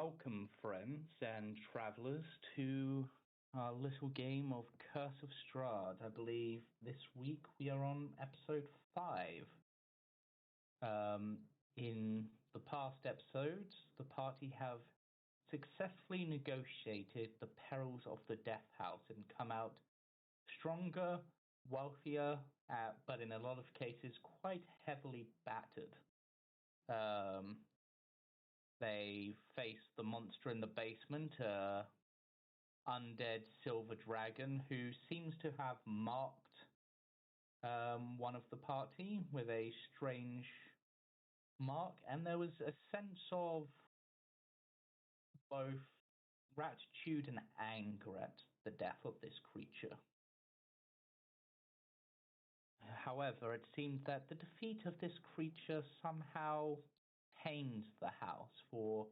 Welcome, friends and travellers, to our little game of Curse of Strahd. I believe this week we are on episode 5. In the past episodes, the party have successfully negotiated the perils of the Death House and come out stronger, wealthier, but in a lot of cases quite heavily battered. They face the monster in the basement, undead silver dragon, who seems to have marked one of the party with a strange mark, and there was a sense of both gratitude and anger at the death of this creature. However, it seemed that the defeat of this creature somehow tamed the house, for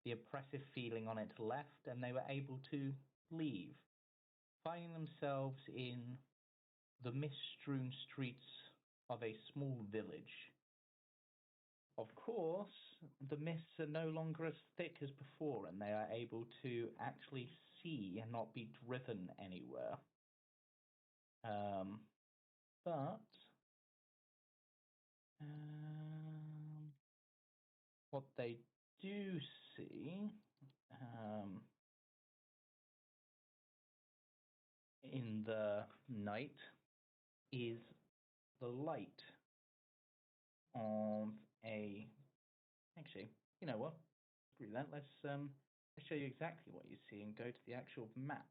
the oppressive feeling on it left, and they were able to leave, finding themselves in the mist-strewn streets of a small village. Of course, the mists are no longer as thick as before, and they are able to actually see and not be driven anywhere. What they do see in the night is the light of a... Actually, you know what? Screw that. Let's show you exactly what you see and go to the actual map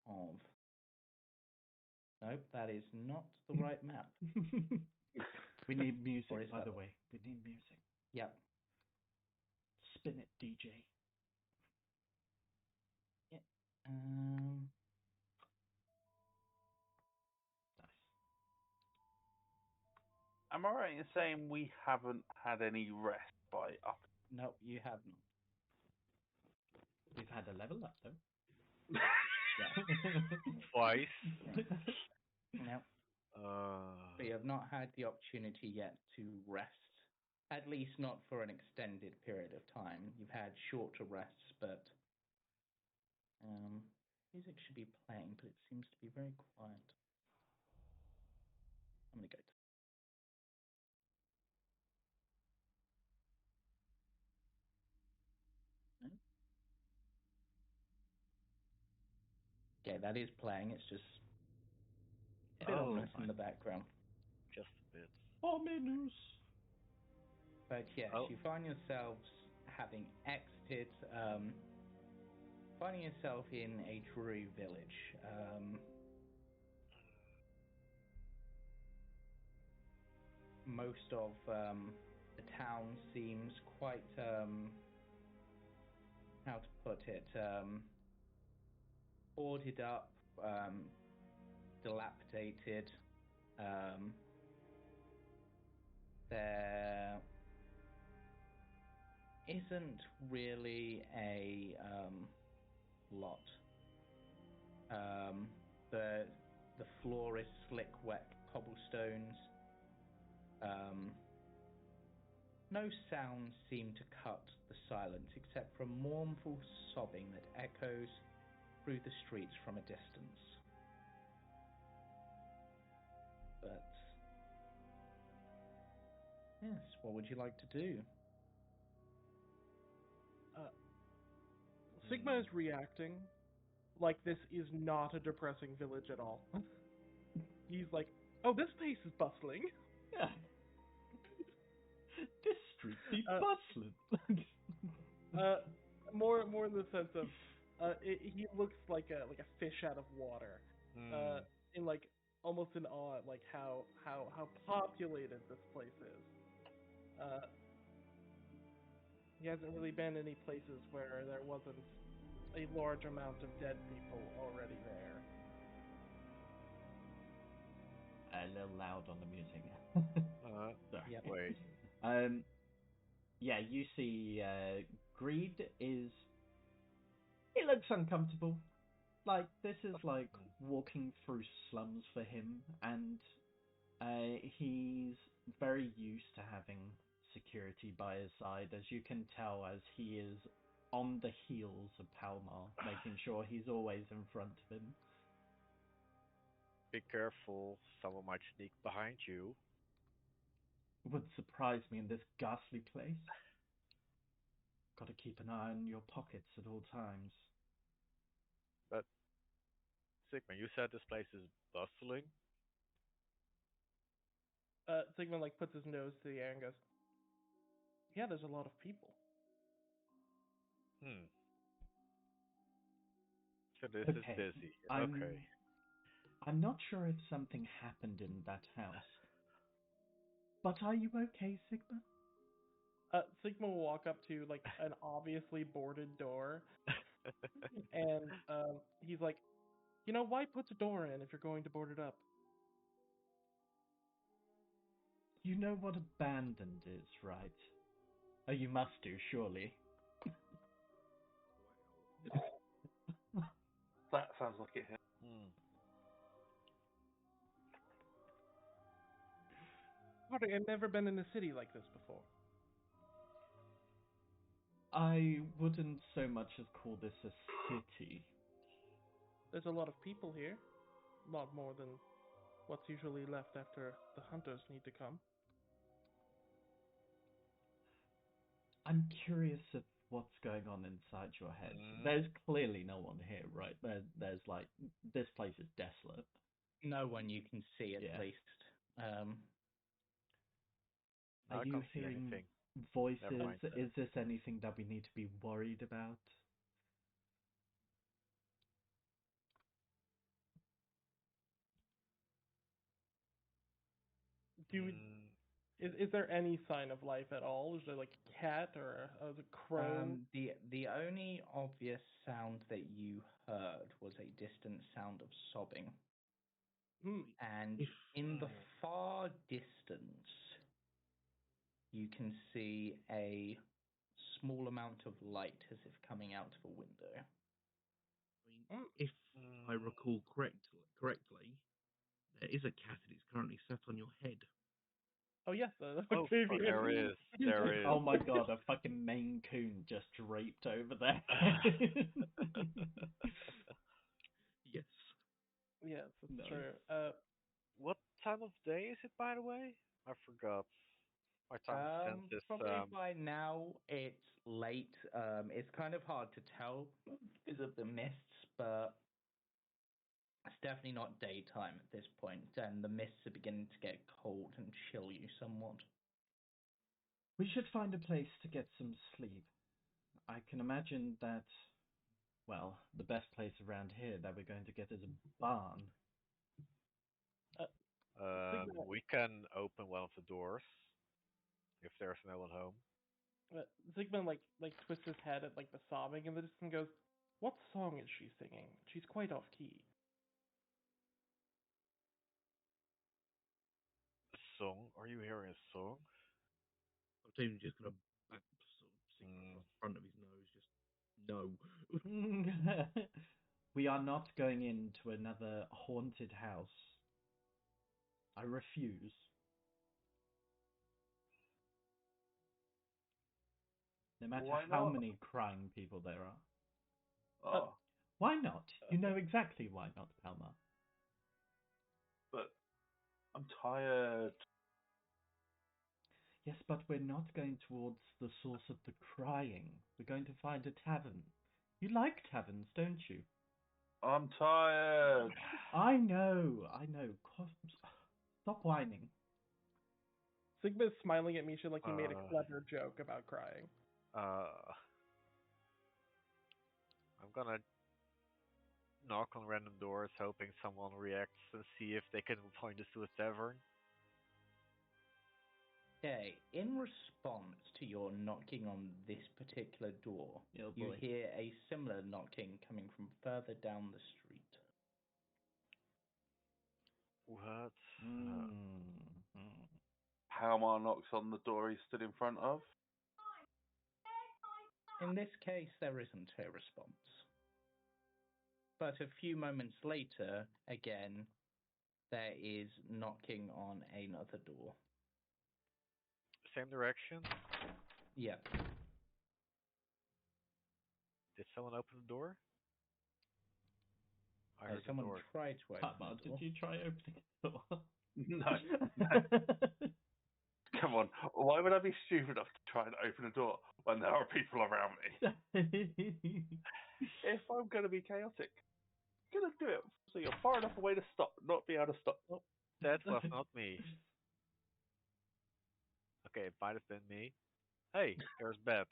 of... Nope, that is not the right map. We need music, by the way. We need music. Yep. Spin it, DJ. Yeah. Nice. Am I right in saying we haven't had any rest by up? No, you haven't. We've had a level up, though. Twice. No. But you have not had the opportunity yet to rest. At least not for an extended period of time. You've had shorter rests, but music should be playing, but it seems to be very quiet. I'm going to go to... No? Okay, that is playing. It's just a bit ominous in the background. Just a bit. Ominous. But yes, you find yourselves having exited, finding yourself in a dreary village. Most of the town seems quite, how to put it, boarded up, dilapidated. There isn't really a lot. The floor is slick, wet cobblestones. No sounds seem to cut the silence except for a mournful sobbing that echoes through the streets from a distance. But yes, what would you like to do? Sigma is reacting like this is not a depressing village at all. He's like, oh, this place is bustling. Yeah. This street be bustling. More in the sense of, he looks like a fish out of water. In like almost in awe at like how populated this place is. He hasn't really been any places where there wasn't a large amount of dead people already there. A little loud on the music. Yep. Wait. Yeah, you see Greed is... He looks uncomfortable. Like, this is like walking through slums for him, and he's very used to having security by his side, as you can tell, as he is on the heels of Palmar, making sure he's always in front of him. Be careful, someone might sneak behind you. It would surprise me in this ghastly place. Got to keep an eye on your pockets at all times. But, Sigmund, you said this place is bustling? Sigmund like puts his nose to the air and goes, "Yeah, there's a lot of people." So this is busy. Okay. I'm not sure if something happened in that house. But are you okay, Sigma? Sigma will walk up to like an obviously boarded door, and he's like, why put the door in if you're going to board it up? You know what abandoned is, right? Oh, you must do, surely. That sounds like it. I've never been in a city like this before. I wouldn't so much as call this a city. There's a lot of people here. A lot more than what's usually left after the hunters need to come. I'm curious of what's going on inside your head. There's clearly no one here, right? There's like, this place is desolate. No one you can see, at least. Are you hearing voices? Is this anything that we need to be worried about? Is there any sign of life at all? Is there like a cat or a crow? The only obvious sound that you heard was a distant sound of sobbing. And in the far distance, you can see a small amount of light as if coming out of a window. If I recall correctly, there is a cat and it's currently sat on your head. Oh yes, Octavian. There is. Oh my god, a fucking Maine Coon just draped over there. Yes. Yes, that's true. What time of day is it, by the way? I forgot. My time of sense is... Probably by now it's late. It's kind of hard to tell because of the mists, but it's definitely not daytime at this point, and the mists are beginning to get cold and chill you somewhat. We should find a place to get some sleep. I can imagine that, well, the best place around here that we're going to get is a barn. We can open one of the doors if there's no one home. Zygmunt like twists his head at like the sobbing in the distance and goes, "What song is she singing? She's quite off key." A song? Are you hearing a song? I'm just gonna back sort of sing across the front of his nose. Just no. We are not going into another haunted house. I refuse. No matter how many crying people there are. Why not? You know exactly why not, Palmar. But I'm tired. Yes, but we're not going towards the source of the crying. We're going to find a tavern. You like taverns, don't you? I'm tired. I know. Stop whining. Sigma's smiling at Misha like he made a clever joke about crying. I'm gonna knock on random doors, hoping someone reacts and see if they can point us to a tavern. Okay, in response to your knocking on this particular door, you hear a similar knocking coming from further down the street. What? Palmar knocks on the door he stood in front of. In this case, there isn't a response. But a few moments later, again, there is knocking on another door. same direction. Yeah. Did someone open the door? I heard the Someone door. tried to open Palmar, the door. did you try opening the door? No. Come on. Why would I be stupid enough to try and open a door when there are people around me? If I'm going to be chaotic, I'm going to do it so you're far enough away to stop, not be able to stop. Oh, That was not me. Okay, it might have been me. Hey, there's beds.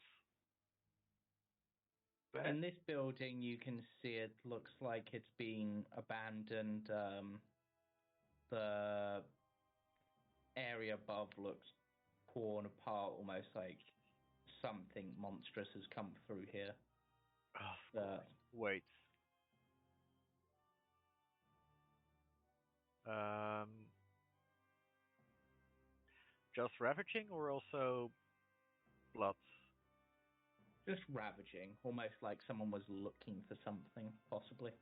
In this building, you can see it looks like it's been abandoned. The area above looks torn apart, almost like something monstrous has come through here. Oh, wait. Just ravaging or also blood? Just ravaging, almost like someone was looking for something, possibly.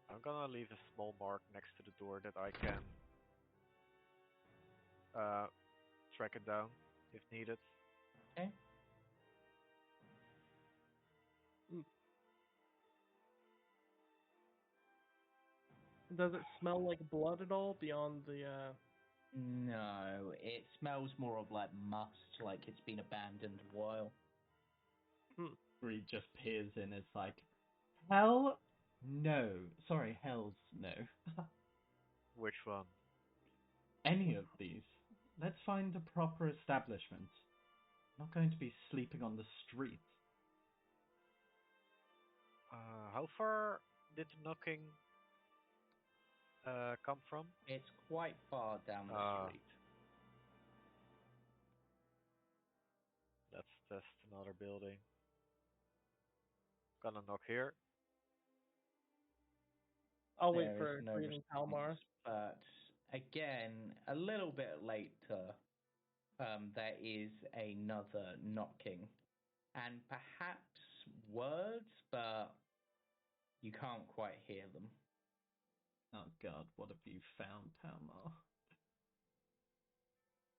I'm gonna leave a small mark next to the door that I can track it down if needed. Okay. Does it smell like blood at all beyond the? No, it smells more of like must, like it's been abandoned a while. Reed just peers in. It's like, hell no. Sorry, hell's no. Which one? Any of these. Let's find a proper establishment. Not going to be sleeping on the street. How far did the knocking come from? It's quite far down the street. Let's test another building. Gonna knock here. I'll wait There for is no Green and Palmar. response, but again, a little bit later, there is another knocking, and perhaps words, but you can't quite hear them. Oh god, what have you found, Palmar?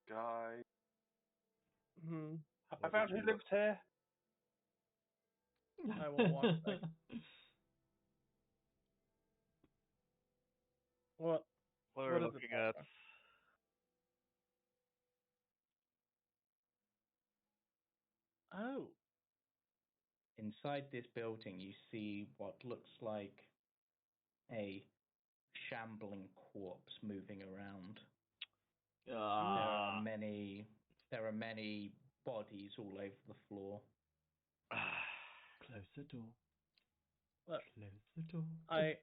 Guy. I What found did who you lives here. I will walk back. What? What are What we is it, looking at? Oh. Inside this building, you see what looks like a shambling corpse moving around. There are many bodies all over the floor. Close the door. What? Close the door. I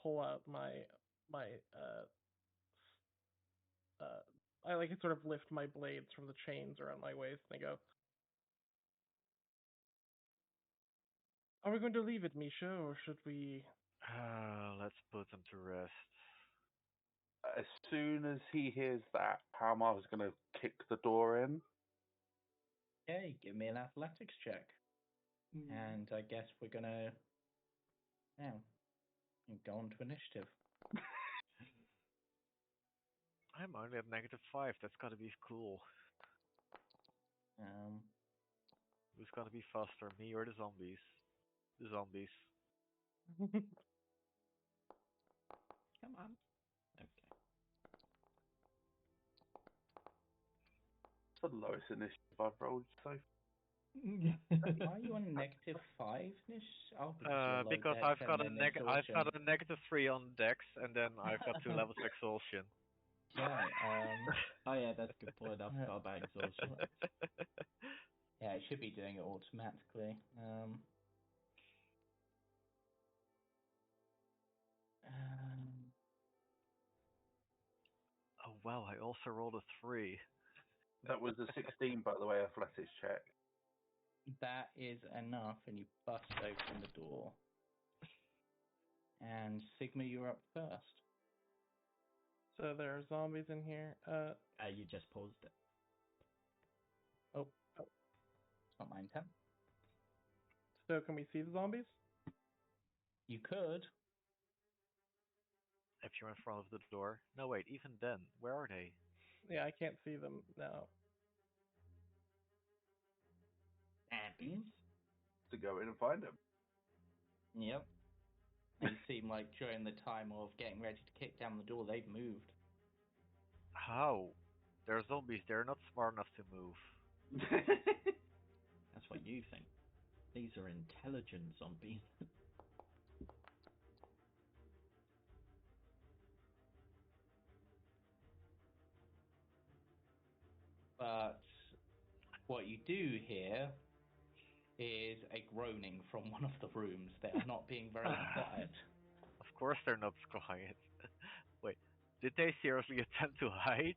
pull out my I like sort of lift my blades from the chains around my waist and I go, are we going to leave it, Misha, or should we? Let's put them to rest. As soon as he hears that, Palmar is going to kick the door in. Okay, give me an athletics check. And I guess we're gonna now go on to initiative. I'm only at -5. That's gotta be cool. Who's gonna be faster, me or the zombies? The zombies. Come on. Okay. It's the lowest initiative I've rolled so far. Are you on -5, Nish? Oh, because I've got a -3 on Dex, and then I've got 2 levels of exhaustion. Okay. Oh yeah, that's a good point. I forgot about exhaustion. Yeah, it should be doing it automatically. Oh wow, I also rolled a 3. That was a 16, by the way, athletics check. That is enough, and you bust open the door. And Sigma, you're up first. So there are zombies in here. You just paused it. Oh. It's not my intent. So can we see the zombies? You could. if you're in front of the door. No, wait, even then, where are they? Yeah, I can't see them now. To go in and find them. Yep. They seem like during the time of getting ready to kick down the door, they've moved. How? They're zombies, they're not smart enough to move. That's what you think. These are intelligent zombies. But what you do hear is a groaning from one of the rooms. They are not being very quiet. Of course they're not quiet. Wait, did they seriously attempt to hide?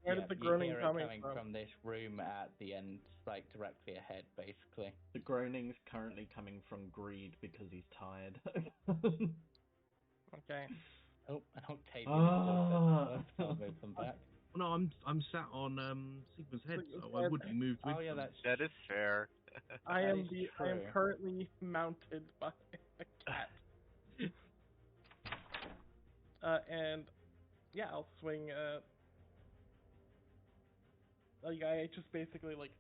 Where did the groaning you hear coming it coming from this room at the end, like directly ahead, basically. The groaning's currently coming from Greed because he's tired. Okay. Oh, and Octavian is I'll move them back. Well, no, I'm sat on Sigma's head, so I would be moved with them. That is fair. I am true. currently mounted by a cat. And yeah, I'll swing. Like I just basically like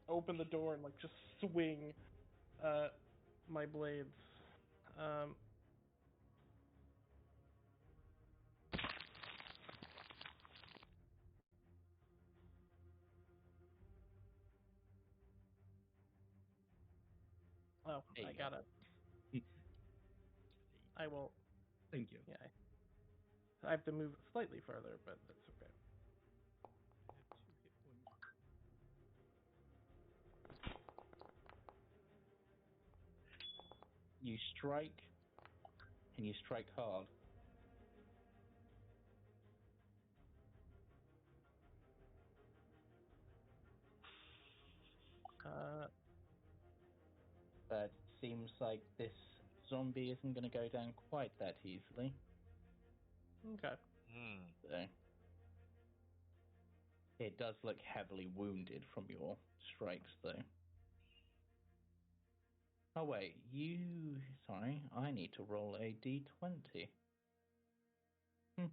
open the door and like just swing my blades. Oh, I got it. I will. Thank you. Yeah, I have to move slightly further, but that's okay. You strike, and you strike hard. But it seems like this zombie isn't going to go down quite that easily. Okay. So, it does look heavily wounded from your strikes, though. Oh wait, sorry, I need to roll a d20. 17.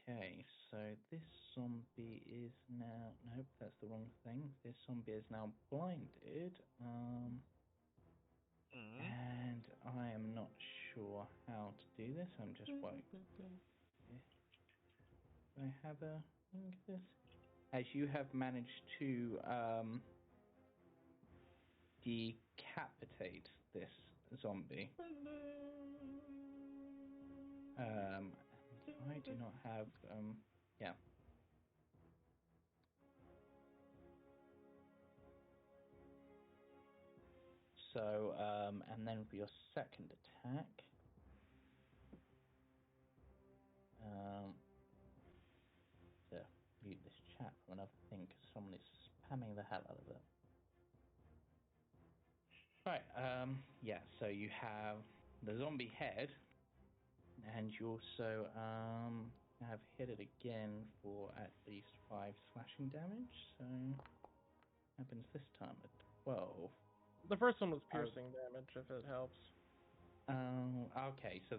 Okay, so this zombie is now... Nope, that's the wrong thing. This zombie is now blinded. And I am not sure how to do this. I'm just waiting. Do I have a thing for this? As you have managed to decapitate this zombie. I do not have, yeah. So, and then for your second attack, to mute this chat from another thing because someone is spamming the hell out of it. Right, yeah, so you have the zombie head, and you also have hit it again for at least 5 slashing damage, so happens this time at 12. The first one was piercing damage, if it helps. Okay, so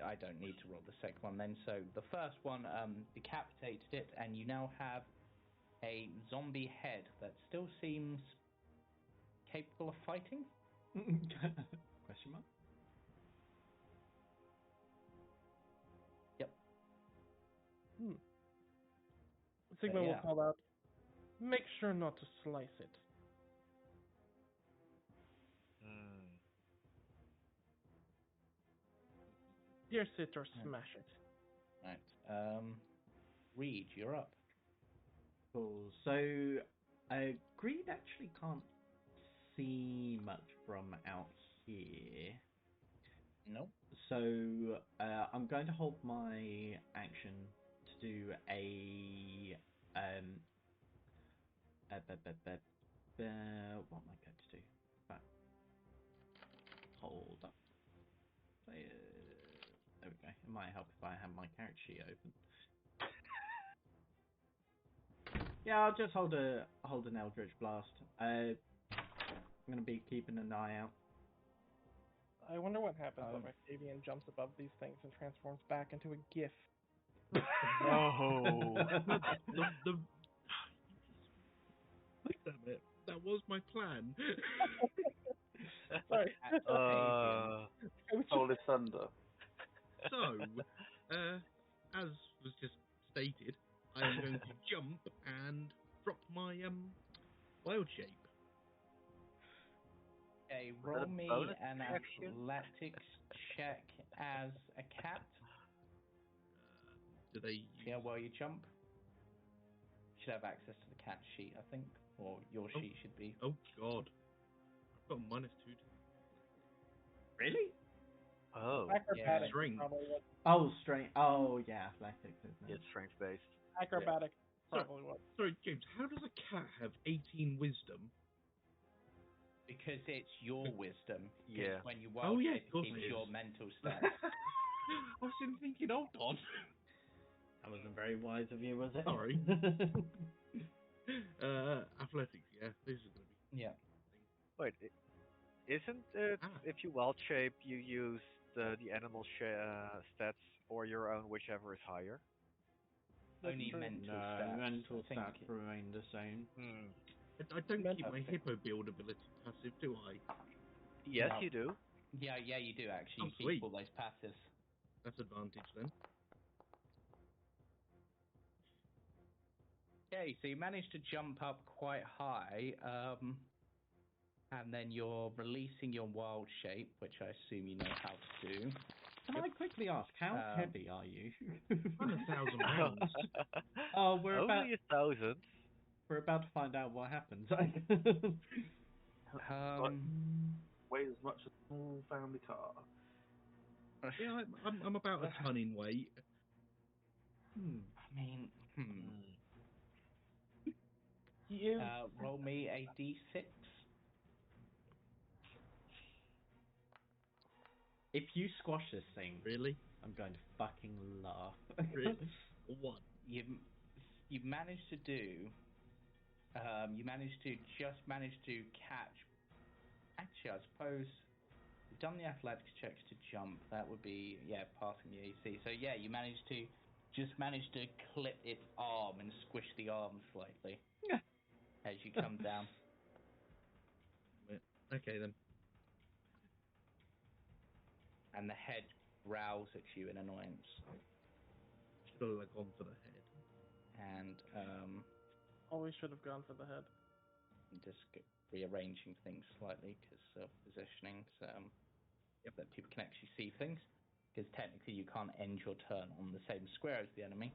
I don't need to roll the second one then. So the first one decapitated it, and you now have a zombie head that still seems capable of fighting? Question mark? Yep. Sigma will call out, make sure not to slice it. Pierce it or smash it. Right. Reed, you're up. Cool. So, Greed actually can't see much from out here. Nope. So, I'm going to hold my action to do a what am I going to do? Hold up. There we go. It might help if I have my character sheet open. Yeah, I'll just hold an Eldritch Blast. I'm gonna be keeping an eye out. I wonder what happens if Octavian jumps above these things and transforms back into a GIF. No. Damn it. That was my plan. Sorry. Soul is thunder. So, as was just stated, I am going to jump and drop my wild shape. Okay, roll me an athletics check as a cat. Do they? Yeah, while you jump. You should have access to the cat sheet, I think, or your sheet should be. Oh God, I've got -2. Really? Oh. Acrobatics. Strength. Oh, strength. Oh, yeah, athletics, isn't it? It's strength based. Acrobatics. Yeah. Probably what. Sorry, James. How does a cat have 18 wisdom? Because it's your wisdom. Yeah. When you wild yeah, shape, of course it keeps it is. your mental stats. I was thinking, hold on. That wasn't very wise of you, was it? Sorry. Athletics, yeah. This is going to be. Yeah. Wait, isn't it if you wild shape, you use the animal stats or your own, whichever is higher? Only mental No, stats. mental I think stats remain the same. I don't keep my hippo build ability passive, do I? Yes, No. you do. Yeah, you do actually. Oh, You sweet. keep all those passives. That's advantage then. Okay, so you managed to jump up quite high, and then you're releasing your wild shape, which I assume you know how to do. Can I quickly ask, how heavy are you? I'm 1,000 pounds. Oh, we're Only 1,000. We're about to find out what happens. Weighs as much as a small family car. Yeah, I'm about a ton in weight. I mean, You. Roll me a d6. If you squash this thing, Really? I'm going to fucking laugh. Really? What? You've managed to do. You managed to catch. Actually, I suppose you've done the athletics checks to jump. That would be passing the AC. So yeah, you managed to clip its arm and squish the arm slightly as you come down. Okay then. And the head growls at you in annoyance. Should have gone for the head. And Always should have gone for the head. just rearranging things slightly because of positioning, so that people can actually see things. Because technically you can't end your turn on the same square as the enemy,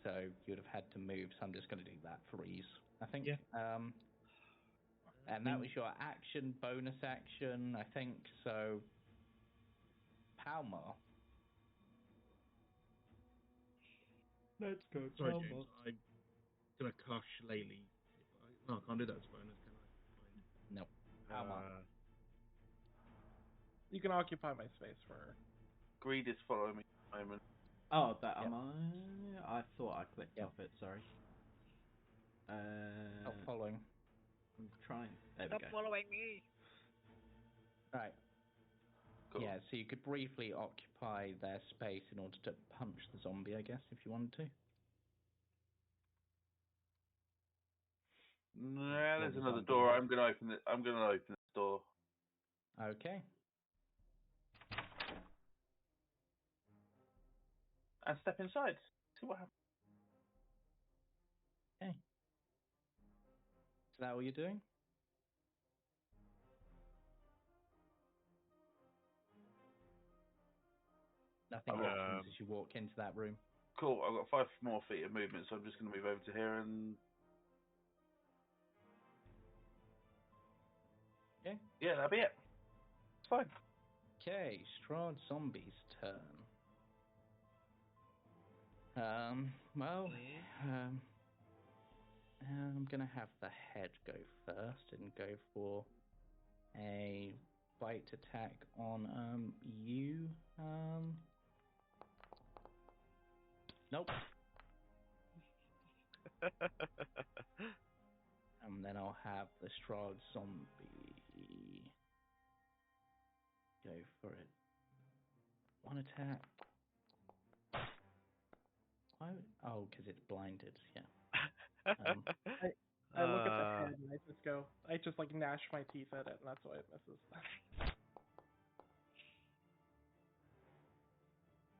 so you would have had to move. So I'm just going to do that for ease, I think. Yeah. And that was your action, bonus action, I think. So Palmar. Let's go. Sorry, James. I'm gonna cast Shillelagh. No, I can't do that as a bonus, can I? No. Palmar. You can occupy my space for. Greed is following me at the moment. Oh, that am I thought I clicked off it. Sorry. Not following. I'm trying. There Stop we go. following me. Right. Cool. Yeah, so you could briefly occupy their space in order to punch the zombie, I guess, if you wanted to. Nah, there's another door. I'm gonna open it. I'm gonna open this door. Okay. And step inside. See what happens. Okay. Is that all you're doing? Nothing happens as you walk into that room. Cool. I've got 5 more feet of movement, so I'm just gonna move over to here and. Okay. Yeah, that'll be it. It's fine. Okay, Strahd Zombie's turn. I'm gonna have the head go first and go for a bite attack on you. Nope. And then I'll have the Strahd zombie go for it. One attack. Why? Oh, because it's blinded. Yeah. I look at the head and I just like gnash my teeth at it, and that's why it misses.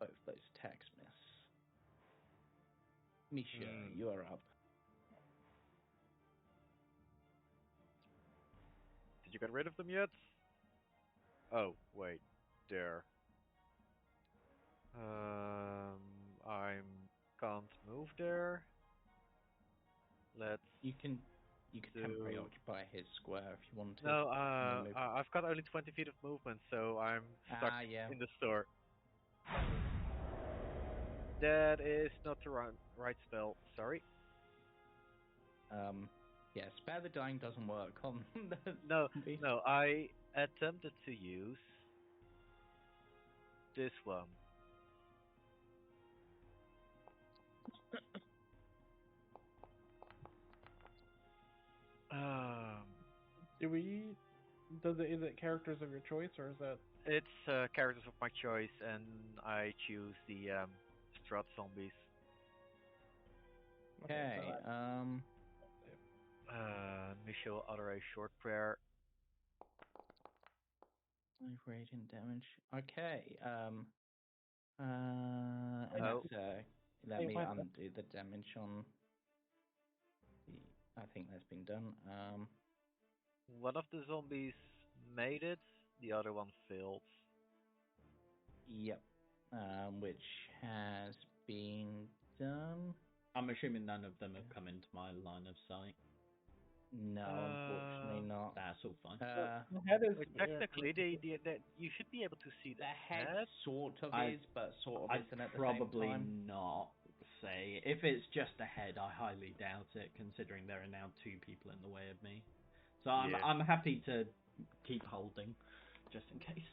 Both those attacks miss. Misha, you are up. Did you get rid of them yet? Oh, wait. There. I can't move there. You can temporarily occupy his square if you want to. No, I've got only 20 feet of movement, so I'm stuck in the store. That is not the right spell. Sorry. Yeah, Spare the Dying doesn't work on the No, I attempted to use this one. Is it characters of your choice, or is that? It's characters of my choice, and I choose the Strahd zombies. Okay. Misha will utter a short prayer. 5 radiant damage. Okay. Let me undo the damage on. I think that's been done. One of the zombies made it, the other one failed. Yep. Which has been done. I'm assuming none of them have come into my line of sight. No, unfortunately not. That's all fine. The head is technically, you should be able to see the head. Sort of is, but sort of isn't at the same time. Probably not. Say if it's just a head, I highly doubt it, considering there are now 2 people in the way of me. So I'm happy to keep holding, just in case.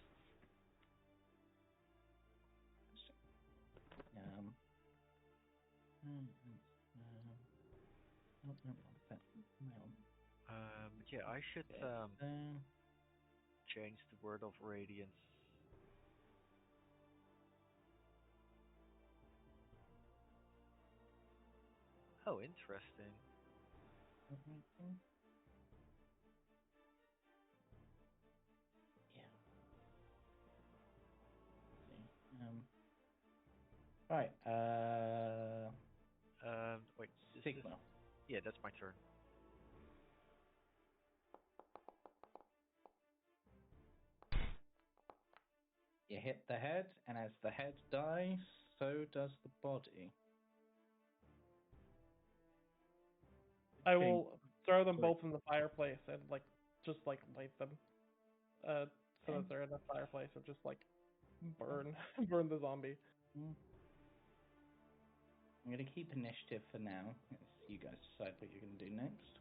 Yeah, I should change the word of radiance. Oh, interesting. Yeah. Right. Wait. Sigma. Yeah, that's my turn. You hit the head, and as the head dies, so does the body. I will throw them both in the fireplace and just light them, so that they're in the fireplace and just burn the zombie. I'm going to keep initiative for now. You guys decide what you're going to do next.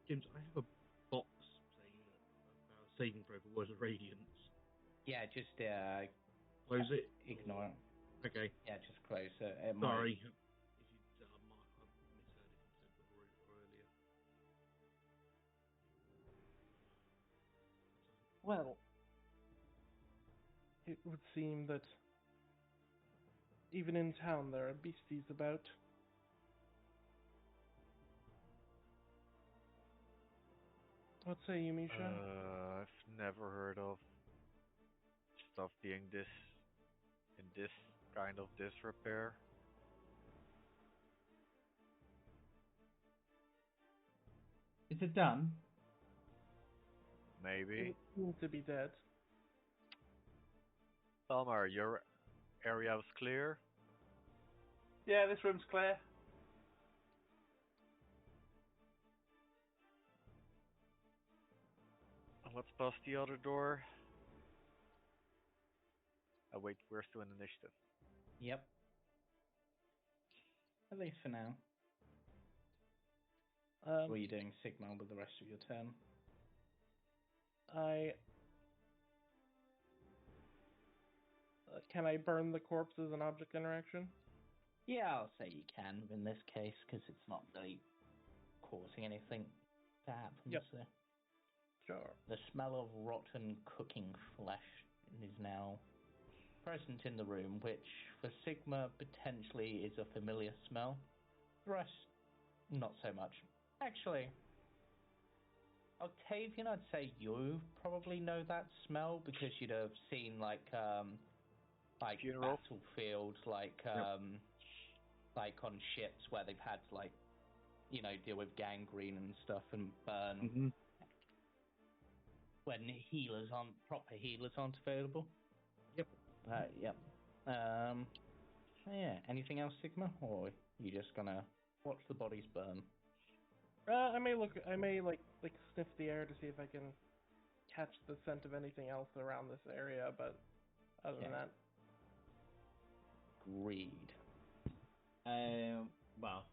James, I have a box saying saving throw for Words of Radiance. Yeah, just close it. Ignore it. Okay. Yeah, just close it. Sorry. If you, I misheard if you said earlier. Well, it would seem that even in town there are beasties about. What say you, Misha? I've never heard of stuff being in this kind of disrepair. Is it done? Maybe. It seems to be dead. Palmar, your area was clear? Yeah, this room's clear. Let's pass the other door. Oh wait, we're still in initiative. Yep. At least for now. What are you doing, Sigma, with the rest of your turn? Can I burn the corpse as an object interaction? Yeah, I'll say you can in this case, because it's not really causing anything to happen. Yep. So. Sure. The smell of rotten cooking flesh is now present in the room, which for Sigma potentially is a familiar smell. The rest, not so much. Actually, Octavian, I'd say you probably know that smell because you'd have seen like Funeral? battlefields, like on ships where they've had to deal with gangrene and stuff and burn. Mm-hmm. When proper healers aren't available. Yep. Yep. Yeah. Anything else, Sigma, or are you just gonna watch the bodies burn? I may sniff the air to see if I can catch the scent of anything else around this area, but other than that. Greed. Well,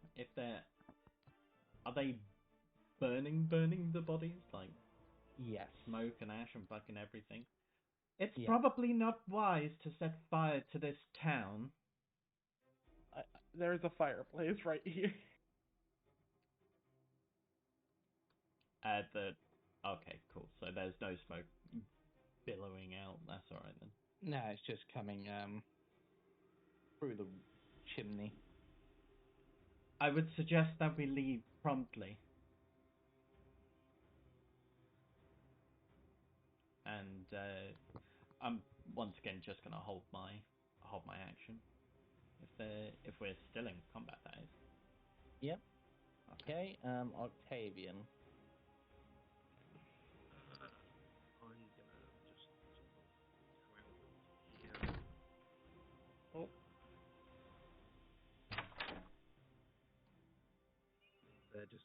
are they burning the bodies? Like, yes. Smoke and ash and fucking everything? It's Yeah. probably not wise to set fire to this town. There's a fireplace right here. Okay, cool. So there's no smoke billowing out. That's all right then. No, it's just coming through the chimney. I would suggest that we leave promptly. And I'm once again just gonna hold my action. If we're still in combat, that is. Yep. Okay. Octavian. I'm gonna just come out of here. Oh. There, just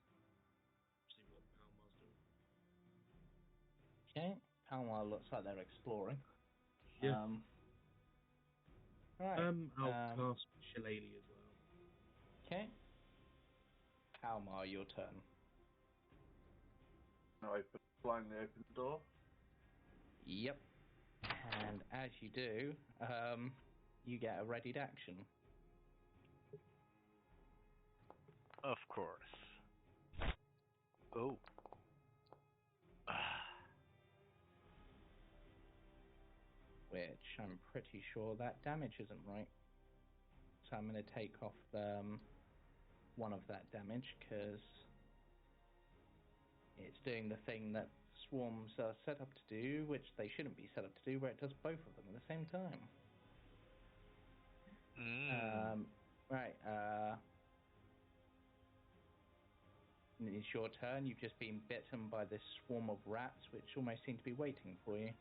see what Palmar's doing. Okay. Palmar looks like they're exploring. Yeah. Right. I'll cast Shillelagh as well. Okay. Palmar, your turn. Blindly open the door. Yep. And as you do, you get a readied action. Of course. Oh. Which I'm pretty sure that damage isn't right. So I'm going to take off one of that damage because it's doing the thing that swarms are set up to do, which they shouldn't be set up to do, where it does both of them at the same time. Right. It's your turn. You've just been bitten by this swarm of rats, which almost seem to be waiting for you.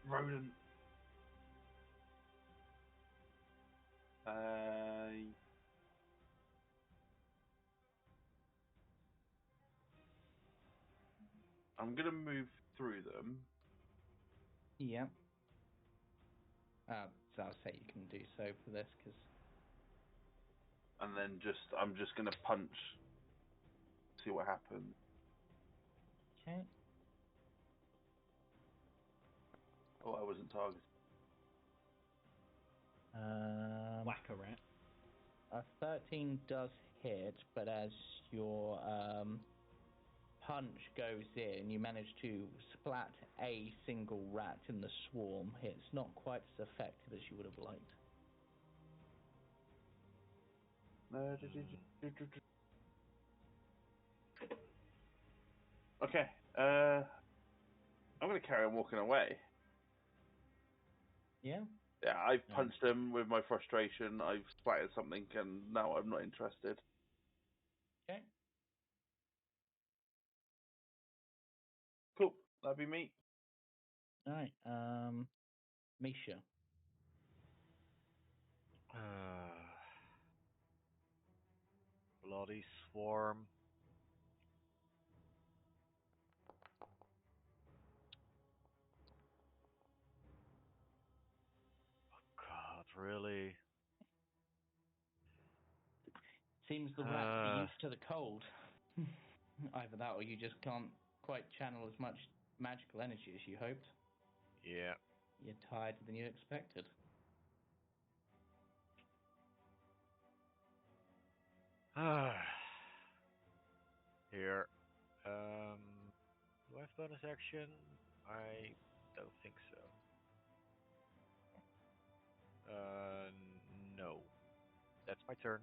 Rodent. I'm gonna move through them. Yeah. So I'll say you can do so for this, because... And then I'm just gonna punch. See what happens. Okay. Oh, I wasn't targeted. Whack a rat. A 13 does hit, but as your punch goes in, you manage to splat a single rat in the swarm. It's not quite as effective as you would have liked. Okay. I'm gonna carry on walking away. Yeah? Yeah, I've punched him with my frustration. I've splattered something, and now I'm not interested. Okay. Cool. That'd be me. Alright, Misha. Bloody swarm. Oh God, really? Seems the rats are used to the cold. Either that or you just can't quite channel as much magical energy as you hoped. Yeah. You're tired than you expected. Here. Do I have bonus action? I don't think so. No. That's my turn.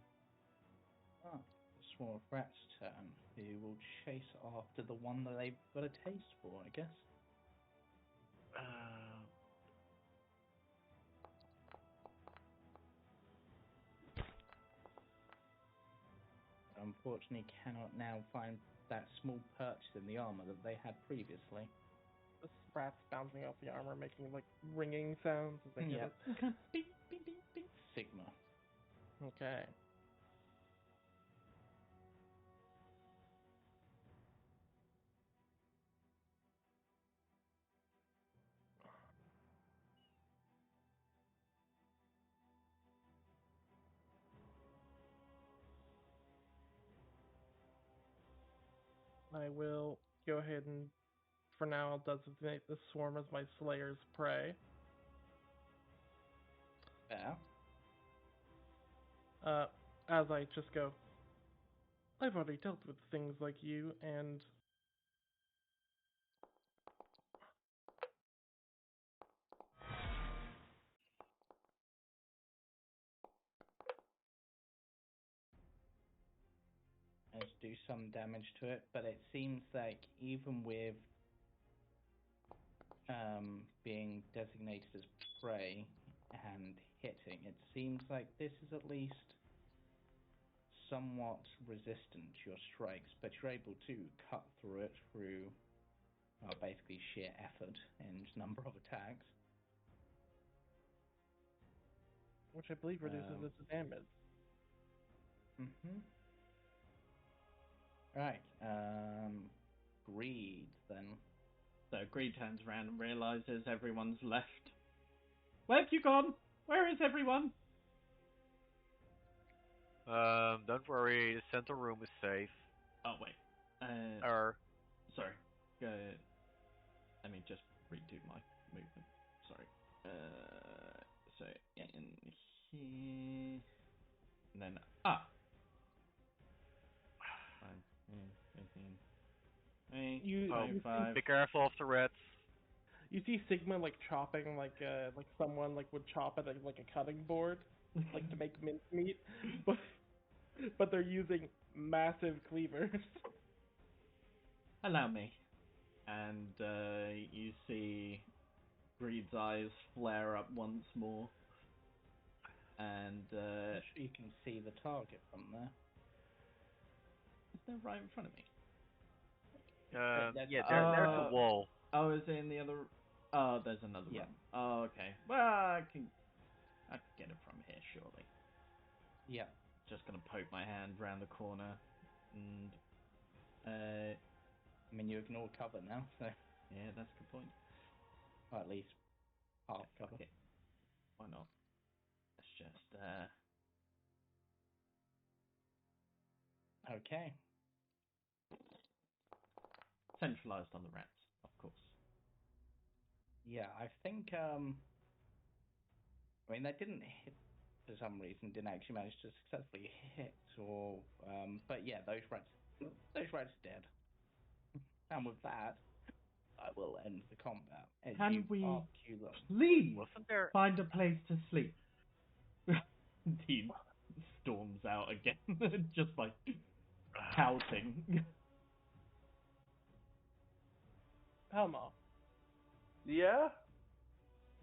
Ah, the swarm of rats' turn, who will chase after the one that they've got a taste for, I guess. Unfortunately, cannot now find that small purchase in the armor that they had previously. The sprats bouncing off the armor, making like ringing sounds as they hit it. Beep, beep, beep, beep. Sigma. Okay. I will go ahead and, for now, I'll designate the swarm as my slayer's prey. Fair. As I just go, I've already dealt with things like you, and Let's do some damage to it, but it seems like even with being designated as prey and hitting, it seems like this is at least somewhat resistant to your strikes, but you're able to cut through it through basically sheer effort and number of attacks. which I believe reduces its damage. Mm-hmm. Right. Greed, then. So Greed turns around and realizes everyone's left. Where have you gone? Where is everyone? Don't worry, the central room is safe. Oh, wait. Sorry. Let me just redo my movement. Sorry. So, yeah, in here. And then, 15. You 25. Be careful of the rats. You see Sigma like chopping like someone like would chop at like a cutting board, like to make mincemeat, but they're using massive cleavers. Allow me. And you see Greed's eyes flare up once more. And I'm sure you can see the target from there. Is that right in front of me? Yeah, there's a wall. Oh, is it in the other? Oh, there's another Yeah. room. Oh, okay. Well, I can get it from here, surely. Yeah. Just gonna poke my hand round the corner, and I mean, you ignore cover now, so. Yeah, that's a good point. Or at least half cover. Okay. Why not? Let's just Okay. centralized on the rats, of course. Yeah, I think, I mean, they didn't hit, for some reason, didn't actually manage to successfully hit, or, but yeah, those rats are dead. And with that, I will end the combat. As Can you we RQ them. please Wasn't there? find a place to sleep? Dean storms out again, just like pouting. Palmar, Yeah?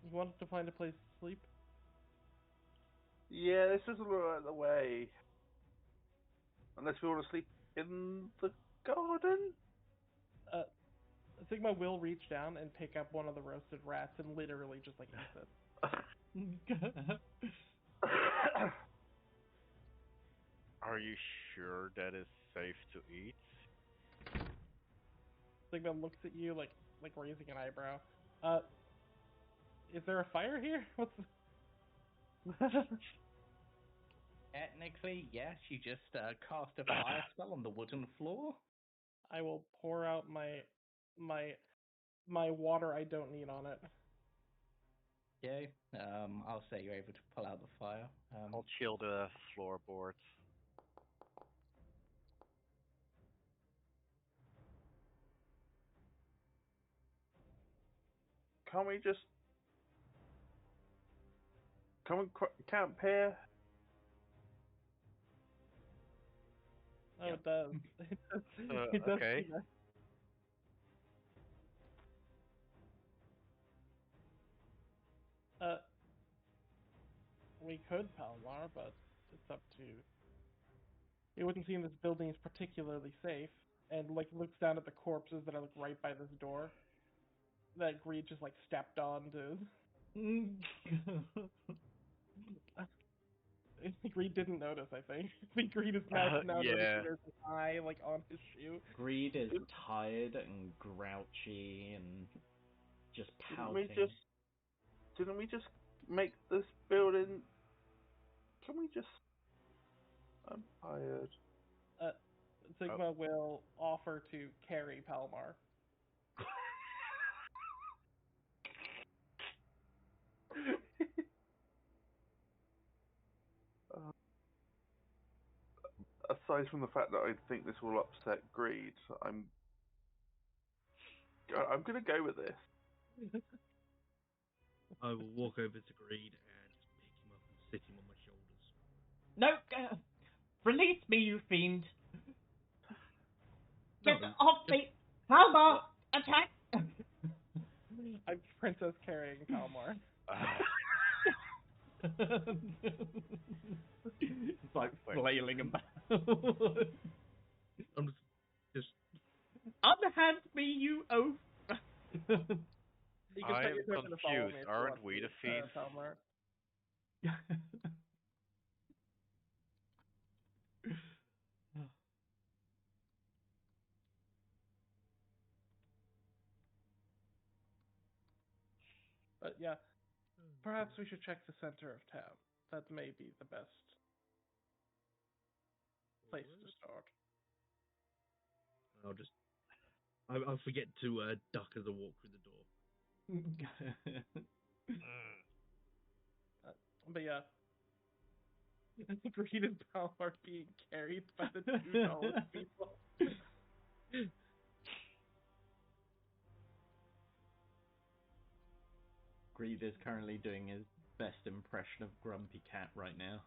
you wanted to find a place to sleep? Yeah, this doesn't look like the way. Unless we want to sleep in the garden? Sigma will reach down and pick up one of the roasted rats and literally just like eat it. Are you sure that is safe to eat? Sigma looks at you like raising an eyebrow. Is there a fire here? What's Technically, yes, you just cast a fire spell on the wooden floor. I will pour out my water I don't need on it. Okay. I'll say you're able to pull out the fire. I'll chill the floorboards. Can't we just camp here? Oh, Yeah. it does. It does Okay. do that. We could, Palmar, but it's up to you. It wouldn't seem this building is particularly safe, and like looks down at the corpses that are like right by this door that Greed just like stepped on to. Greed didn't notice. I think Greed is now noticing Yeah. there's an eye like on his shoe. Greed is tired and grouchy and just Didn't we pouting. just make this building? Can we just? I'm tired. Sigma will offer to carry Palmar. Aside from the fact that I think this will upset Greed, I'm gonna go with this. I will walk over to Greed and just pick him up and sit him on my shoulders. No! Release me, you fiend! No, Get off me! Palmar! Attack! I'm Princess carrying Palmar. It's like Wait. flailing about. I'm just Unhand me, you oaf! You can I set am your turn to follow me confused. if you Aren't want we to, the fiends? Palmar. But yeah, perhaps we should check the center of town. That may be the best place to start. I'll forget to duck as I walk through the door. But yeah, Greed and Palmar are being carried by the two tallest people. Greed is currently doing his best impression of Grumpy Cat right now.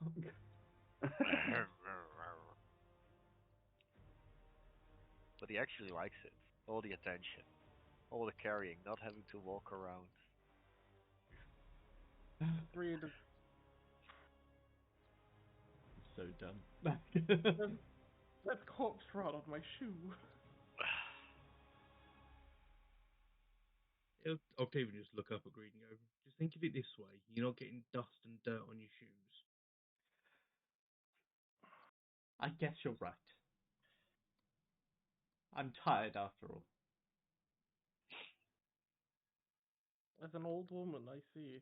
But he actually likes it. All the attention. All the carrying, not having to walk around. Greed, So dumb. that's corpse rot on my shoe. Octavian just look up at Greed and go, just think of it this way. You're not getting dust and dirt on your shoes. I guess you're right. I'm tired after all. As an old woman, I see.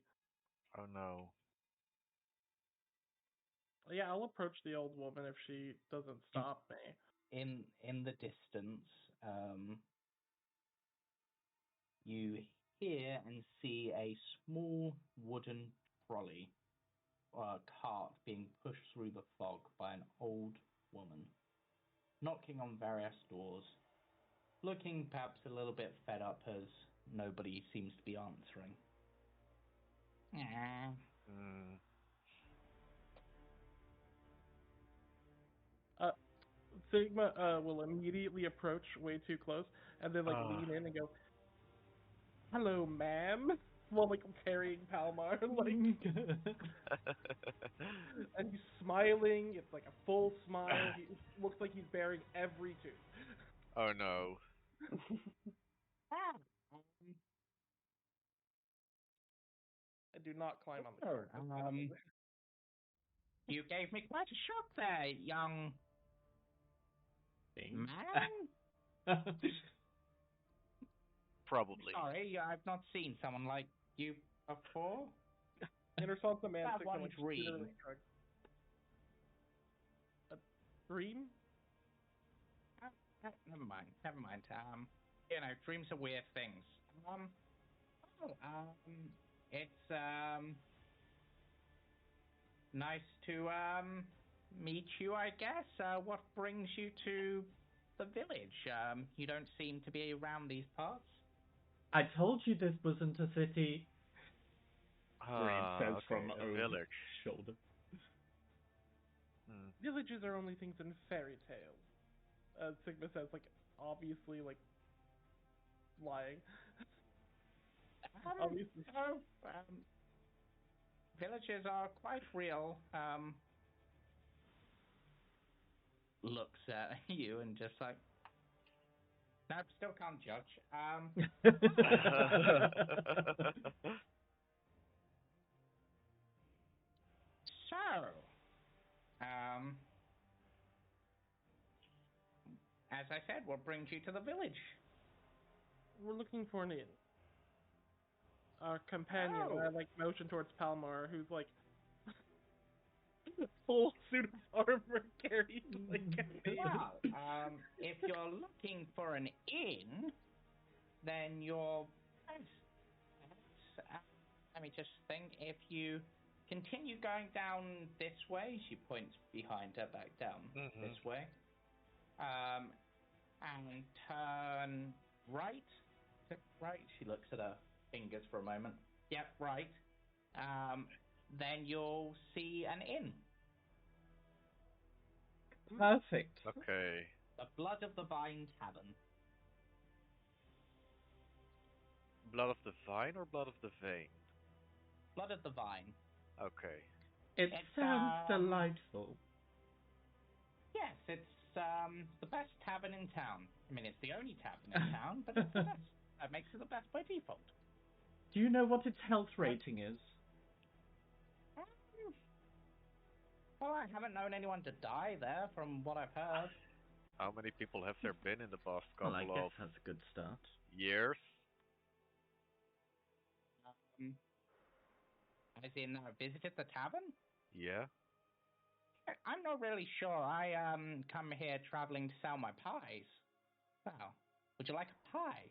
Oh no. Yeah, I'll approach the old woman if she doesn't stop me. In the distance, you hear and see a small wooden trolley cart being pushed through the fog by an old woman, knocking on various doors, looking perhaps a little bit fed up as nobody seems to be answering. Sigma will immediately approach way too close and then like lean in and go, "Hello, ma'am," while like carrying Palmar, like, and he's smiling. It's like a full smile. He looks like he's bearing every tooth. Oh no. I do not climb on the Sure, cart. You gave me quite a shock there, young Thing. man. Probably. Sorry, I've not seen someone like you before. In response, the man That Sigma one like dream. literally shrugs. A dream? Never mind. Never mind. You know, dreams are weird things. It's nice to meet you, I guess. What brings you to the village? You don't seem to be around these parts. I told you this wasn't a city. Green says Okay, from a over village. his shoulder. Villages are only things in fairy tales. Sigma says, like, obviously, like, lying. Obviously. No, villages are quite real. Looks at you and just like, no, still can't judge. So, as I said, what brings you to the village? We're looking for an inn. Our companion, I like motion towards Palmar, who's like full suit of armor carried like Well, if you're looking for an inn, then you're best. Let me just think. If you continue going down this way, she points behind her back down this way, and turn right. Right. She looks at her fingers for a moment. Yep, right. Then you'll see an inn. Perfect. Okay. The Blood of the Vine Tavern. Blood of the vine or blood of the vein? Blood of the Vine. Okay. It sounds delightful. Yes, it's the best tavern in town. I mean, it's the only tavern in town, but it's the best. That makes it the best by default. Do you know what its health rating is? Well, I haven't known anyone to die there, from what I've heard. How many people have there been in the past Well, I couple guess of that's a good start. years? As in, visited the tavern? Yeah. I'm not really sure. I come here traveling to sell my pies. Well, would you like a pie?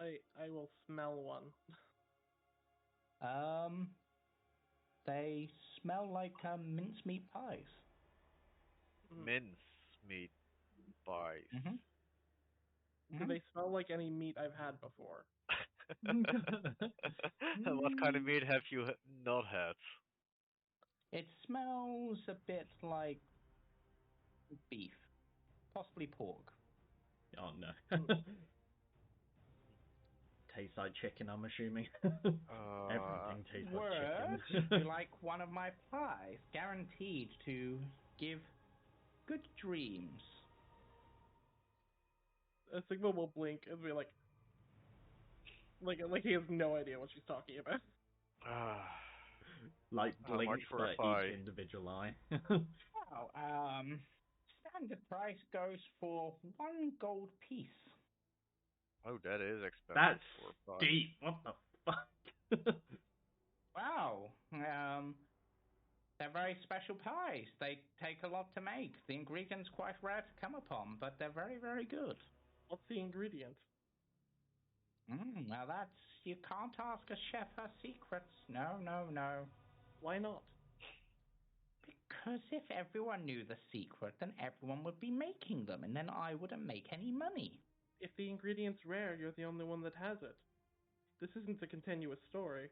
I will smell one. They smell like mincemeat pies. Mincemeat pies. Do they smell like any meat I've had before? What kind of meat have you not had? It smells a bit like beef, possibly pork. Oh no. Tastes like chicken, I'm assuming. Everything tastes like chicken. You like one of my pies, guaranteed to give good dreams. Sigma will blink and be like he has no idea what she's talking about. Like blinks for a for pie? each individual eye. Well, standard price goes for 1 gold piece. Oh, that is expensive. That's for a pie. steep. What the fuck? Wow. They're very special pies. They take a lot to make. The ingredients quite rare to come upon, but they're very, very good. What's the ingredient? Now that's... You can't ask a chef her secrets. No, no, no. Why not? Because if everyone knew the secret, then everyone would be making them, and then I wouldn't make any money. If the ingredient's rare, you're the only one that has it. This isn't a continuous story.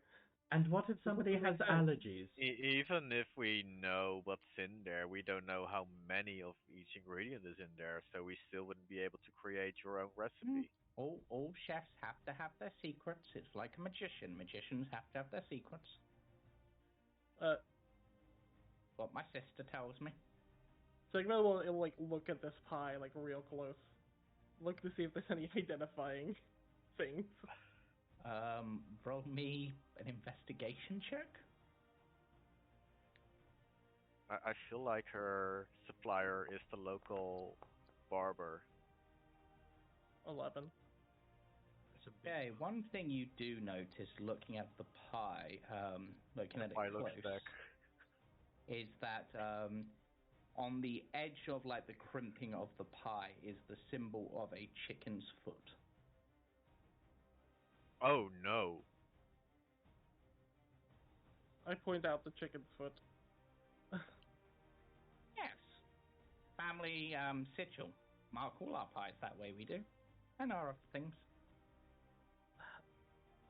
And what if somebody has allergies? Even if we know what's in there, we don't know how many of each ingredient is in there, so we still wouldn't be able to create your own recipe. All chefs have to have their secrets. It's like a magician. Magicians have to have their secrets. What my sister tells me. Sigma will like look at this pie like real close. Look to see if there's any identifying things. Roll me an investigation check. I feel like her supplier is the local barber. 11. Okay, one thing you do notice looking at the pie, looking at it close, is that on the edge of like the crimping of the pie is the symbol of a chicken's foot. Oh no. I point out the chicken's foot. Yes. Family sigil. Mark all our pies that way we do. And our other things.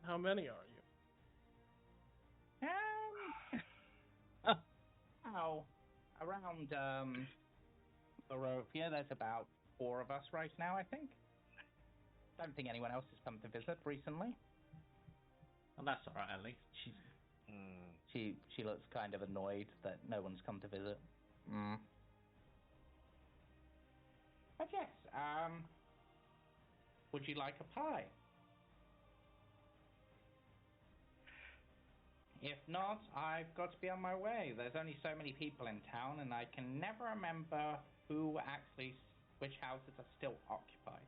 How many are you? Around Barovia, there's about 4 of us right now, I think. Don't think anyone else has come to visit recently. Well, that's alright, at least. She looks kind of annoyed that no one's come to visit. But yes, would you like a pie? If not, I've got to be on my way. There's only so many people in town, and I can never remember which houses are still occupied.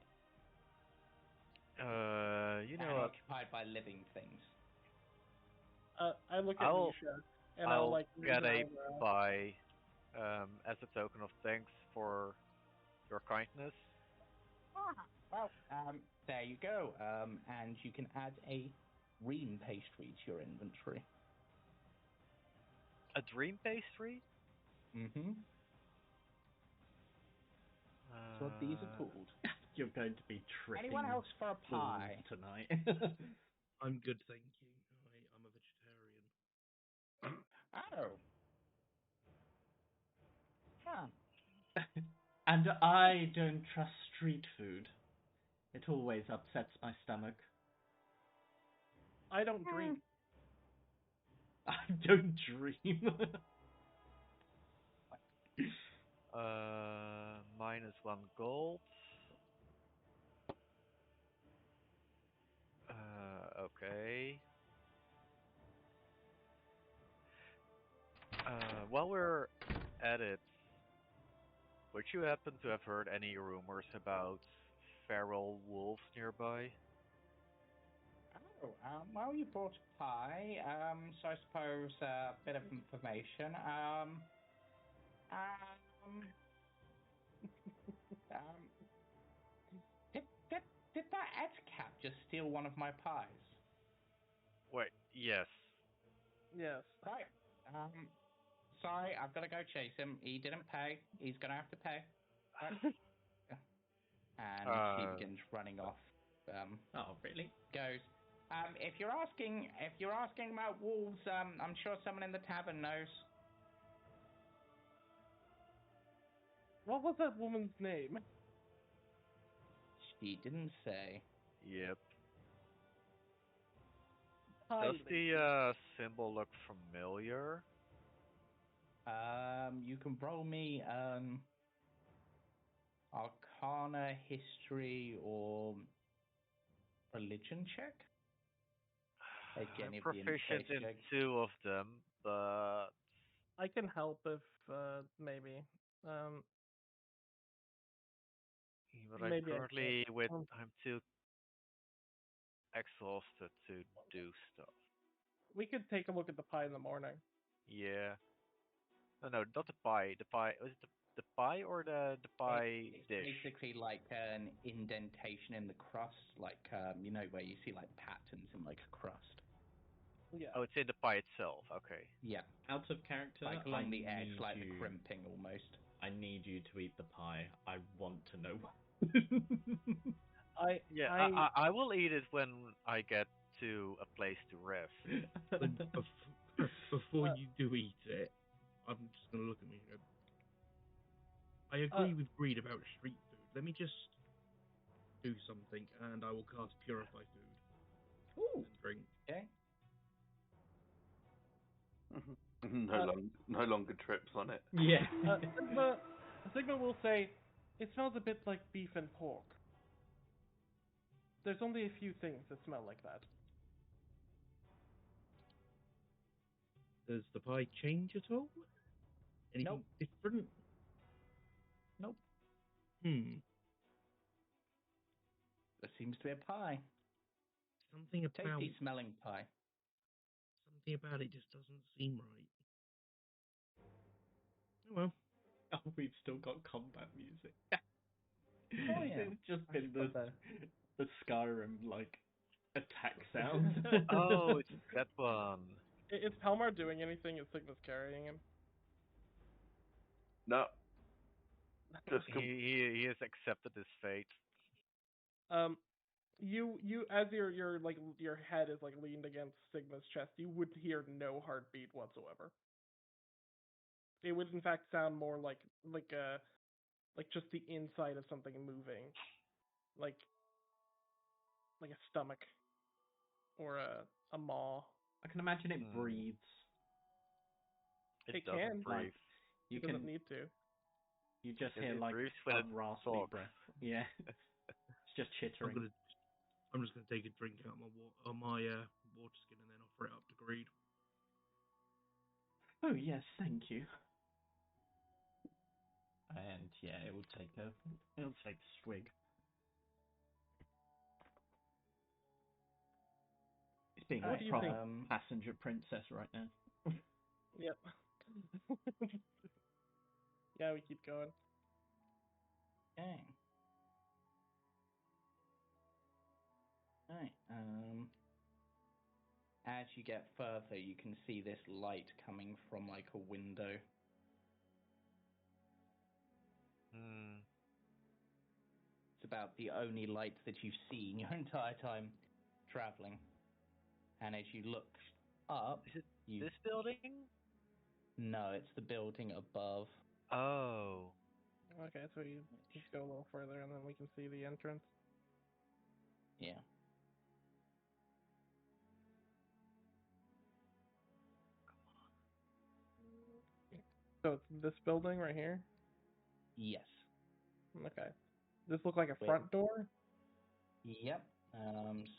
Occupied by living things. I look at Misha, and I'll get a pie as a token of thanks for your kindness. Well, there you go. And you can add a dream pastry to your inventory. A dream pastry? Mm-hmm. That's what these are called. You're going to be tripping. Anyone else for a pie tonight? I'm good, thank you. I'm a vegetarian. Oh. Huh. And I don't trust street food. It always upsets my stomach. I don't dream. I don't dream. -1 gold. Okay. While we're at it, would you happen to have heard any rumors about feral wolves nearby? Oh, well, you brought a pie, so I suppose a bit of information. Did that Edcap just steal one of my pies? Wait, yes. Yes. Right. Sorry, I've got to go chase him. He didn't pay. He's gonna have to pay. Right. And he begins running off. Oh, really? Goes. If you're asking about wolves, I'm sure someone in the tavern knows. What was that woman's name? She didn't say. Yep. Highly. Does the symbol look familiar? You can roll me Arcana, History, or Religion check. I'm proficient in 2 of them, but I can help if maybe. But maybe I'm currently I'm too exhausted to do stuff. We could take a look at the pie in the morning. Yeah. No, not the pie. The pie was it the pie or the pie dish? It's basically like an indentation in the crust, like where you see like patterns in like a crust. Yeah. Oh, it's in the pie itself. Okay. Yeah. Out of character, like along the edge, like the crimping almost. I need you to eat the pie. I want to know. I will eat it when I get to a place to rest. Before you do eat it, I'm just gonna look at me. I agree with Greed about street food. Let me just do something, and I will cast Purify Food. Ooh. And drink. Okay. No longer trips on it. Yeah. Sigma will say, it smells a bit like beef and pork. There's only a few things that smell like that. Does the pie change at all? Anything different? Nope. There seems to be a pie. Something about tasty smelling pie. Something about it just doesn't seem right. Oh well. Oh, we've still got combat music. Oh yeah. It's just been the Skyrim like attack sounds. Oh, it's that one. Is Palmar doing anything? Is Sigma's carrying him? No. Just He has accepted his fate. You as your head is like leaned against Sigma's chest, you would hear no heartbeat whatsoever. It would in fact sound more like just the inside of something moving, like a stomach or a maw. I can imagine it breathes. It can. doesn't breathe. Like, you It doesn't can. need to. You just It hear like breathes when a it raspy talks. breath. Yeah, it's just chittering. I'm just gonna take a drink out of my water skin and then offer it up to Greed. Oh yes, thank you. And yeah, it'll take a swig. It's being What a do you proper think? passenger princess right now. Yep. Yeah, we keep going. Okay. Right. As you get further, you can see this light coming from like a window. It's about the only light that you've seen your entire time traveling. And as you look up, Is it this building? No, it's the building above. Oh. Okay, so you just go a little further, and then we can see the entrance. Yeah. So it's this building right here? Yes. Okay. Does this look like a front door? Yep.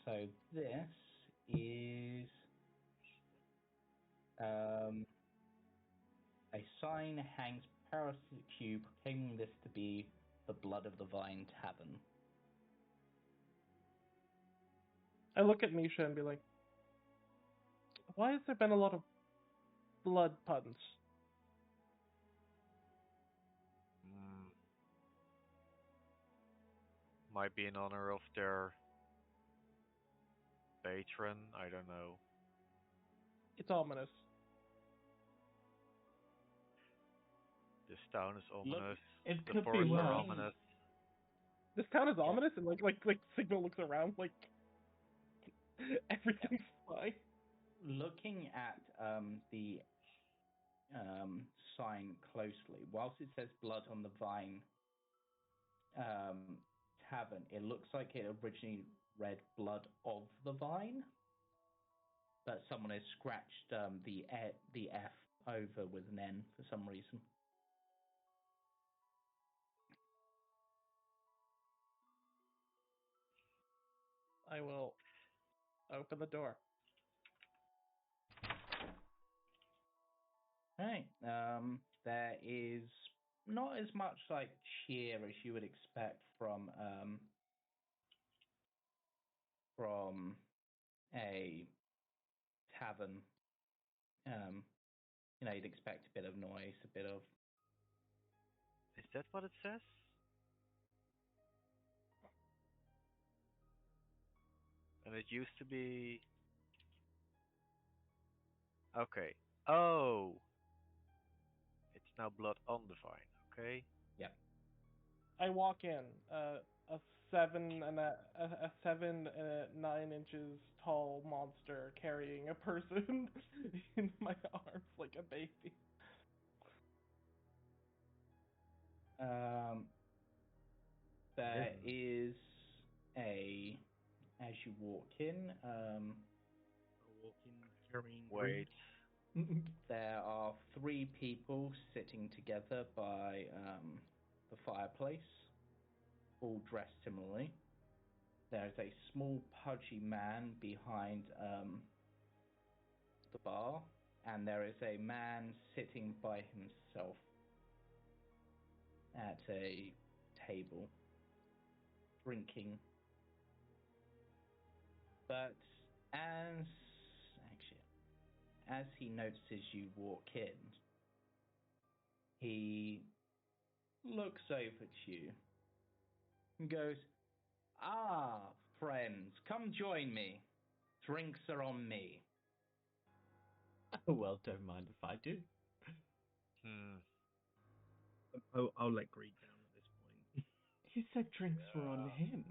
So this is a sign hangs parasitic proclaiming this to be the Blood of the Vine Tavern. I look at Misha and be like, why has there been a lot of blood puns? Might be in honor of their patron, I don't know. It's ominous. This town is ominous. It The could be forests are worse. ominous. This town is ominous, and like Sigma looks around like everything's fine. Looking at the sign closely, whilst it says Blood on the Vine Tavern, it looks like it originally read Blood of the Vine, but someone has scratched the F over with an N for some reason. I will open the door. Right. There is not as much like cheer as you would expect from a tavern. You'd expect a bit of noise, a bit of. Is that what it says? And it used to be... Okay. Oh! It's now Blood on the Vine, okay? Yep. I walk in, a 9 inches tall monster carrying a person in my arms like a baby. There is as you walk in, carrying Wait. there are 3 people sitting together by the fireplace, all dressed similarly. There's a small pudgy man behind the bar, and there is a man sitting by himself at a table, drinking. But as he notices you walk in, he looks over at you and goes, "Ah, friends, come join me. Drinks are on me." Well, don't mind if I do. I'll let Greed down at this point. He said drinks were on him.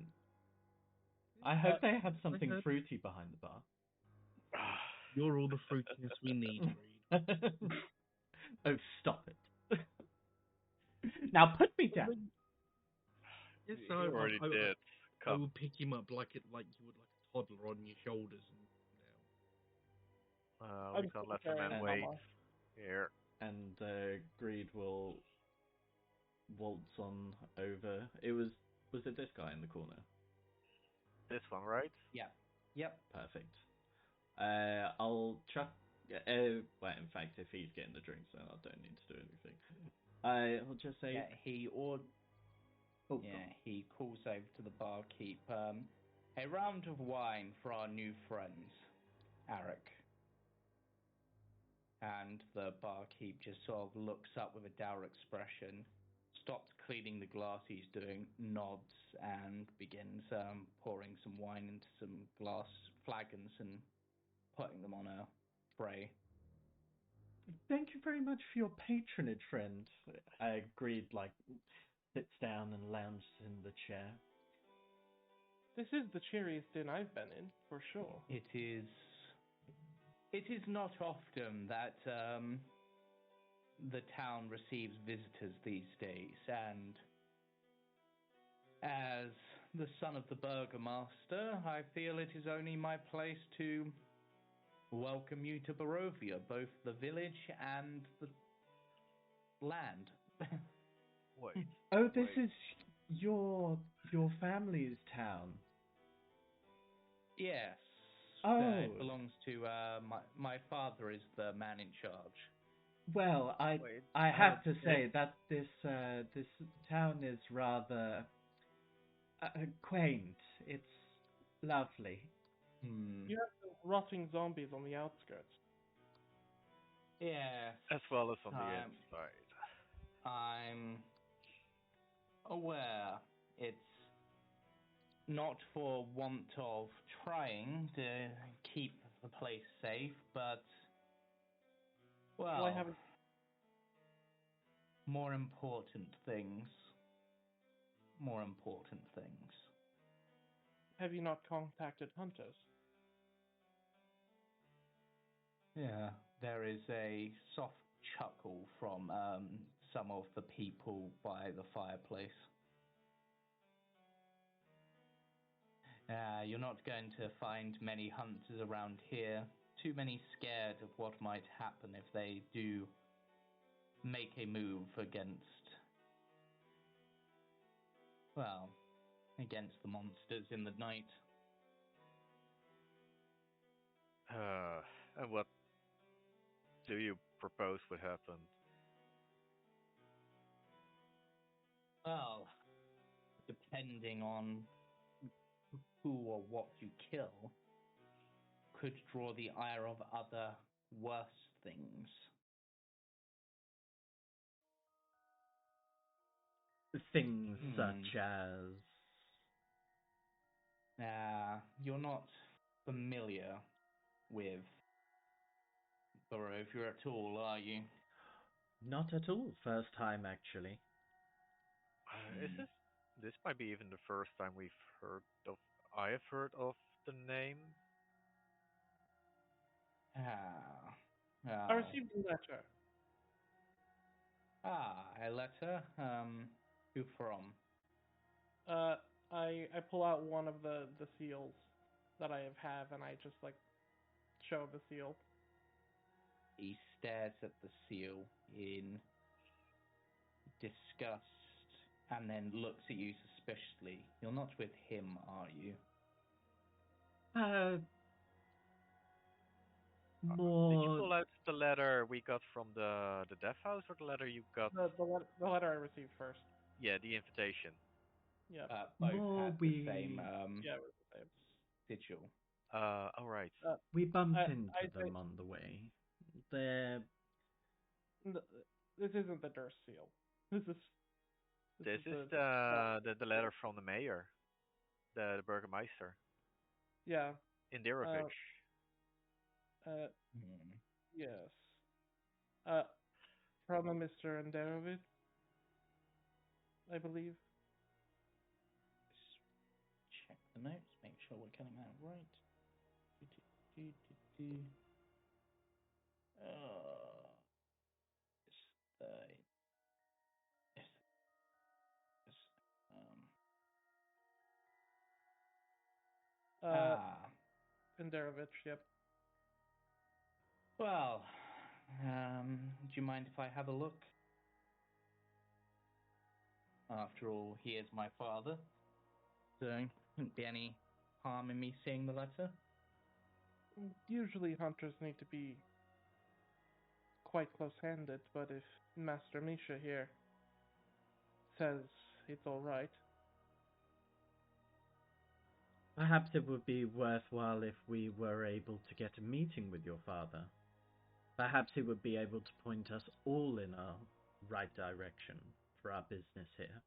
I hope they have something heard- fruity behind the bar. You're all the fruitiness we need, Greed. Oh, stop it. Now put me down. Yes, You already did. I will pick him up like you would like a toddler on your shoulders and We can't let the man And- wait. Here. And Greed will waltz on over. Was it this guy in the corner? This one, right? Yeah. Yep. Perfect. I'll chuck. Well, in fact, if he's getting the drinks, then I don't need to do anything. I'll just say. Yeah, he Oh, he calls over to the barkeep. A round of wine for our new friends, Arik. And the barkeep just sort of looks up with a dour expression, stops cleaning the glass he's doing, nods, and begins pouring some wine into some glass flagons and putting them on a tray. Thank you very much for your patronage, friend. Greed sits down and lounges in the chair. This is the cheeriest inn I've been in, for sure. It is not often that the town receives visitors these days, and as the son of the burgomaster, I feel it is only my place to welcome you to Barovia, both the village and the land. Wait. Oh, this is your family's town. Yes. Oh. It belongs to my father is the man in charge. Well, I have to say that this town is rather quaint. It's lovely. You have the rotting zombies on the outskirts. Yes. As well as on the inside. I'm aware it's not for want of trying to keep the place safe, but, well, I haven't. More important things. Have you not contacted hunters? Yeah, there is a soft chuckle from some of the people by the fireplace. You're not going to find many hunters around here. Too many scared of what might happen if they do make a move against the monsters in the night. And what do you propose would happen? Well, depending on who or what you kill, could draw the ire of other worse things. Things such as... You're not familiar with Barovia at all, are you? Not at all. First time, actually. This might be even the first time I have heard of the name. I received a letter. A letter? Who from? I pull out one of the seals that I have and I just show the seal. He stares at the seal in disgust and then looks at you suspiciously. You're not with him, are you? More... Did you pull out the letter we got from the Death House, or the letter you got? The letter I received first. Yeah, the invitation. Yeah. Both had the same yeah, it was the same. sigil. All right. We bumped into them on the way. This isn't the Durst seal. This is the letter from the mayor, the burgomaster. Yeah. In Derovich. Yes. From a Mr. Enderovich, I believe. Check the notes, make sure we're getting that right. It's the it's, Enderovich, yep. Well, do you mind if I have a look? After all, he is my father, so there wouldn't be any harm in me seeing the letter. Usually hunters need to be quite close-handed, but if Master Misha here says it's alright. Perhaps it would be worthwhile if we were able to get a meeting with your father. Perhaps he would be able to point us all in a right direction for our business here.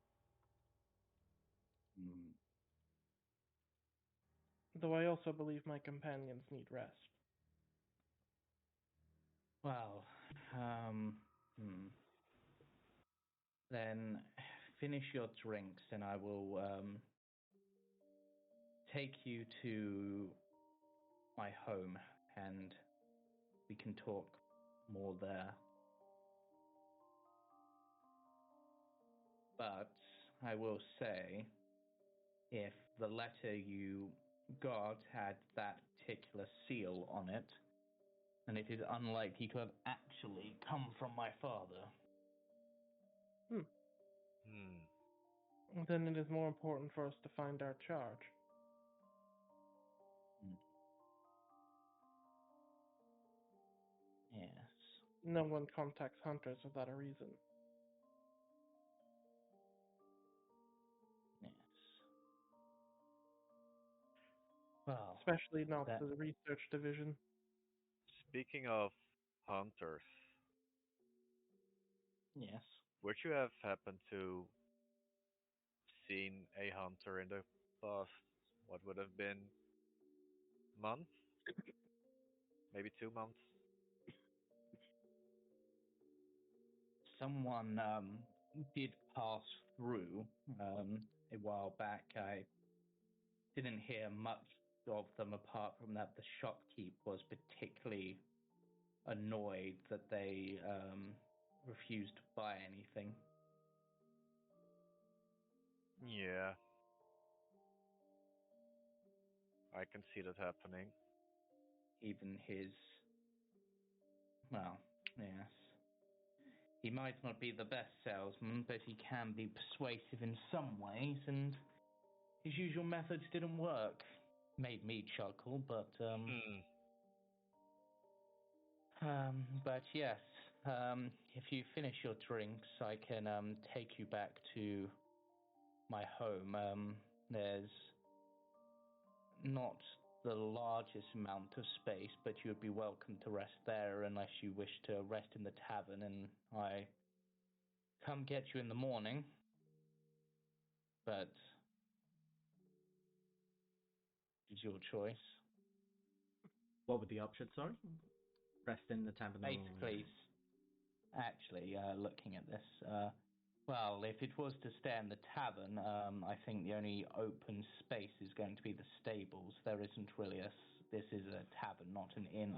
Though I also believe my companions need rest. Well, then finish your drinks and I will take you to my home and we can talk more there. But I will say, if the letter you got had that particular seal on it, then it is unlikely to have actually come from my father. Then it is more important for us to find our charge. Yes. No one contacts hunters without a reason. Yes. Well, especially not the research division. Speaking of hunters. Yes. Would you have happened to seen a hunter in the past, what would have been month? Maybe 2 months? Someone did pass through a while back. I didn't hear much of them apart from that the shopkeep was particularly annoyed that they refused to buy anything. Yeah. I can see that happening. Even his... Well, yes. He might not be the best salesman, but he can be persuasive in some ways, and his usual methods didn't work. Made me chuckle, but but yes, if you finish your drinks, I can take you back to my home. There's not the largest amount of space, but you would be welcome to rest there unless you wish to rest in the tavern, and I come get you in the morning. But it's your choice. What were the options, sorry? Rest in the tavern. Basically, actually, looking at this, well, if it was to stay in the tavern, I think the only open space is going to be the stables. There isn't really this is a tavern, not an inn.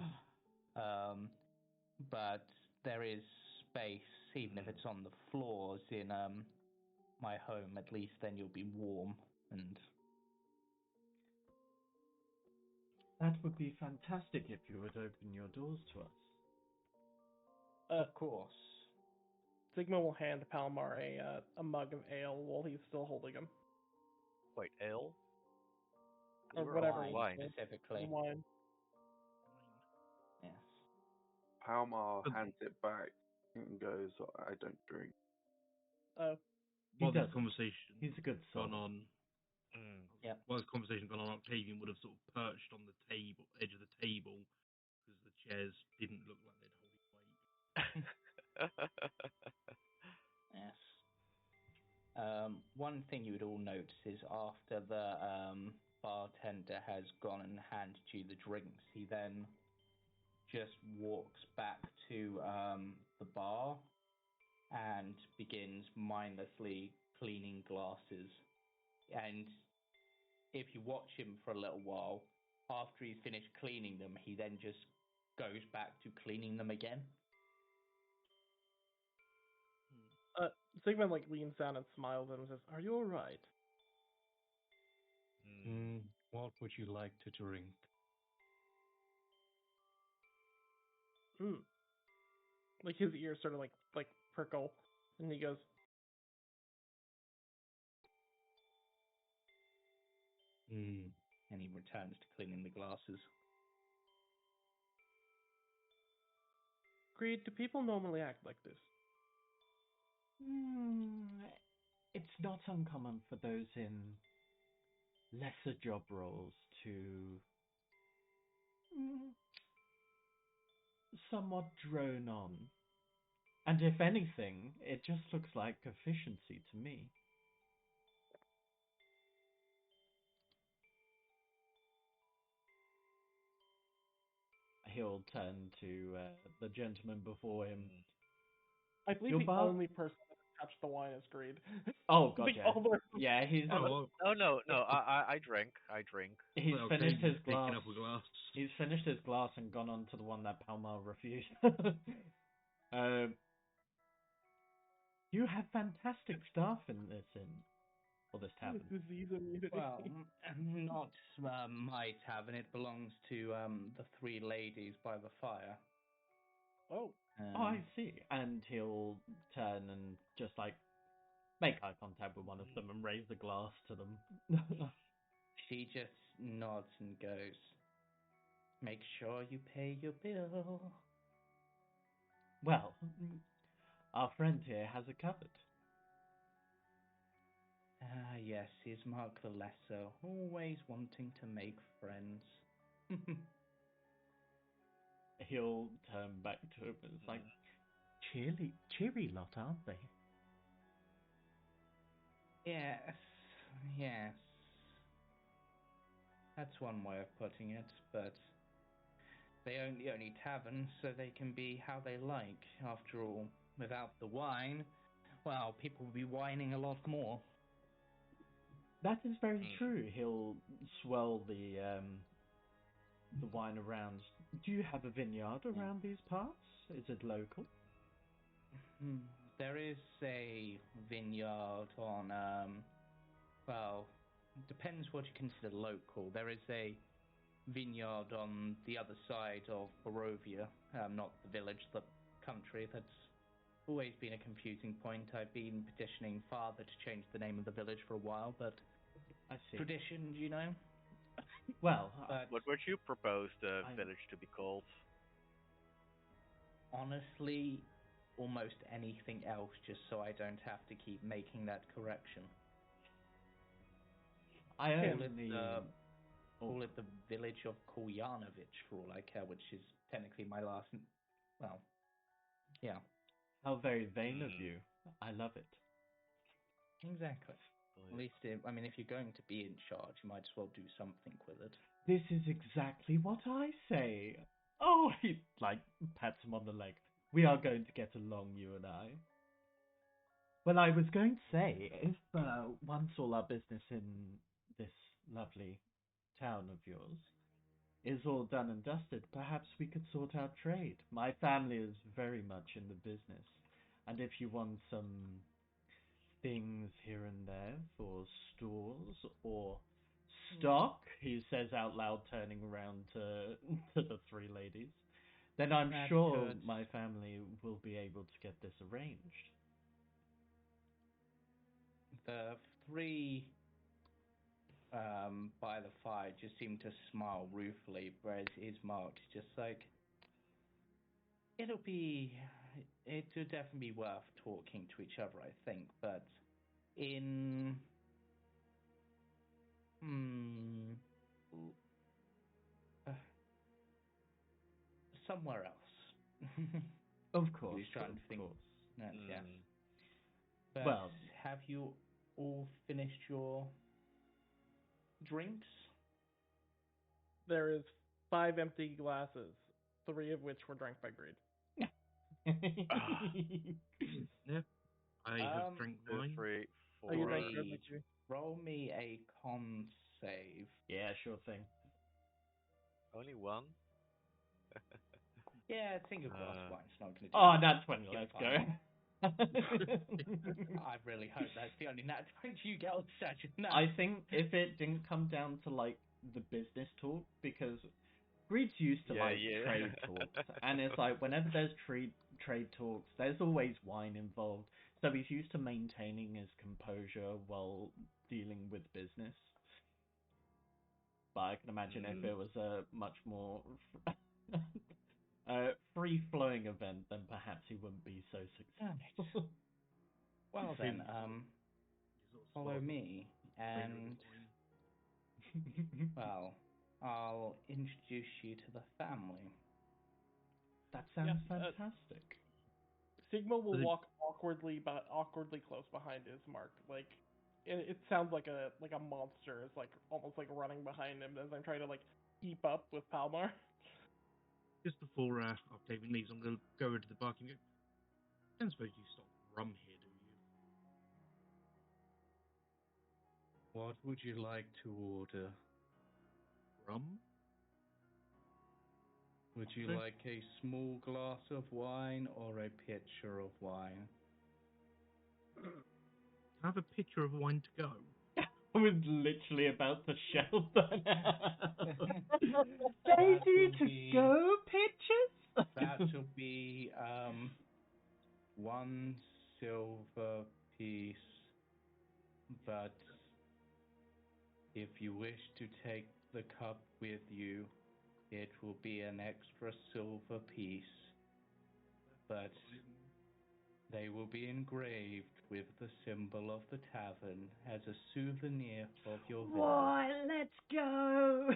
But there is space, even if it's on the floors in my home. At least then you'll be warm and... That would be fantastic if you would open your doors to us. Of course. Sigma will hand Palmar a mug of ale while he's still holding him. Wait, ale? Or whatever. Wine, specifically. Wine. Yes. Palmar hands it back and goes, I don't drink. While this conversation He's a good soul. gone on, Yep. while this conversation gone on, Octavian would have sort of perched on the edge of the table, because the chairs didn't look like they'd hold his weight. Yes. One thing you would all notice is after the bartender has gone and handed you the drinks, he then just walks back to the bar and begins mindlessly cleaning glasses. And if you watch him for a little while, after he's finished cleaning them, he then just goes back to cleaning them again. Sigmund leans down and smiles at him and says, "Are you all right?" What would you like to drink? His ears sort of like prickle, and he goes, And he returns to cleaning the glasses. "Greed, do people normally act like this?" It's not uncommon for those in lesser job roles to somewhat drone on. And if anything, it just looks like efficiency to me. He'll turn to the gentleman before him. I believe the only person that touched the wine is Greed. Oh, god, yeah. He's... no, I drink. He's Well, finished his picking glass. up a glass. He's finished his glass and gone on to the one that Palmar refused. You have fantastic staff in this inn. Or this tavern. Disease immunity. Well, not my tavern. It belongs to the three ladies by the fire. Oh, I see. And he'll turn and just make eye contact with one of them and raise the glass to them. She just nods and goes, "Make sure you pay your bill." Well, our friend here has it covered. Yes, he's Mark the Lesser, always wanting to make friends. He'll turn back to him and it's like, cheery lot, aren't they? Yes. That's one way of putting it, but they own the only tavern, so they can be how they like. After all, without the wine, well, people will be whining a lot more. That is very true. He'll swirl the wine around. Do you have a vineyard around these parts? Is it local? There is a vineyard on, well, depends what you consider local. There is a vineyard on the other side of Barovia, not the village, the country. That's always been a confusing point. I've been petitioning Father to change the name of the village for a while, but I see. tradition, you know? Well, What would you propose the village to be called? Honestly, almost anything else, just so I don't have to keep making that correction. I call it the village of Kolyanovich, for all I care, which is technically my last... Well, yeah. How very vain of you. I love it. Exactly. At least, if you're going to be in charge, you might as well do something with it. This is exactly what I say. Oh, he, pats him on the leg. We are going to get along, you and I. Well, I was going to say, if once all our business in this lovely town of yours is all done and dusted, perhaps we could sort out trade. My family is very much in the business, and if you want some things here and there for stores or stock, he says out loud, turning around to the three ladies, then I'm sure my family will be able to get this arranged. The three by the fire just seem to smile ruefully, whereas his Mark's just like, it'll definitely be worth talking to each other, I think, but in somewhere else. Of course, He's trying to think. Course. Yeah. But have you all finished your drinks? There is 5 empty glasses 3 of which were drank by Greed. Yeah, I have drank 2, wine. 3, 4. Oh, you drank good, like you. Roll me a con save. Yeah, sure thing. Only 1? Yeah, single glass wine's not going to do Oh, much. that's 20. You're Let's fine. go. I really hope that's the only nat 20 you get on session now. I think if it didn't come down to like the business talk, because Greed's used to trade talks, and it's like whenever there's trade talks, there's always wine involved. So he's used to maintaining his composure while dealing with business. But I can imagine if it was a much more free-flowing event, then perhaps he wouldn't be so successful. Well then, follow me, and well, I'll introduce you to the family. That sounds fantastic. Sigma will walk awkwardly close behind Ismark. Like it sounds like a monster is like almost like running behind him as I'm trying to like keep up with Palmar. Just before Octavian leaves, I'm going to go into the bar and go, I don't suppose you stock rum here, do you? What would you like to order? Rum? Would you like a small glass of wine or a pitcher of wine? Have a pitcher of wine to go. I was literally about to shout that out. Ready to go, pitchers? That will be 1 silver piece, but if you wish to take the cup with you, it will be an extra silver piece, but they will be engraved with the symbol of the tavern as a souvenir of your visit. Why, let's go!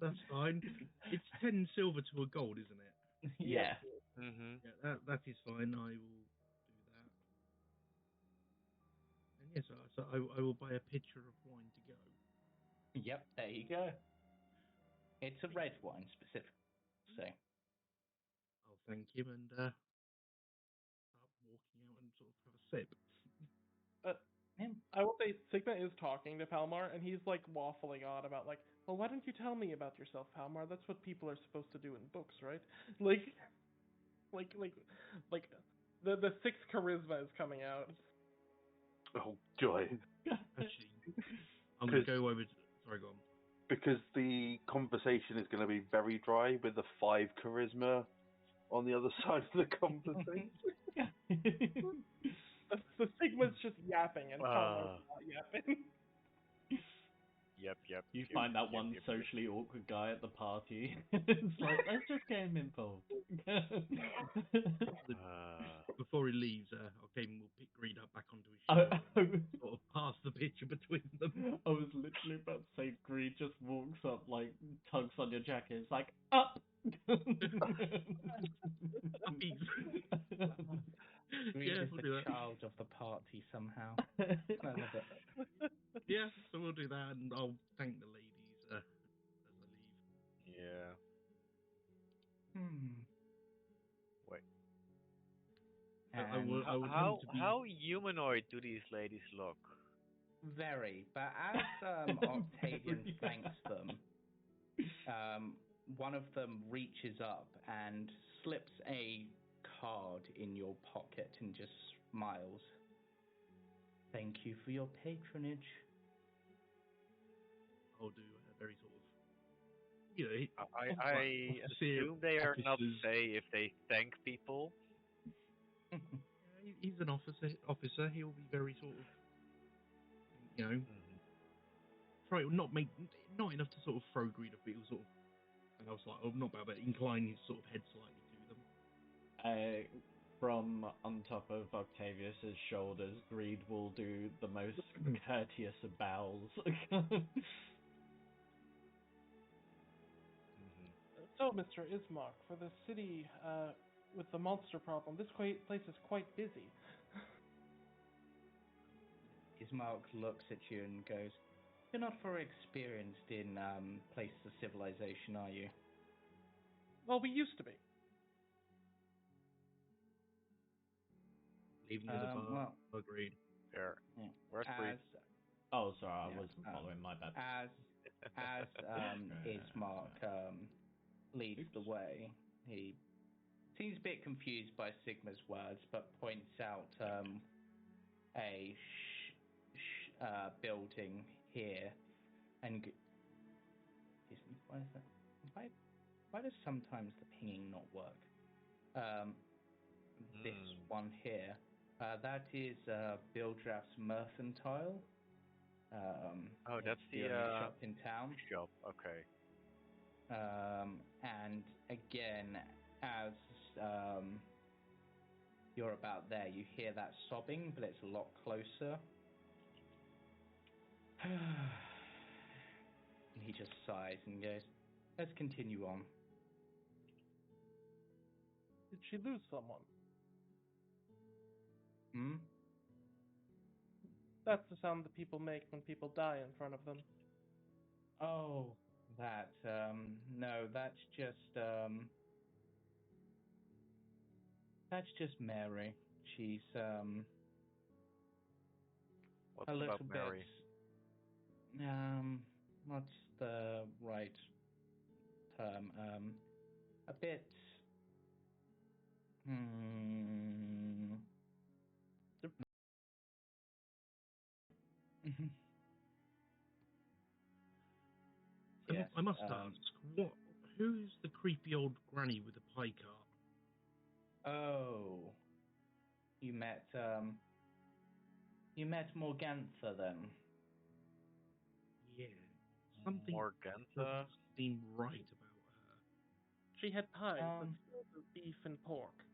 That's fine. It's 10 silver to a gold, isn't it? Yeah. Mm-hmm. Yeah, that is fine. I will do that. And yes, so I will buy a pitcher of wine to go. Yep, there you go. It's a red wine specifically, so. I'll thank him and start walking out and sort of have a sip. I will say Sigma is talking to Palmar, and he's like waffling on about like, well, why don't you tell me about yourself, Palmar? That's what people are supposed to do in books, right? Like the 6th charisma is coming out. Oh joy! Actually, I'm going to go over. Sorry, go on. Because the conversation is going to be very dry with the 5 charisma on the other side of the conversation. The Sigma's just yapping, and Palmar's not yapping. Yep. You find that one socially awkward guy at the party. It's like, let's just get him involved. Before he leaves, Octavian will pick Greed up back onto his shoulder and sort of pass the picture between them. I was literally about to say Greed just walks up, like, tugs on your jacket. It's like, up! Greed is we'll the child of the party somehow. I love it. Yeah, so we'll do that, and I'll thank the ladies as I leave. Yeah. Wait. How humanoid do these ladies look? Very, but as Octavian thanks them, one of them reaches up and slips a card in your pocket and just smiles. Thank you for your patronage. I'll do a very sort of, I assume they are not say if they thank people. He's an officer. He'll be very sort of, try not enough to sort of throw Greed off, but he'll sort of, not bad, but incline his sort of head slightly to them. From on top of Octavius's shoulders, Greed will do the most courteous of bows. So, Mr. Ismark, for the city with the monster problem, this place is quite busy. Ismark looks at you and goes, "You're not very experienced in places of civilization, are you?" Well, we used to be. Leaving the bar. Well, Agreed. Fair. yeah. Where's Breed? Oh, sorry, I Yeah, wasn't following. My bad. As Ismark leads the way, he seems a bit confused by Sigma's words, but points out a building here, and excuse me, why is that? Why does sometimes the pinging not work? This one here, that is Bildraff's Mercantile. That's the shop in town. Shop, okay. And again, as you're about there, you hear that sobbing, but it's a lot closer. And he just sighs and goes, "Let's continue on." Did she lose someone? Hmm? That's the sound that people make when people die in front of them. Oh, that, no, that's just Mary. She's, What's a little about Mary? bit, what's the right term? A bit, yes, I must ask, who's the creepy old granny with the pie cart? Oh, you met Morgantha then? Yeah, something Morgantha? doesn't seem right about her. She had pies that smelled of beef and pork.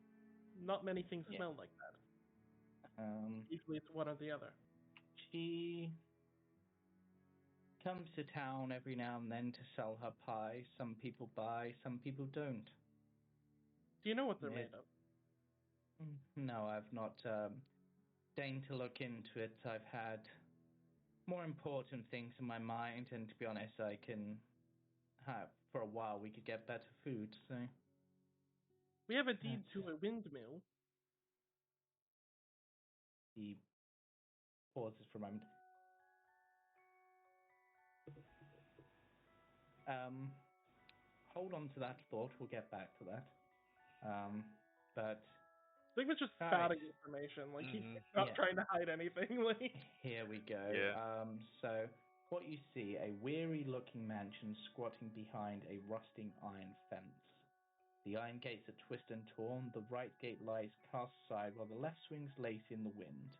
Not many things smell like that. Usually it's one or the other. She comes to town every now and then to sell her pie. Some people buy, some people don't. Do you know what they're made of? No, I've not deigned to look into it. I've had more important things in my mind, and to be honest, I can have, for a while, we could get better food, so... We have a deed to a windmill. He pauses for a moment. Hold on to that thought, we'll get back to that. But... Sigma's just spouting information, like he's not trying to hide anything. Like here we go. Yeah. So what you see, a weary-looking mansion squatting behind a rusting iron fence. The iron gates are twisted and torn. The right gate lies cast aside, while the left swings lazy in the wind.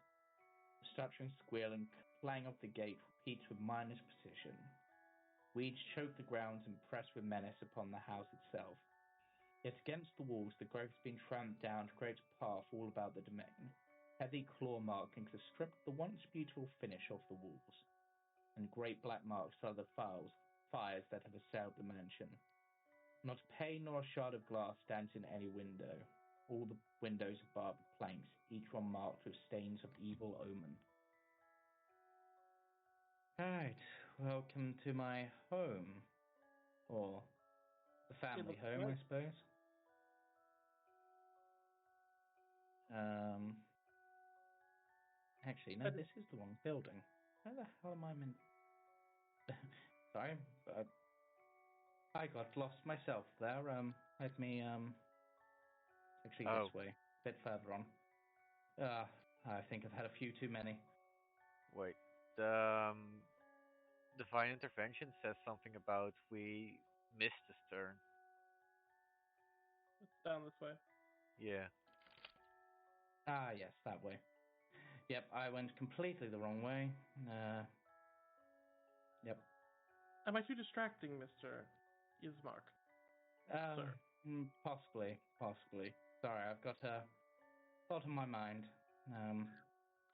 The stuttering squeal and clang of the gate repeats with minus precision. Weeds choke the grounds and press with menace upon the house itself. Yet against the walls, the growth has been tramped down to create a path all about the domain. Heavy claw markings have stripped the once beautiful finish off the walls, and great black marks are the fires that have assailed the mansion. Not a pane nor a shard of glass stands in any window. All the windows are barbed with planks, each one marked with stains of evil omen. Right, welcome to my home. Or the family home, I suppose. Actually, no, this is the wrong building. How the hell am I meant... Sorry, but I got lost myself there. Let me, actually this way, a bit further on. I think I've had a few too many. Wait, the Divine Intervention says something about we missed this turn. It's down this way. Yeah. Ah, yes, that way. Yep, I went completely the wrong way. Yep. Am I too distracting, Mr. Ismark? Possibly. Sorry, I've got a lot on my mind.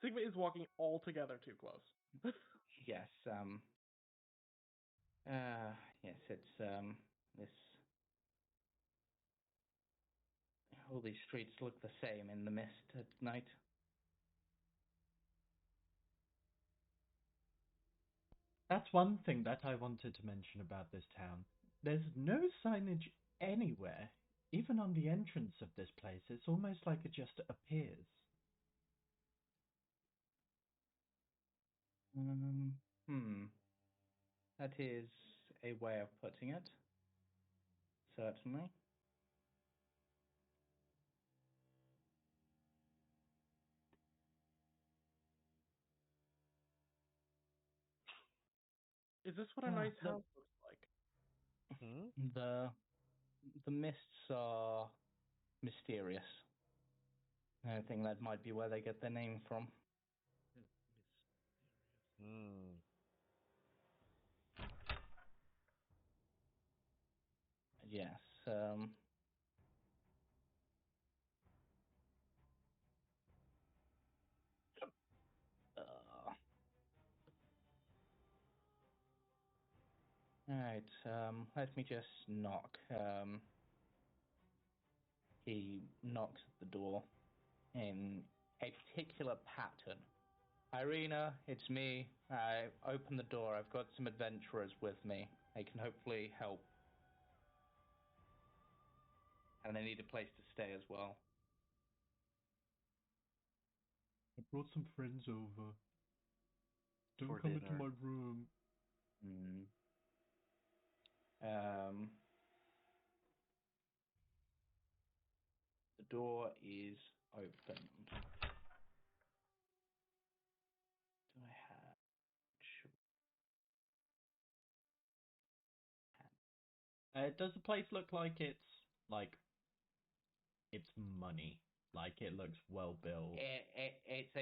Sigma is walking altogether too close. Yes, yes, it's, this... All these streets look the same in the mist at night. That's one thing that I wanted to mention about this town. There's no signage anywhere. Even on the entrance of this place, it's almost like it just appears. That is a way of putting it. Certainly. Is this what a nice house looks like? Hmm? The mists are mysterious. I think that might be where they get their name from. Hmm. Yes. Alright, let me just knock. He knocks at the door in a particular pattern. Irina, it's me. I open the door. I've got some adventurers with me. They can hopefully help. And they need a place to stay as well. I brought some friends over. Don't For come dinner. into my room. The door is opened. Do I have... Does the place look like it's money? Like it looks well built? It's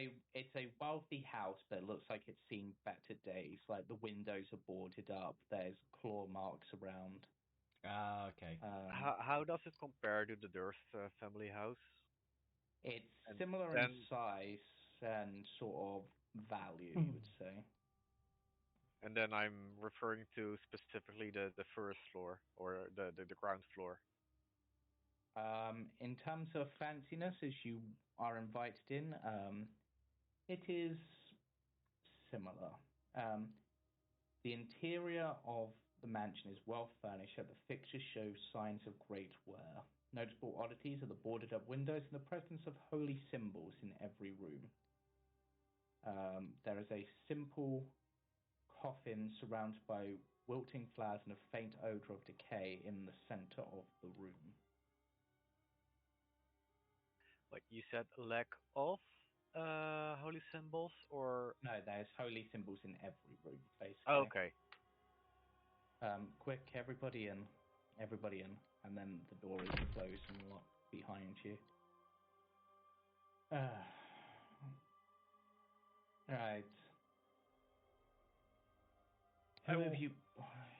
a wealthy house, but it looks like it's seen better days. Like the windows are boarded up. There's claw marks around. Ah, okay. How does it compare to the Durst family house? It's And similar in then- size and sort of value, you would say. And then I'm referring to specifically the first floor or the ground floor. In terms of fanciness, as you are invited in, it is similar. The interior of the mansion is well furnished, yet the fixtures show signs of great wear. Notable oddities are the boarded up windows and the presence of holy symbols in every room. There is a simple coffin surrounded by wilting flowers and a faint odor of decay in the center of the room. Like you said, lack of holy symbols, or No, there's holy symbols in every room, basically. oh, okay. Quick, everybody in, and then the door is closed and locked behind you. Right.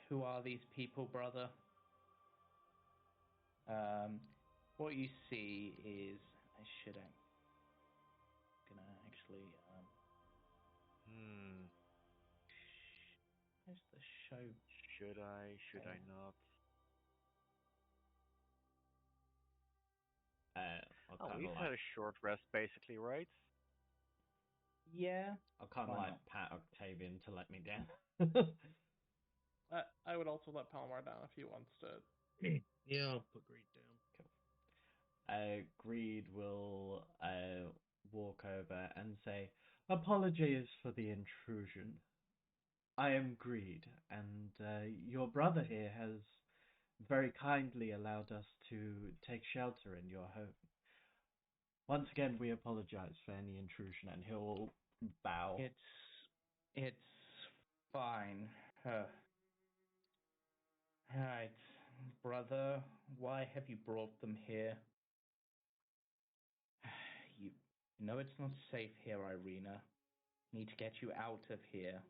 Who are these people, brother? What you see is, gonna actually, where's the show? Should I not? We've had a short rest, basically, right? Yeah. I'll kind of Why like not? pat Octavian to let me down. I would also let Palmar down if he wants to. Yeah, I'll put Greed down. Cool. Greed will walk over and say, "Apologies for the intrusion. I am Greed, and your brother here has very kindly allowed us to take shelter in your home. Once again, we apologize for any intrusion," and he'll bow. It's fine. Right, brother, why have you brought them here? You know it's not safe here, Irina. Need to get you out of here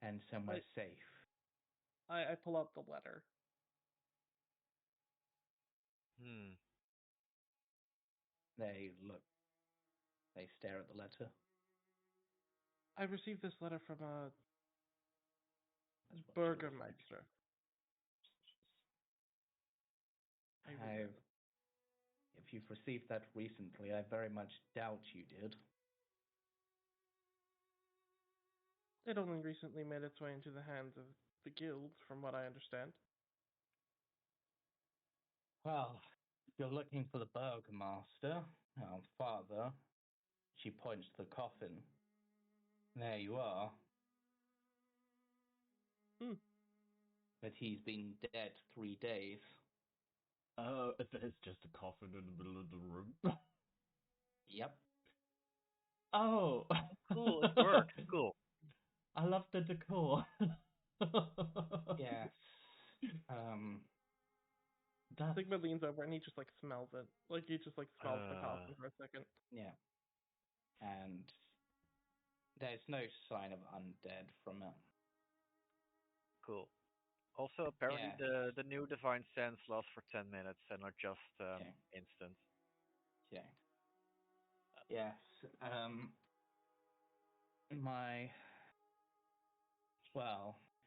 and somewhere safe. I pull out the letter. They stare at the letter. I received this letter from a Burgermeister. If you've received that recently, I very much doubt you did. It only recently made its way into the hands of the guild, from what I understand. Well, if you're looking for the Burgomaster, our father, she points to the coffin. There you are. But he's been dead 3 days. There's just a coffin in the middle of the room. Yep. Oh! Cool, it works. Cool. I love the decor. Yes. Sigma leans over and he just like smells it. Like he just like smells the coffin for a second. Yeah. And there's no sign of undead from it. Cool. Also, apparently the new Divine Sense lasts for 10 minutes and not just instant. Yeah. Yes.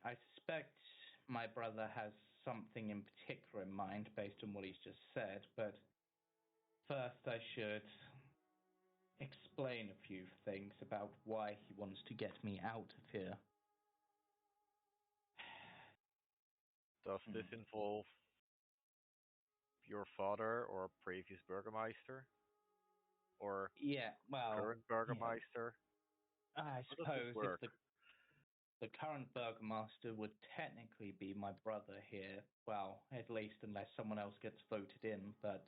I suspect my brother has something in particular in mind based on what he's just said, but first I should explain a few things about why he wants to get me out of here. Does this involve your father or previous Burgermeister? Or current Burgermeister? I suppose if the current Burgomaster would technically be my brother here, well, at least unless someone else gets voted in, but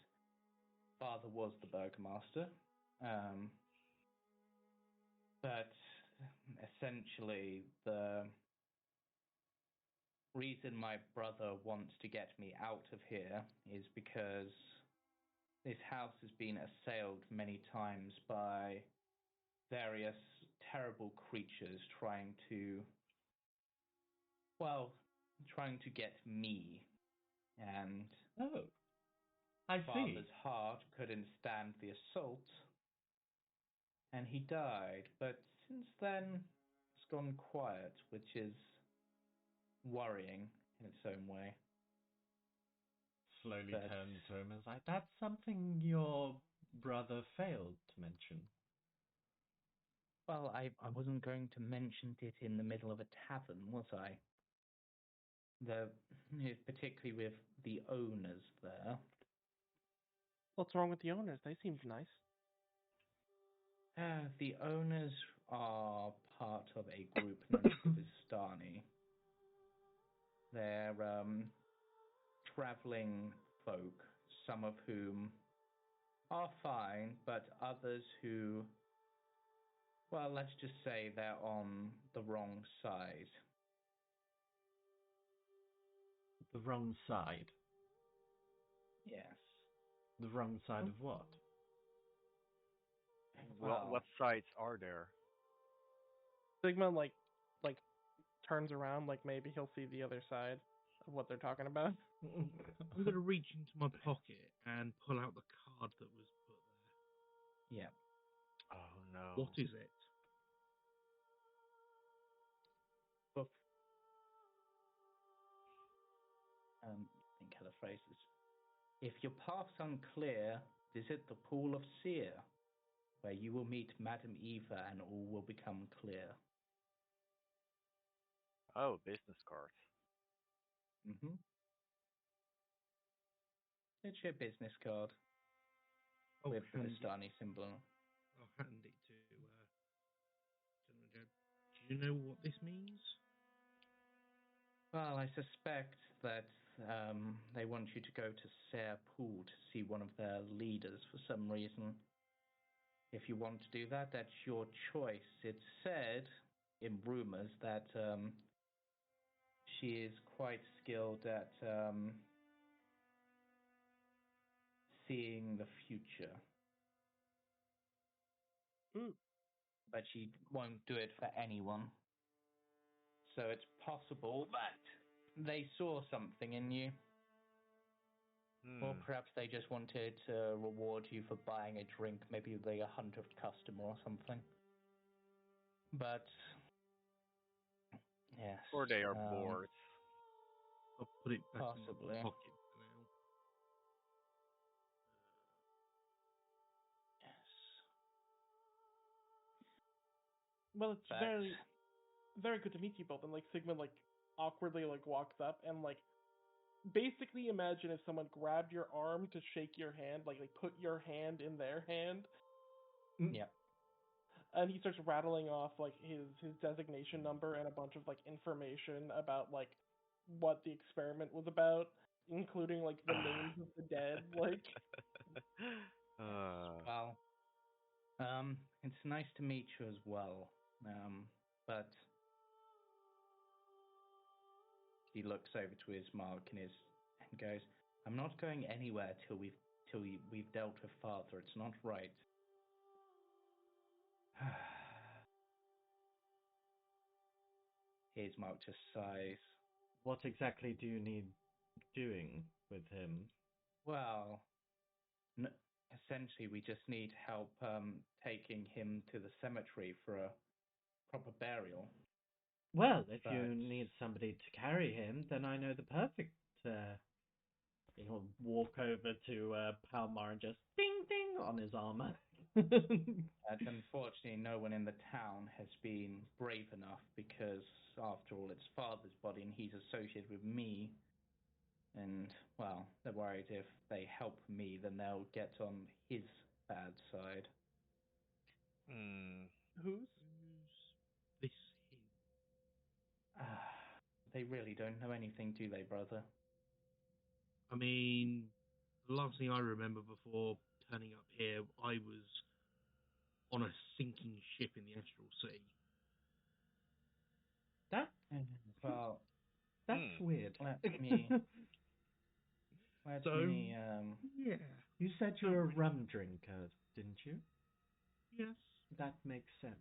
father was the Burgomaster. But essentially, the reason my brother wants to get me out of here is because this house has been assailed many times by various terrible creatures trying to get me. And I see. Father's heart couldn't stand the assault, and he died. But since then, it's gone quiet, which is worrying in its own way. Slowly turns to him and is like, that's something your brother failed to mention. Well, I wasn't going to mention it in the middle of a tavern, was I? Particularly with the owners there. What's wrong with the owners? They seemed nice. The owners are part of a group known as the Vistani. They're traveling folk, some of whom are fine, but others who, well, let's just say they're on the wrong side. The wrong side? Yes. The wrong side of what? Well, what sides are there? Sigma like turns around, like maybe he'll see the other side of what they're talking about. I'm going to reach into my pocket and pull out the card that was put there. Yeah. Oh no. What is it? Boof. I think how the phrase is. If your path's unclear, visit the Pool of Seer, where you will meet Madam Eva and all will become clear. Oh, business cards. Mm-hmm. It's your business card with the Vistani symbol. I'll hand it to Gentleman Joe. Do you know what this means? Well, I suspect that they want you to go to Seer Pool to see one of their leaders for some reason. If you want to do that, that's your choice. It's said in rumors that she is quite skilled at seeing the future. But she won't do it for anyone. So it's possible that they saw something in you. Or perhaps they just wanted to reward you for buying a drink. Maybe they're a 100th customer or something. But, yes. Or they are bored. I'll put it back possibly in my pocket for now. Yes. Well, it's very, very good to meet you both. And like Sigma like awkwardly like walks up and like basically imagine if someone grabbed your arm to shake your hand, like they put your hand in their hand. Yep. And he starts rattling off like his designation number and a bunch of like information about like what the experiment was about, including like the names of the dead. Like, well, it's nice to meet you as well. But he looks over to his mark and goes, "I'm not going anywhere till we've dealt with Father. It's not right." His mark just sighs. What exactly do you need doing with him? Well, essentially, we just need help taking him to the cemetery for a proper burial. Well, if you need somebody to carry him, then I know the perfect. He'll walk over to Palmar and just ding ding on his armor. Unfortunately, no one in the town has been brave enough because, after all, it's Father's body and he's associated with me. And, well, they're worried if they help me, then they'll get on his bad side. who's? This him? They really don't know anything, do they, brother? I mean, the last thing I remember before turning up here, I was on a sinking ship in the Astral Sea. Well, that's weird. Let me. Yeah. You said you were a rum drinker, didn't you? Yes. That makes sense.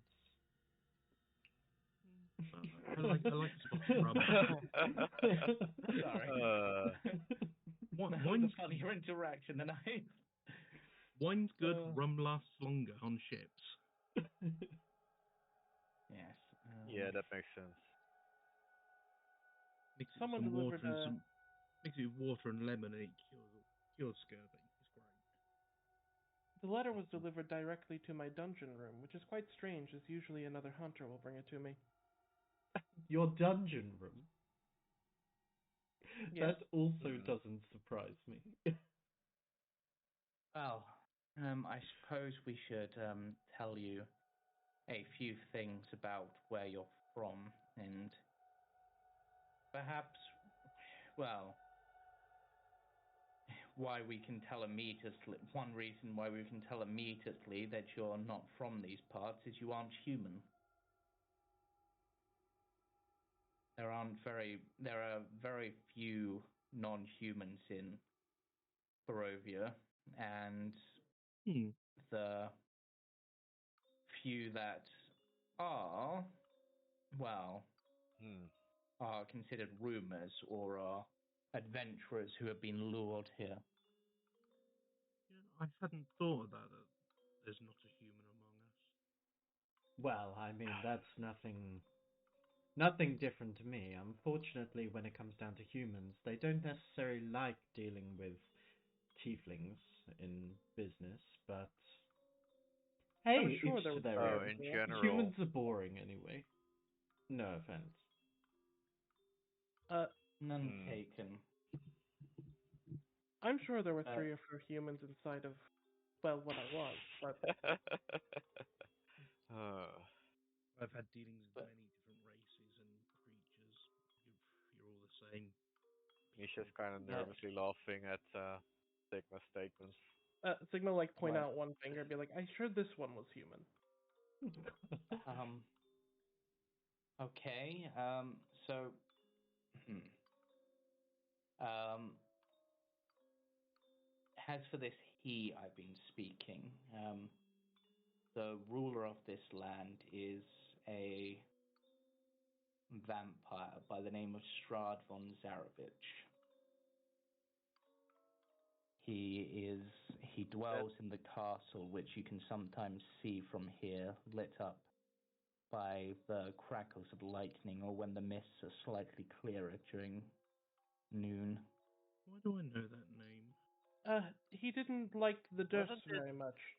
I like a spot of rum. Sorry. Wine's a funnier interaction than I. Wine's good. Rum lasts longer on ships. Yes. Yeah, that makes sense. Mix it Someone with some water delivered and mix it with water and lemon, and it cures scurvy. It's great. The letter was delivered directly to my dungeon room, which is quite strange, as usually another hunter will bring it to me. Your dungeon room? Yes. That also doesn't surprise me. Well, I suppose we should tell you a few things about where you're from, and perhaps, well, why we can tell immediately. One reason why we can tell immediately that you're not from these parts is you aren't human. There are very few non-humans in Barovia, and the few that are, well, are considered rumors or are adventurers who have been lured here. Yeah, I hadn't thought of that. There's not a human among us. Well, I mean, that's nothing different to me. Unfortunately, when it comes down to humans, they don't necessarily like dealing with tieflings in business, but hey, I'm sure each there to was their own. In general, Humans are boring anyway. No offense. None taken. I'm sure there were 3 or 4 humans inside of, well, what I was, but... I've had dealings with many different races and creatures. You're all the same. Misha's kind of nervously laughing at Sigma's statements. Sigma, like, point out one finger and be like, I sure this one was human. Okay, so... as for this I've been speaking, the ruler of this land is a vampire by the name of Strahd von Zarovich. He dwells in the castle, which you can sometimes see from here, lit up by the crackles of lightning or when the mists are slightly clearer during noon. Why do I know that name? He didn't like the dust very much.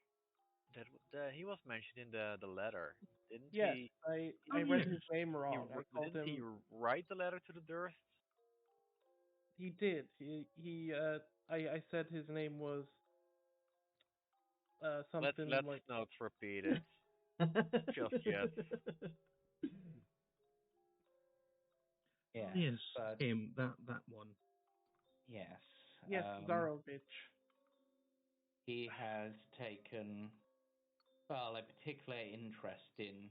He was mentioned in the letter, didn't yes, he? I read his name wrong. Didn't he write the letter to the Durst? He did. I said his name was something Let's like. not repeat it just yet. Yes, Yes, but him, that one. yes. Yes, Zarovich. He has taken, well, a particular interest in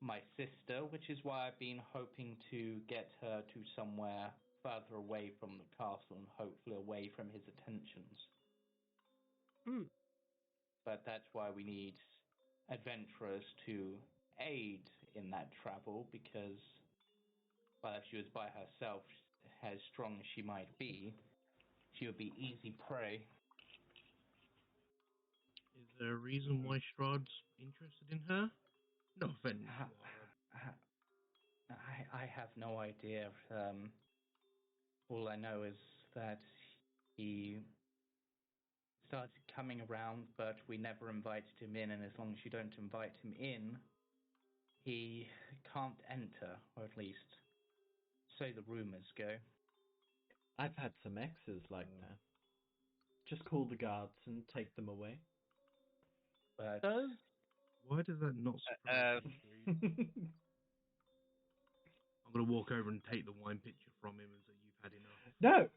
my sister, which is why I've been hoping to get her to somewhere further away from the castle and hopefully away from his attentions. But that's why we need adventurers to aid in that travel, because, well, if she was by herself, as strong as she might be, she would be easy prey. Is there a reason why Strahd's interested in her? No offense. I have no idea. All I know is that he started coming around, but we never invited him in, and as long as you don't invite him in, he can't enter, or at least so the rumors go. I've had some exes like that. Just call the guards and take them away. But why does that not surprise me? I'm going to walk over and take the wine pitcher from him and say, you've had enough. No!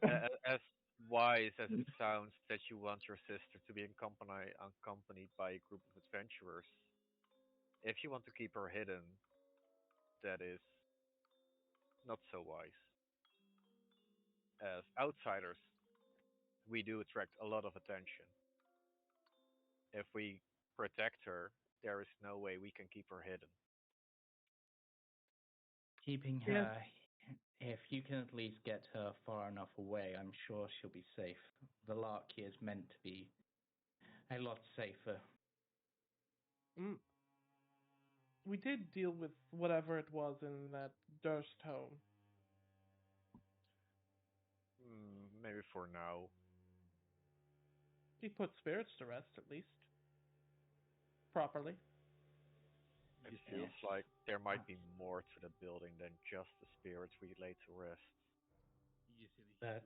As wise as it sounds that you want your sister to be accompanied by a group of adventurers, if you want to keep her hidden, that is not so wise. As outsiders, we do attract a lot of attention. If we protect her, there is no way we can keep her hidden. keeping her, if you can at least get her far enough away, I'm sure she'll be safe. The Larky is meant to be a lot safer. We did deal with whatever it was in that Durst home. Maybe for now. He put spirits to rest, at least. Properly. It feels like there might be more to the building than just the spirits we lay to rest. But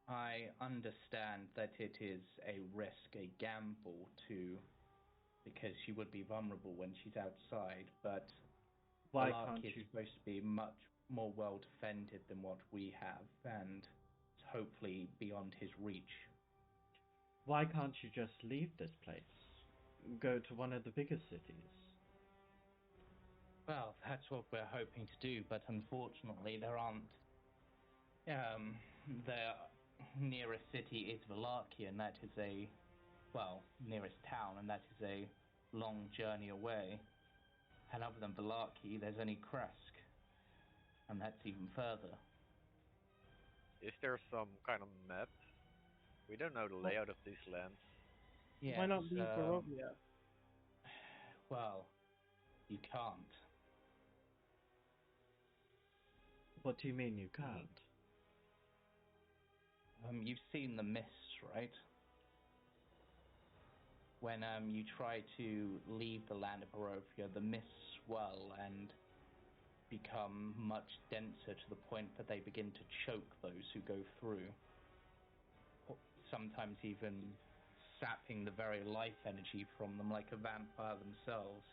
I understand that it is a risk, a gamble too, because she would be vulnerable when she's outside, but Why Malarkey can't is you supposed to be much more well defended than what we have, and hopefully beyond his reach. Why can't you just leave this place? Go to one of the bigger cities? Well, that's what we're hoping to do, but unfortunately there aren't. The nearest city is Valarkia, and that is nearest town, and that is a long journey away. And other than Valarkia, there's only Kresk, and that's even further. Is there some kind of map? We don't know the layout of these lands. Yes, why not leave Barovia? Well, you can't. What do you mean you can't? You've seen the mists, right? When you try to leave the land of Barovia, the mists swell and become much denser to the point that they begin to choke those who go through. Sometimes even sapping the very life energy from them like a vampire themselves.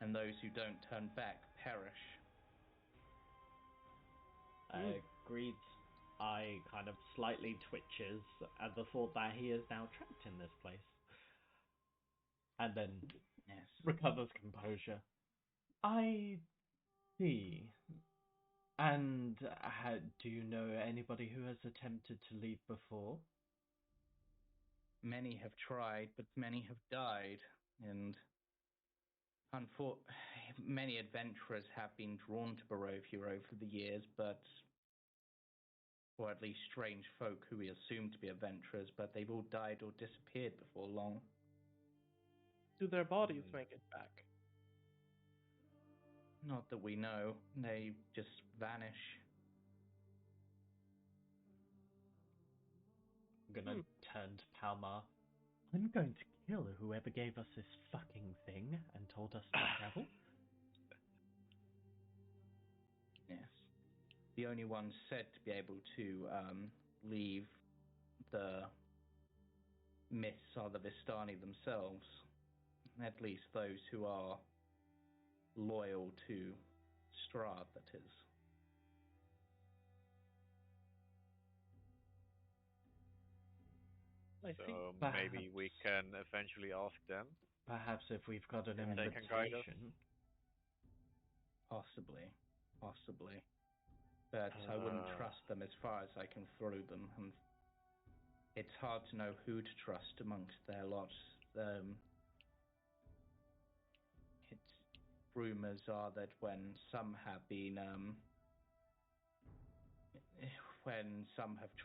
And those who don't turn back perish. Greed's eye kind of slightly twitches at the thought that he is now trapped in this place. And then recovers composure. I see. And do you know anybody who has attempted to leave before? Many have tried, but many have died, and many adventurers have been drawn to Barovia over the years, or at least strange folk who we assume to be adventurers, but they've all died or disappeared before long. Do their bodies make it back? Not that we know. They just vanish. I'm gonna turn to Palmar. I'm going to kill whoever gave us this fucking thing and told us to travel. Yes. the only ones said to be able to leave the myths are the Vistani themselves. At least those who are loyal to Strahd, that is. So maybe we can eventually ask them. Perhaps if we've got an They can guide us. invitation. Possibly. But I wouldn't trust them as far as I can throw them, and it's hard to know who to trust amongst their lots. Rumors are that when some have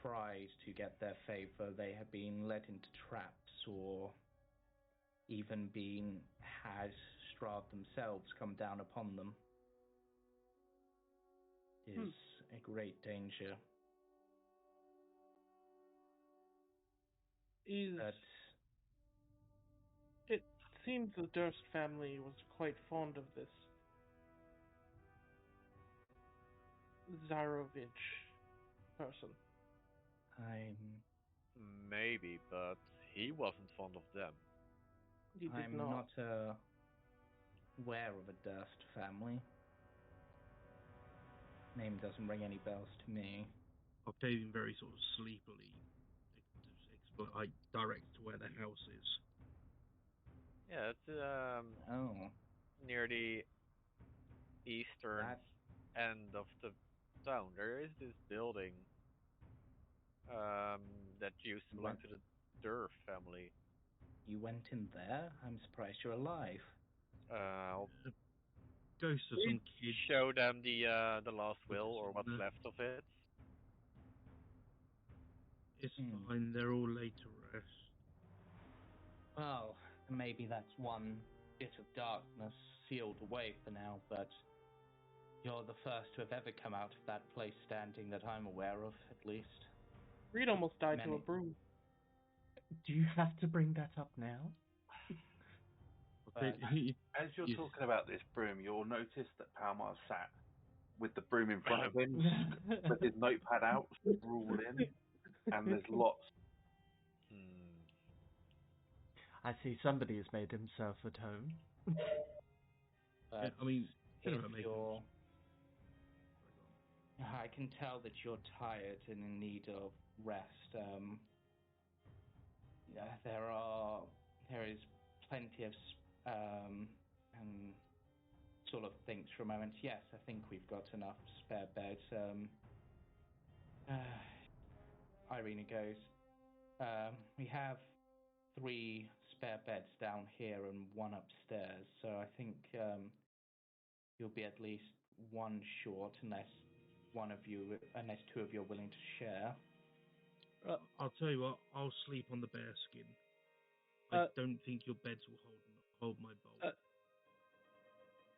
tried to get their favor, they have been led into traps, or even has Strahd themselves come down upon them. Is a great danger. It seems the Durst family was quite fond of this Zarovich person. Maybe, but he wasn't fond of them. I'm not aware of a Durst family. Name doesn't ring any bells to me. Octavian very sort of sleepily directs to where the house is. Yeah, it's near the eastern end of the town. There is this building that used to belong to the Durf family. You went in there? I'm surprised you're alive. Ghosts of some kid. Show them the last will or what's left of it. It's fine. They're all laid to rest. Well, maybe that's one bit of darkness sealed away for now, but you're the first to have ever come out of that place standing that I'm aware of, at least. Reed almost died to a broom. Do you have to bring that up now? As you're talking about this broom, you'll notice that Palmar sat with the broom in front of him, with his notepad out, scrawled in, and there's lots. I see somebody has made himself at home. But I mean, I can tell that you're tired and in need of rest. There is plenty of sort of thinks for a moment. Yes, I think we've got enough spare beds. Irina goes, we have 3 spare beds down here and 1 upstairs, so I think you'll be at least 1 short unless 2 of you are willing to share. I'll tell you what, I'll sleep on the bear skin. I don't think your beds will hold my bowl.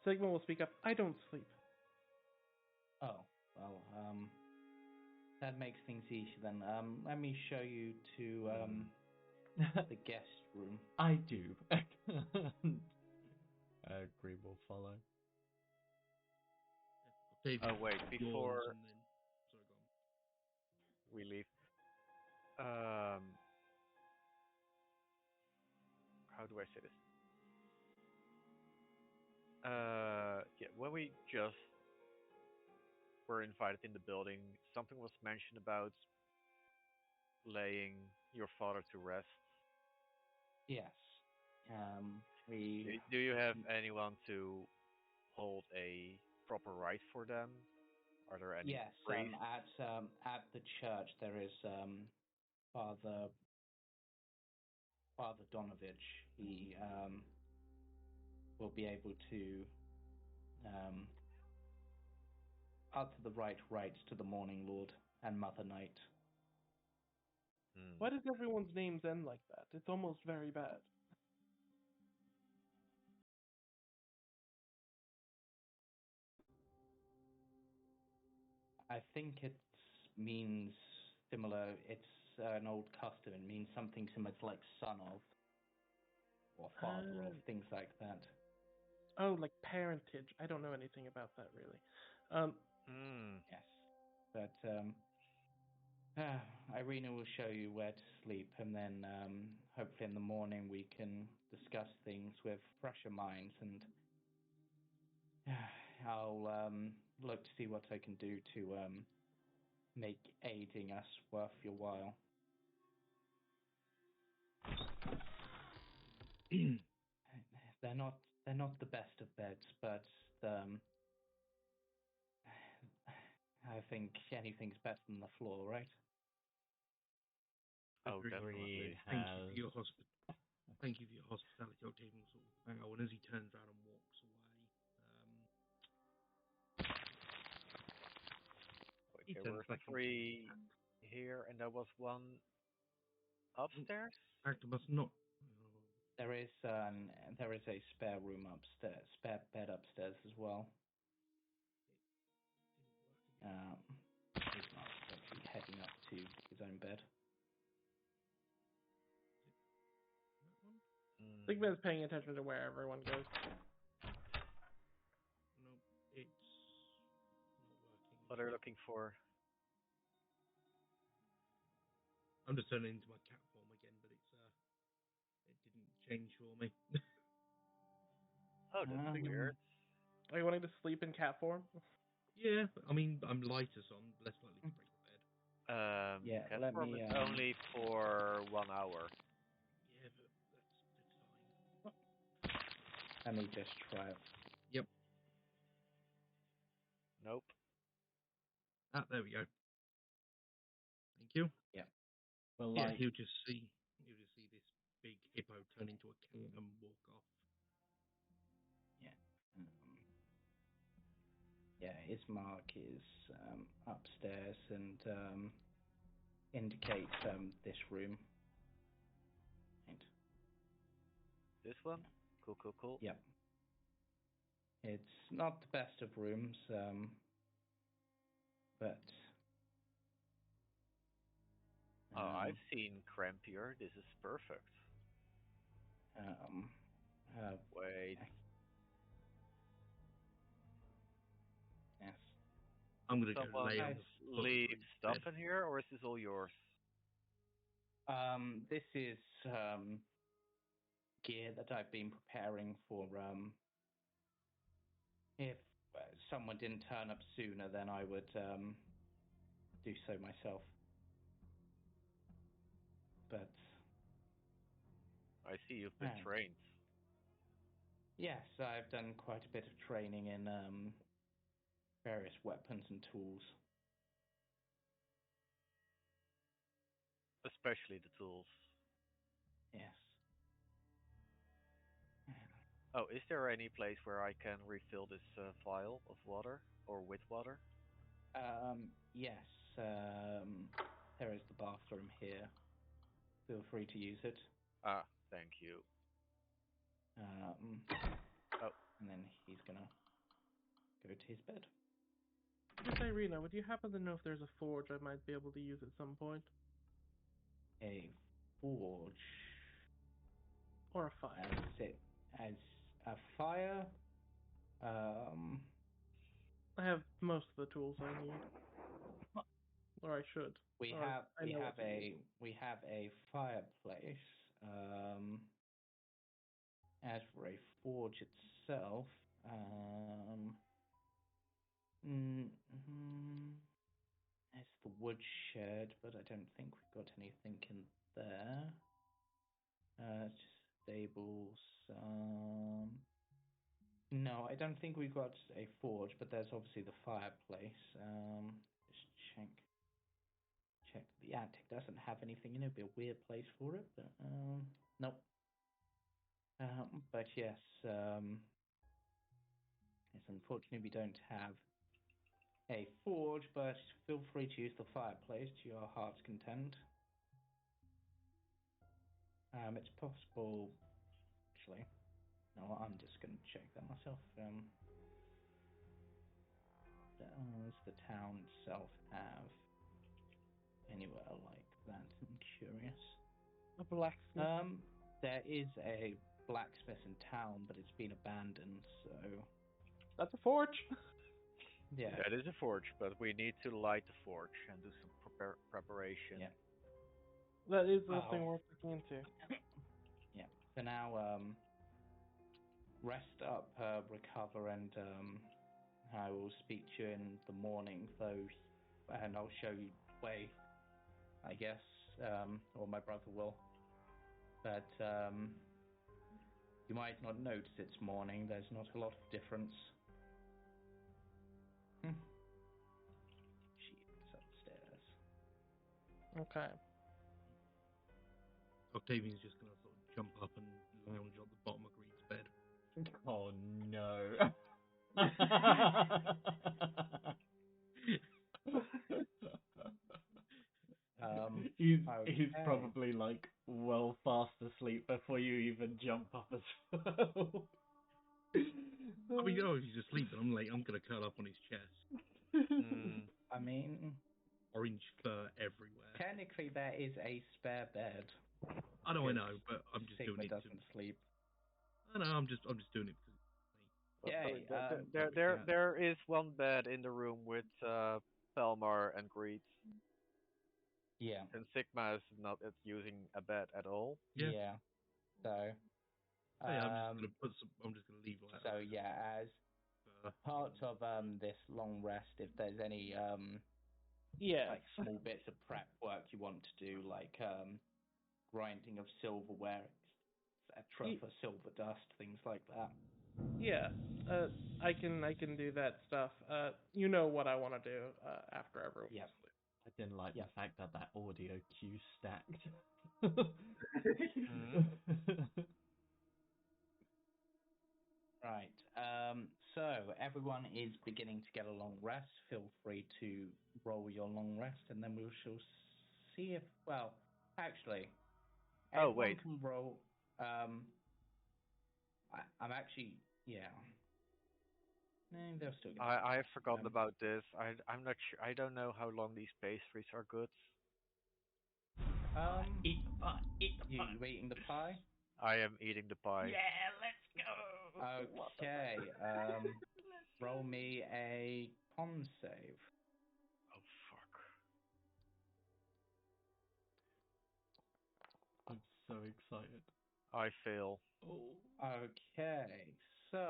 Sigmund will speak up. I don't sleep. Oh, well, that makes things easier then. Let me show you to the guest room. I do. Agree will follow. Wait, before we leave, how do I say this? When we just were invited in the building, something was mentioned about laying your father to rest. Yes. Do you have anyone to hold a proper rite for them? Are there any priests? At the church there is Father Donovich. He will be able to utter the right rites to the Morning Lord and Mother Night. Why does everyone's names end like that? It's almost very bad. I think it means similar. It's an old custom. It means something similar to like son of or father of, things like that. Oh, like parentage. I don't know anything about that really. Yes. But Irina will show you where to sleep, and then hopefully in the morning we can discuss things with fresher minds, and I'll look to see what I can do to make aiding us worth your while. They're not the best of beds, but I think anything's better than the floor, right? Oh, Agreed. definitely. Thank you for your hospitality, Octavian. Sort of bow, and as he turns around and walks away, Wait, there were 3 here, and there was 1 upstairs? Octopus not. There is a spare room upstairs, spare bed upstairs as well. He's not actually heading up to his own bed. Sigma's paying attention to where everyone goes. No, it's not working. What are you looking for? I'm just turning into my cat form again, but it didn't change for me. Oh, that's weird. Are you wanting to sleep in cat form? Yeah, I mean, I'm lighter, so I'm less likely to break the bed. Yeah, cat let form me. is only for 1 hour. Yeah, but that's fine. Let me just try it. Yep. Nope. Ah, there we go. Thank you. Yeah. Well, yeah, he'll just see this big hippo turn into a cat and walk off. Yeah. Yeah, his mark is upstairs and indicates this room. Right. This one? Yeah. Cool. Yep. It's not the best of rooms, but... I've seen crampier. This is perfect. Wait. Yes. I'm going to go lay on the leave stuff in here, or is this all yours? This is gear that I've been preparing for. If someone didn't turn up sooner, then I would do so myself. But I see you've been trained. Yes, I've done quite a bit of training in various weapons and tools. Especially the tools. Yes. Oh, is there any place where I can refill this vial of water, or with water? Yes. There is the bathroom here. Feel free to use it. Ah, thank you. And then he's gonna go to his bed. Miss Irina, would you happen to know if there's a forge I might be able to use at some point? A forge? Or a fire? As a fire? I have most of the tools I need. Or I should. We have a fireplace. As for a forge itself, it's the woodshed, but I don't think we've got anything in there. It's just stables. No, I don't think we've got a forge, but there's obviously the fireplace. Just check. The attic doesn't have anything in it. It'd be a weird place for it, but nope. But yes, unfortunately we don't have a forge, but feel free to use the fireplace to your heart's content. It's possible, actually. No, I'm just going to check that myself. Does the town itself have anywhere like that? I'm curious. A blacksmith? There is a blacksmith in town, but it's been abandoned, so... That's a forge! Yeah. That is a forge, but we need to light the forge and do some preparation. Yeah. That is Oh. something worth looking into. Yeah. For now, rest up, recover, and I will speak to you in the morning, though, and I'll show you the way, I guess, or my brother will. But you might not notice it's morning. There's not a lot of difference. She is upstairs. Okay. Octavian's just going to sort of jump up and lounge on the bottom of Greed's bed. Oh no. He's probably like well fast asleep before you even jump up as well. I mean, if he's asleep, then I'm going to curl up on his chest. I mean, orange fur everywhere. Technically, there is a spare bed. I know, but I'm just Sigma doing it. Doesn't sleep. I know, I'm just doing it because Yay! There is one bed in the room with Palmar and Greed. Yeah. And Sigma is not using a bed at all. Yeah. So. I'm just gonna leave like so yeah, as part of this long rest, if there's any like small bits of prep work you want to do, like grinding of silverware, etc., for silver dust, things like that. Yeah, I can do that stuff. You know what I want to do after everyone. Yeah. I didn't like the fact that audio cue stacked. Right. So everyone is beginning to get a long rest. Feel free to roll your long rest, and then we shall see if. Well, actually, everyone can roll. I'm actually, No, they'll still get. I have forgotten about this. I'm not sure. I don't know how long these pastries are good. Eat the pie. Eat the pie. You eating the pie? I am eating the pie. Yeah, let's go. Okay. Roll me a con save. Oh fuck! I'm so excited. I fail. Oh. Okay. So,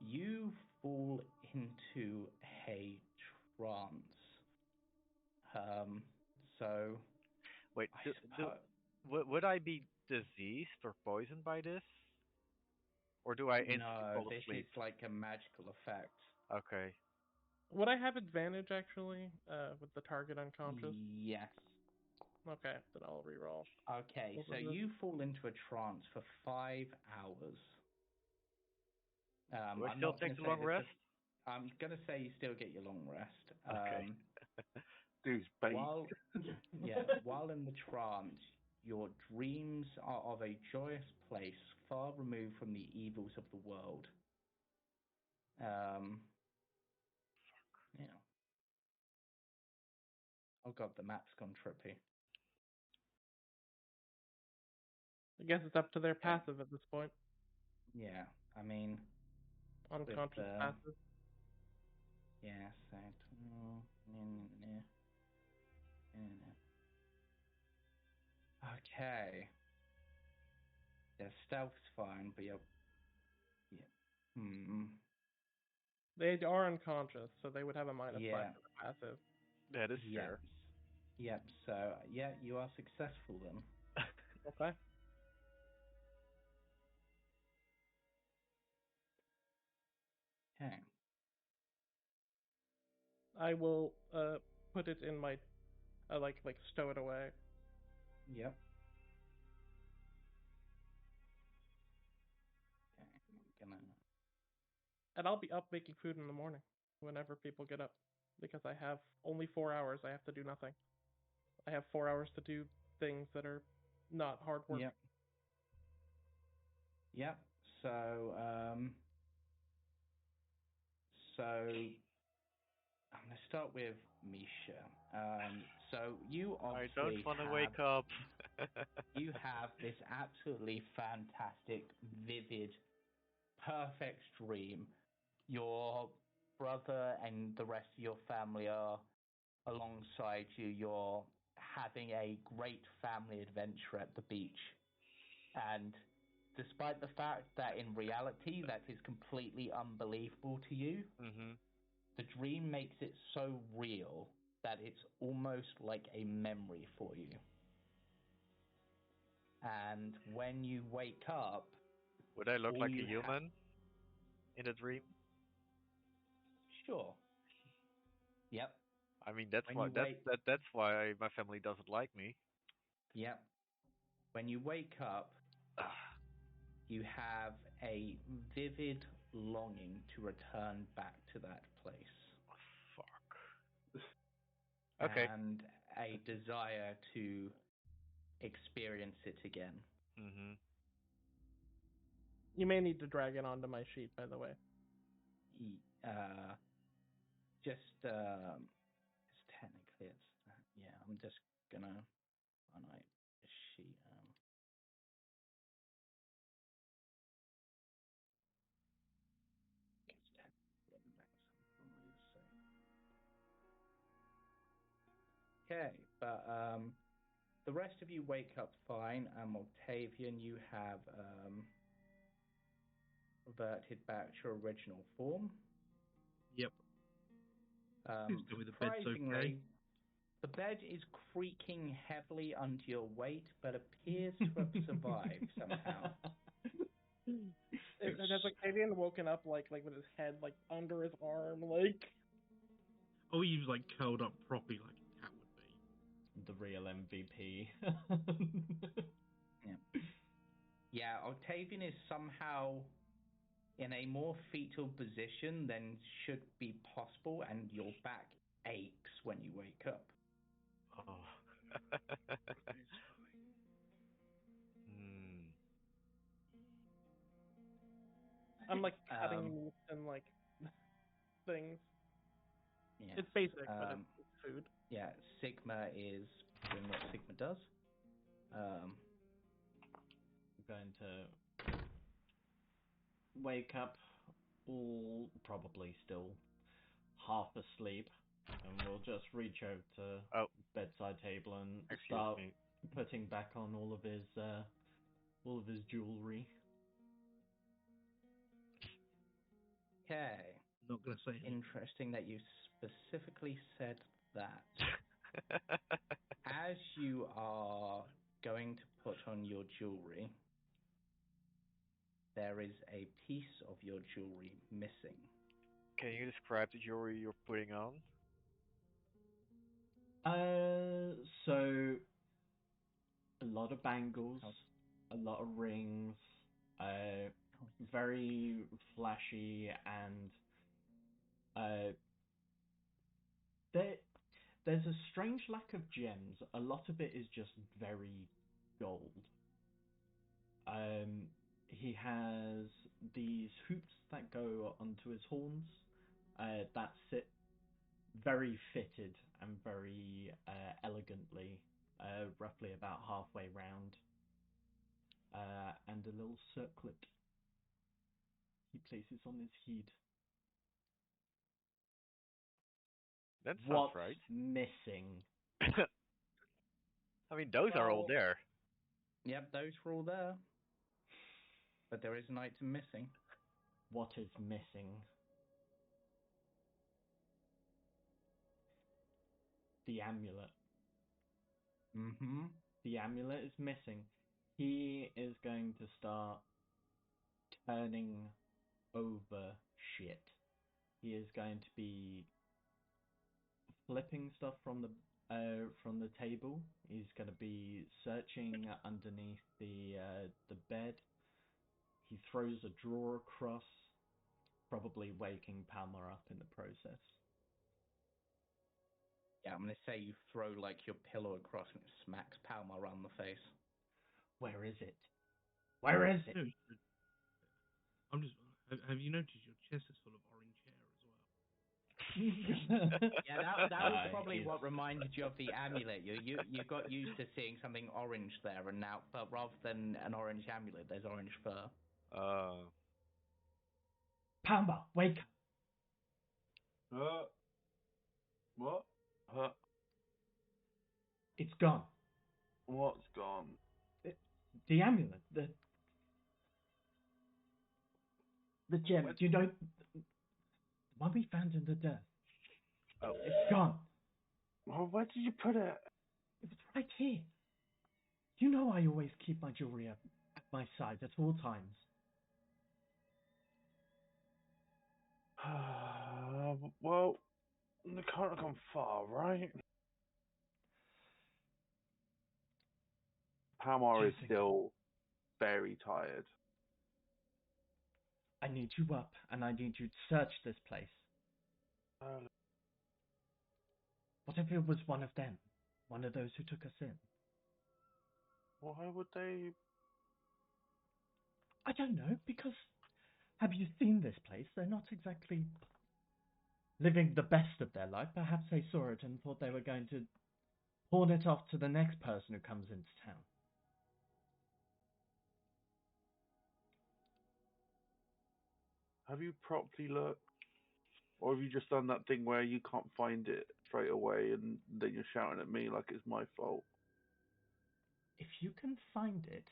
you fall into a trance. So. Wait, would I be diseased or poisoned by this? Or do I instantly fall asleep? No, this is like a magical effect. Okay. Would I have advantage actually with the target unconscious? Yes. Okay, then I'll reroll. Okay, so you fall into a trance for 5 hours. Do I still take the long rest? I'm going to say you still get your long rest. Okay. Dude's bait. While in the trance, your dreams are of a joyous place far removed from the evils of the world. Yeah. Oh god, the map's gone trippy. I guess it's up to their passive at this point. Yeah, I mean... Unconscious passive. Yeah, so... Okay. Their stealth's fine, but you're... Yeah. They are unconscious, so they would have a -5 for the passive. That is fair. Yep, so, you are successful then. Okay. Okay. I will put it in my, like stow it away. Yep. Okay, I'm gonna... And I'll be up making food in the morning whenever people get up, because I have only 4 hours. I have to do nothing. I have 4 hours to do things that are not hard work. Yep. So, I'm going to start with Misha. So you obviously I don't want to wake up. You have this absolutely fantastic, vivid, perfect dream your brother and the rest of your family are alongside you. You're having a great family adventure at the beach. And despite the fact that in reality that is completely unbelievable to you, the dream makes it so real that it's almost like a memory for you. And when you wake up, Would I look all like you a human in the dream? Sure. Yep. I mean, that's When why you wake, that's why my family doesn't like me. Yep. When you wake up, you have a vivid longing to return back to that place. Fuck. Okay. And a desire to experience it again. You may need to drag it onto my sheet, by the way. It's technically I'm just gonna highlight a sheet. Okay, but the rest of you wake up fine. Octavian, you have reverted back to your original form. Yep. Surprisingly, the bed is creaking heavily under your weight, but appears to have survived somehow. Has Octavian woken up like with his head like under his arm, like? Oh, he was like curled up properly like a cat would be. The real MVP. Yeah, Octavian is somehow in a more fetal position than should be possible, and your back aches when you wake up. Oh. I'm like cutting meat and like things. Yes. It's basic, but it's food. Yeah, Sigma is doing what Sigma does. I'm going to wake up, all probably still half asleep, and we'll just reach over to bedside table and start putting back on all of his jewelry. Okay. Not gonna say anything. Interesting that you specifically said that. As you are going to put on your jewelry, there is a piece of your jewelry missing. Can you describe the jewelry you're putting on? So a lot of bangles, a lot of rings, very flashy, and there's a strange lack of gems. A lot of it is just very gold. He has these hoops that go onto his horns that sit very fitted and very elegantly, roughly about halfway round, and a little circlet he places on his head. That sounds What's right. missing? I mean, those are all there. Yep, those were all there. But there is an item missing. What is missing? The amulet. Mm-hmm. The amulet is missing. He is going to start turning over shit. He is going to be flipping stuff from the table. He's going to be searching underneath the bed. He throws a drawer across, probably waking Palmar up in the process. Yeah, I'm going to say you throw like your pillow across and it smacks Palmar on the face. Where is it? Where is it? I'm just. Have you noticed your chest is full of orange hair as well? Yeah, that was probably what reminded you of the amulet. You got used to seeing something orange there, and now, but rather than an orange amulet, there's orange fur. Palmar, wake up! What? It's gone. What's gone? The amulet, the gem. Do you know the one we found in the dirt? Oh, It's gone. Well, where did you put it? It was right here. You know I always keep my jewelry at my side at all times. Well, they can't have gone far, right? Palmar is still very tired. I need you up, and I need you to search this place. What if it was one of them? One of those who took us in? Why would they? I don't know, because have you seen this place? They're not exactly living the best of their life. Perhaps they saw it and thought they were going to pawn it off to the next person who comes into town. Have you properly looked? Or have you just done that thing where you can't find it straight away and then you're shouting at me like it's my fault? If you can find it,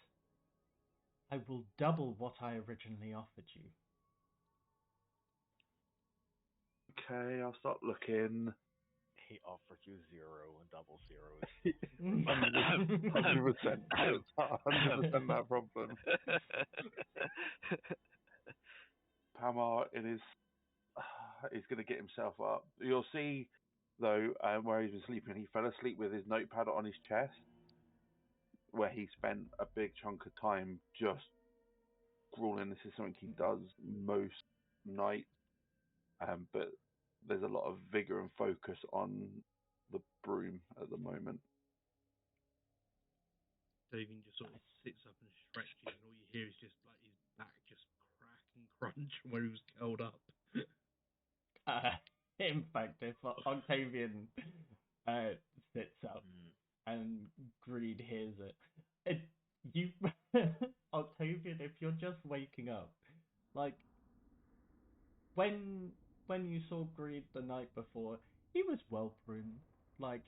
I will double what I originally offered you. Okay, I'll start looking. he offered you 0 and double 0 100%. 100% that problem. Palmar he's going to get himself up. You'll see, though, where he's been sleeping, he fell asleep with his notepad on his chest, where he spent a big chunk of time just grueling. This is something he does most nights, but there's a lot of vigor and focus on the broom at the moment. Octavian just sort of sits up and stretches, and all you hear is just like his back just crack and crunch from where he was curled up. In fact, if Octavian sits up and Greed hears it, you, Octavian, if you're just waking up, like when you saw Greed the night before, he was well groomed. Like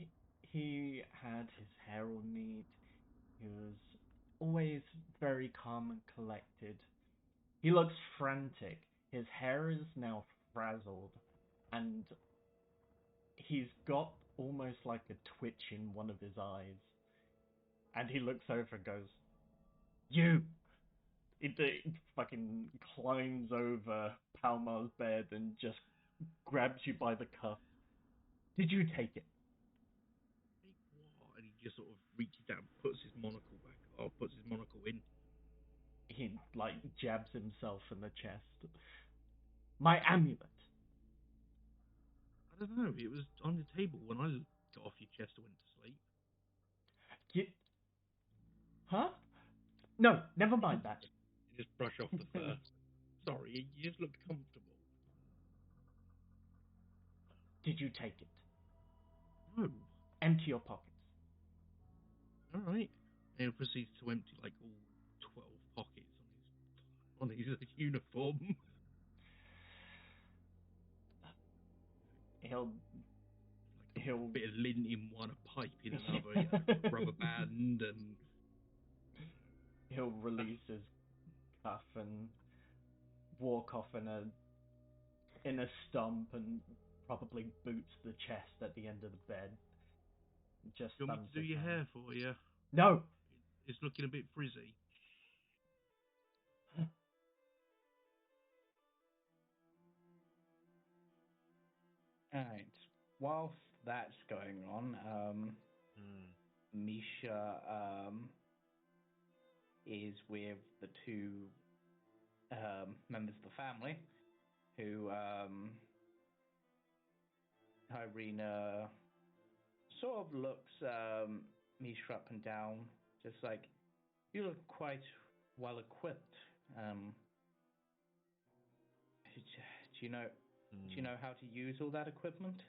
he had his hair all neat. He was always very calm and collected. He looks frantic. His hair is now frazzled, and he's got almost like a twitch in one of his eyes. And he looks over and goes, "You!" It fucking climbs over Palmar's bed and just grabs you by the cuff. "Did you take it?" Take what? And he just sort of reaches down, puts his monocle back up, puts his monocle in. He like jabs himself in the chest. "My amulet." I don't know. It was on the table when I got off your chest and went to sleep. Huh? No, never mind that. You just brush off the fur. Sorry, you just looked comfortable. Did you take it? No. Empty your pockets. Alright. And he proceeds to empty like all 12 pockets on his uniform. He'll a bit of lint in one, a pipe in another, rubber band, and he'll release his cuff and walk off in a stump and probably boots the chest at the end of the bed. Just do you want me to do your hair for you? No. It's looking a bit frizzy. Alright. Whilst that's going on, Misha is with the two members of the family who Irina sort of looks Misha up and down, just like, "You look quite well equipped. Do you know how to use all that equipment?"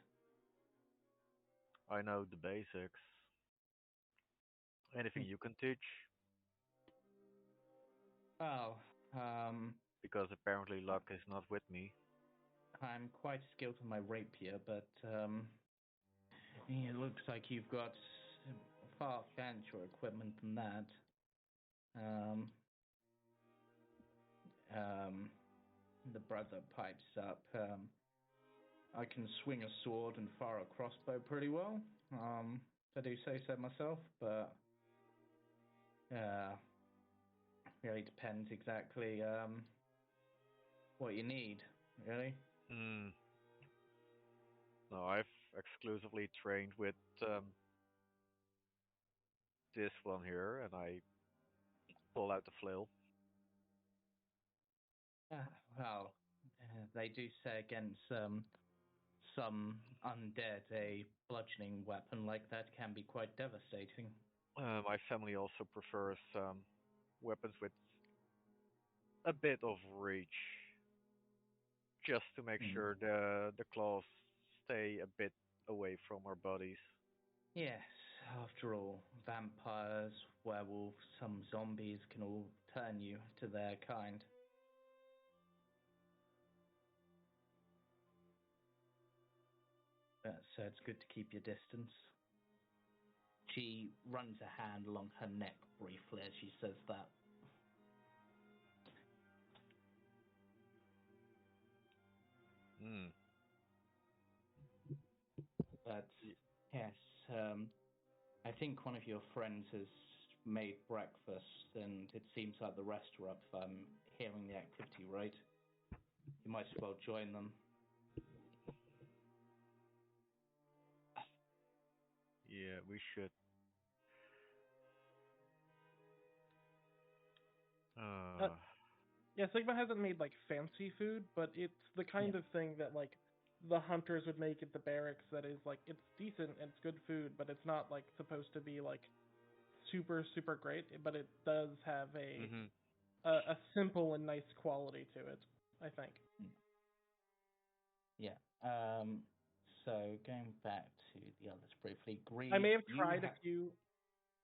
I know the basics. Anything you can teach? Well, Because apparently luck is not with me. I'm quite skilled with my rapier, but it looks like you've got far fancier equipment than that. The brother pipes up. I can swing a sword and fire a crossbow pretty well. If I do say so myself, but really depends exactly what you need, really. No, I've exclusively trained with this one here, and I pull out the flail. Well, they do say against some undead, a bludgeoning weapon like that can be quite devastating. My family also prefers weapons with a bit of reach, just to make sure the claws stay a bit away from our bodies. Yes, after all, vampires, werewolves, some zombies can all turn you to their kind. So it's good to keep your distance. She runs a hand along her neck briefly as she says that. But yes, I think one of your friends has made breakfast, and it seems like the rest are up. If I'm hearing the activity right, you might as well join them. Yeah, we should. Yeah, Sigma hasn't made like fancy food, but it's the kind of thing that like the hunters would make at the barracks. That is like it's decent and it's good food, but it's not like supposed to be like super great. But it does have a simple and nice quality to it, I think. Yeah. So going back to the others briefly, Greed. I may have tried a few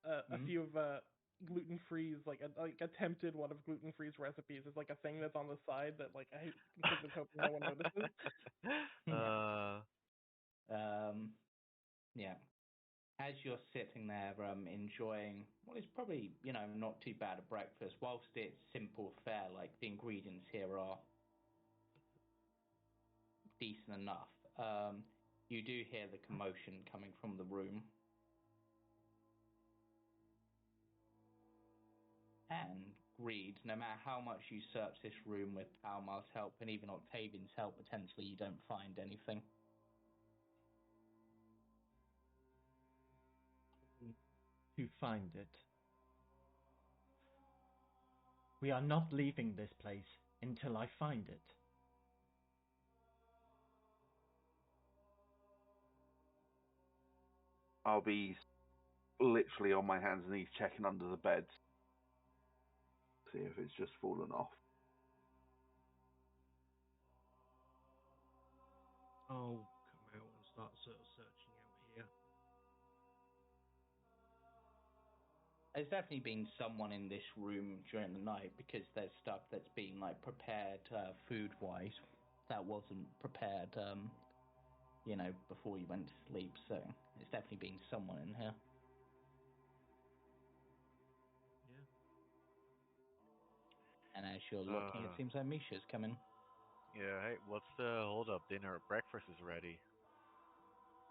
of gluten-free, like attempted one of gluten-free's recipes. It's like a thing that's on the side that like I think was hoping no one notices. Yeah. As you're sitting there enjoying what is probably, not too bad a breakfast, whilst it's simple fare, like the ingredients here are decent enough, you do hear the commotion coming from the room. And Greed, no matter how much you search this room with Palmar's help and even Octavian's help, potentially you don't find anything. To find it. We are not leaving this place until I find it. I'll be literally on my hands and knees checking under the beds. See if it's just fallen off. I'll come out and start sort of searching out here. There's definitely been someone in this room during the night because there's stuff that's been like prepared food-wise that wasn't prepared, before you went to sleep. So there's definitely been someone in here. Yeah. And as you're looking, it seems like Misha's coming. Yeah, hey, what's the hold up? Breakfast is ready.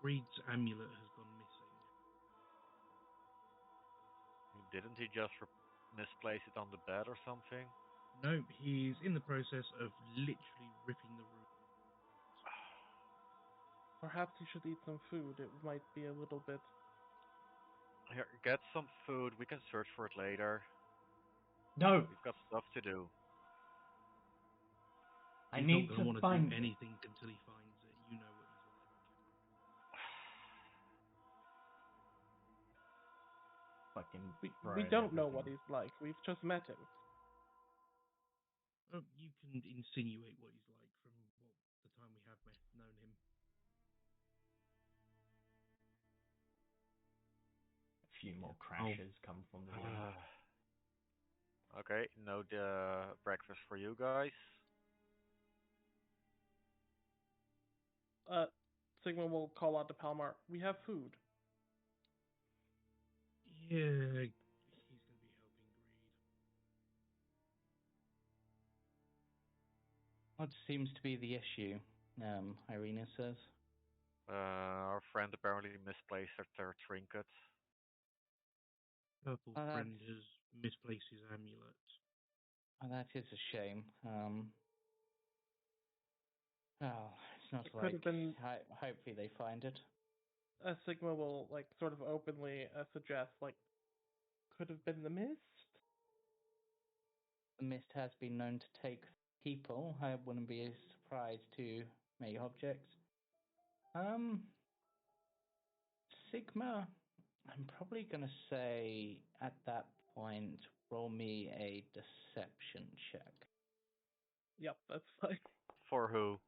Greed's amulet has gone missing. Didn't he just misplace it on the bed or something? No, he's in the process of literally ripping the room. Perhaps you should eat some food. It might be a little bit. Here, get some food. We can search for it later. No! We've got stuff to do. I need to want to find do anything until he finds it. You know what he's like. Fucking. We don't know what he's like. We've just met him. You can insinuate what he's like from the time we have known him. A few more crashes come from the room. Okay, no breakfast for you guys. Sigma will call out to Palmar. We have food. Yeah, he's going to be helping Greed. What seems to be the issue? Irina says. Our friend apparently misplaced their trinkets. Purple friend has misplaced his amulet. That is a shame. It's not It like. could have been. Hopefully they find it. Sigma will sort of openly suggest could have been the mist. The mist has been known to take people. I wouldn't be surprised to make objects. Sigma, I'm probably going to say at that point, roll me a deception check. Yep, that's fine. For who?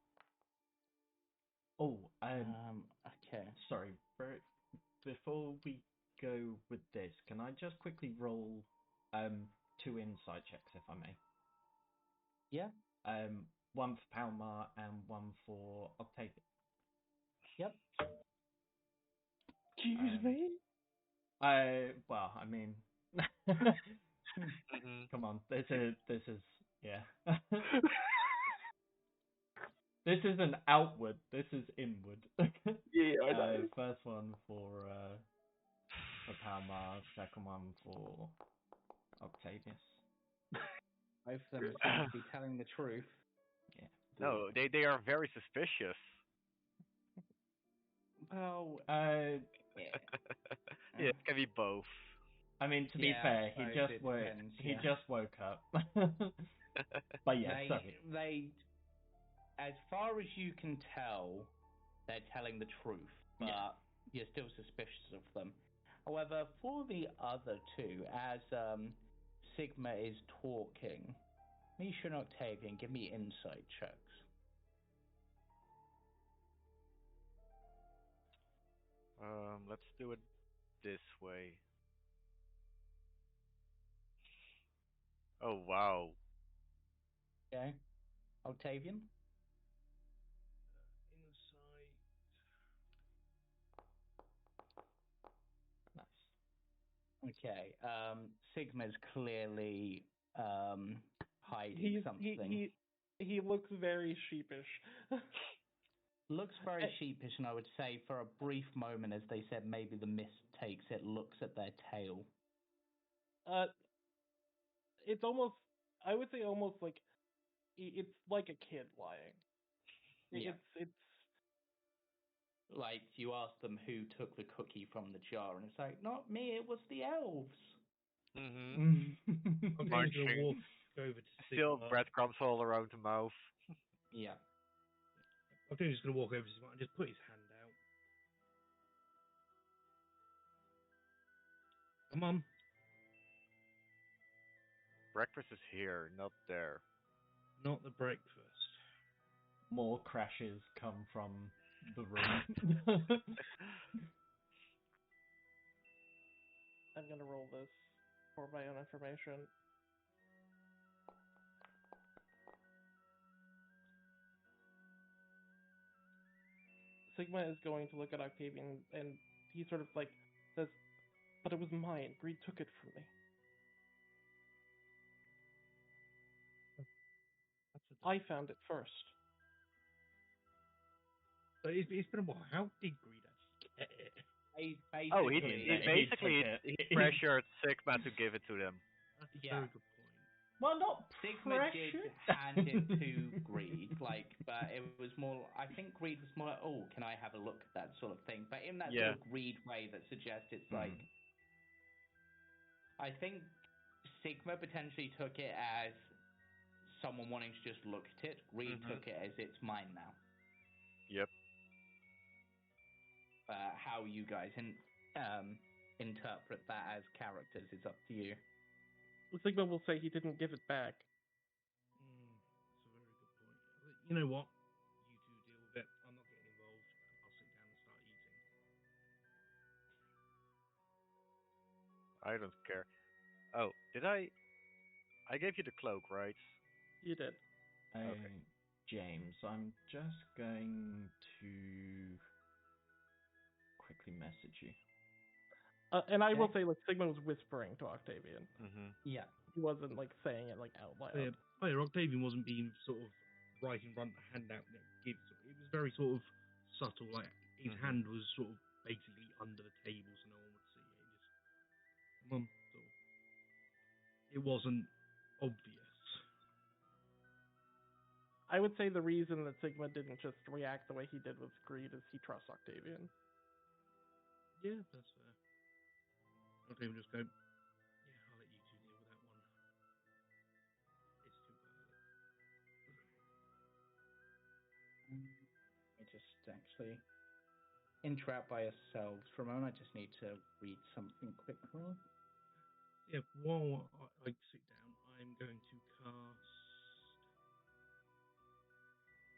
Oh, okay. Sorry, before we go with this, can I just quickly roll 2 insight checks, if I may? Yeah. One for Palmar and one for Octavian. Yep. Excuse me? Well, I mean, come on, this is yeah. This isn't outward, this is inward. Yeah, I know. First one for Palmar, second one for Octavius. Both of them seem to be telling the truth. Yeah. No, they are very suspicious. Well, Yeah, it can be both. I mean, to be fair, he just woke up. But yeah, they, as far as you can tell, they're telling the truth, but you're still suspicious of them. However, for the other two, as Sigma is talking, Misha and Octavian, give me insight checks. Let's do it this way. Oh, wow. Okay. Octavian? Insight. Nice. Okay. Sigma's clearly hiding something. He looks very sheepish. Looks very sheepish, and I would say for a brief moment, as they said, maybe the mist takes it, looks at their tail. It's almost, I would say almost like, it's like a kid lying. It's like you ask them who took the cookie from the jar, and it's like, not me, it was the elves. Mm-hmm. I'm going to walk over to Sigma. Still breadcrumbs all around the mouth. Yeah. I'm just going to walk over to Sigma and just put his hand out. Come on. Breakfast is here, not there. Not the breakfast. More crashes come from the room. I'm gonna roll this for my own information. Sigma is going to look at Octavian, and he sort of says, "But it was mine. Greed took it from me. I found it first." But it's been a while. How did Greed actually get it? He pressured Sigma to give it to them. That's a very good point. Well, not Sigma did hand it to Greed, but it was more. I think Greed was more like, "Oh, can I have a look at that sort of thing?" But in that sort of Greed way that suggests it's like. I think Sigma potentially took it as someone wanting to just look at it. Greed took it as it's mine now. Yep. How you guys interpret that as characters is up to you. Sigma will say he didn't give it back. That's a very good point. You know what? You two deal with it. I'm not getting involved. I'll sit down and start eating. I don't care. Oh, did I gave you the cloak, right? You did. Okay. James, I'm just going to quickly message you. And I will say, like, Sigma was whispering to Octavian. Mm-hmm. Yeah. He wasn't, like, saying it, like, out loud. Yeah, Octavian wasn't being sort of right in front, hand out gifts. It was very sort of subtle. Like his hand was sort of basically under the table, so no one would see it. Sort of, it wasn't obvious. I would say the reason that Sigma didn't just react the way he did with greed is he trusts Octavian. Yeah, that's fair. Octavian just go, yeah, I'll let you two deal with that one. It's too early. I just actually interact by ourselves for a moment. I just need to read something quickly. Yeah, while I sit down, I'm going to cast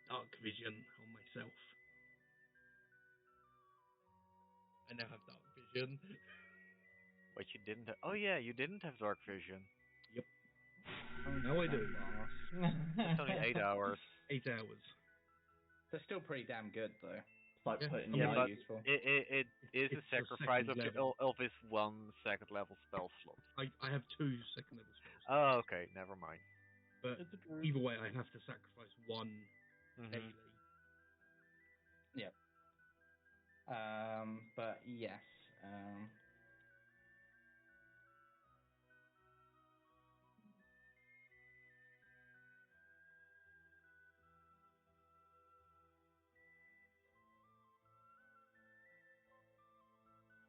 Dark Vision on myself. I now have Dark Vision. But you didn't have... Oh yeah, you didn't have dark vision. Yep. Now I do. It's only 8 hours. 8 hours. They're still pretty damn good, though. It's like putting Yeah, but useful. it is It's a sacrifice of his 1 second level spell slot. I have 2 second level spells. Oh, okay, never mind. But either way, I have to sacrifice 1 daily. Yeah. But yes. Yes, sir.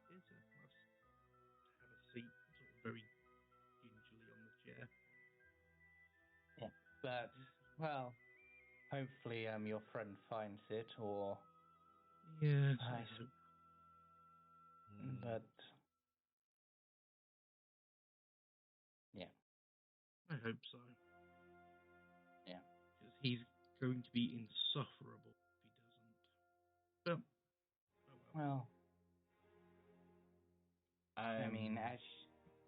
I'll just have a seat, sort of very gingerly on the chair. Yeah. But well, hopefully, your friend finds it, or Yes, but yeah. I hope so. Yeah. Because he's going to be insufferable if he doesn't. But, oh well. I mean, as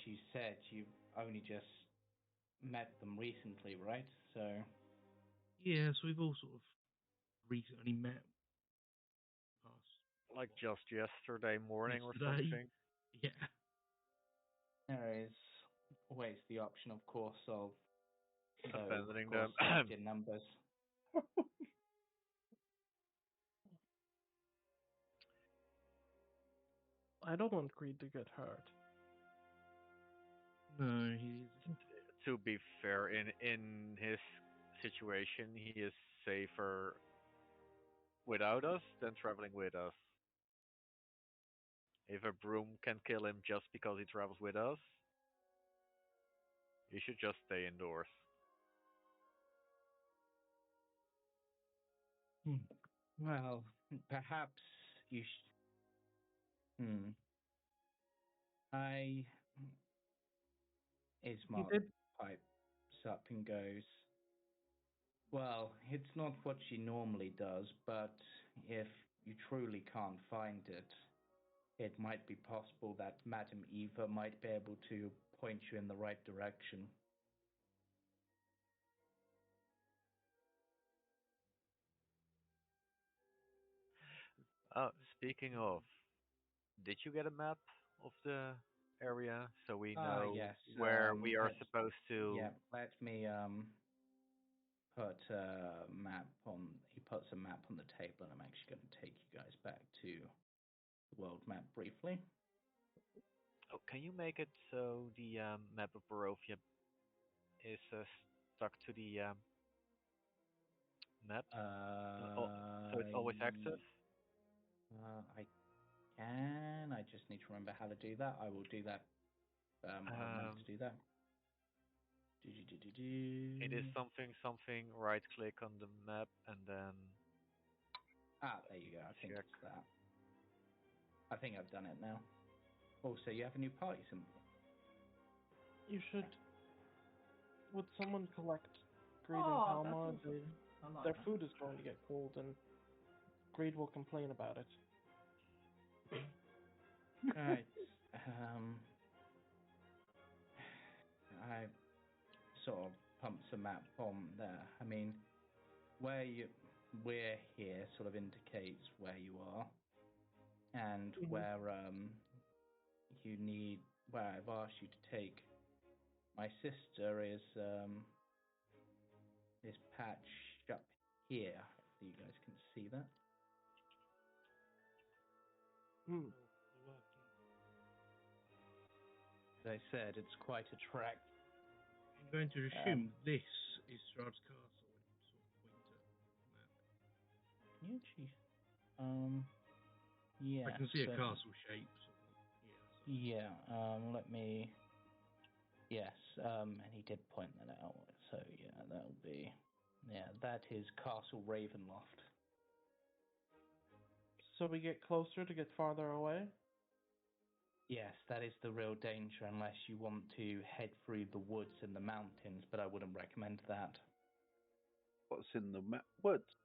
you said, you've only just met them recently, right? So. Yeah, so we've all sort of recently met. Like just yesterday morning or something? Yeah. There is always the option, of course, of abandoning them in numbers. I don't want Greed to get hurt. No, he is. To be fair, in his situation, he is safer without us than traveling with us. If a broom can kill him just because he travels with us, he should just stay indoors. Well, perhaps you Ismark pipes up and goes, well, it's not what she normally does, but if you truly can't find it, it might be possible that Madame Eva might be able to point you in the right direction. Speaking of, did you get a map of the area so we know Yes, where we are supposed to? Yeah, let me put a map on. He puts a map on the table, and I'm actually going to take you guys back to the world map briefly. Oh, can you make it so the map of Barovia is stuck to the map? So it's always active? I can. I just need to remember how to do that. I will do that. I remember to do that. It is something. Right click on the map and then. There you go. I think it's that. I think I've done it now. Also, you have a new party symbol. You should. Would someone collect Greed and Palmar? Their food is going to get cold, and Greed will complain about it. Right. I sort of pumped some map on there. I mean, we're here sort of indicates where you are, and where where I've asked you to take my sister is this patch up here. So you guys can see that. As I said, it's quite a trek. I'm going to assume this is Strahd's castle and sort of point at the map. Yeah. I can see a castle shape. Yeah. Let me. Yes. And he did point that out. So yeah, that'll be. Yeah, that is Castle Ravenloft. So we get closer to get farther away? Yes, that is the real danger unless you want to head through the woods and the mountains, but I wouldn't recommend that. What's in the woods?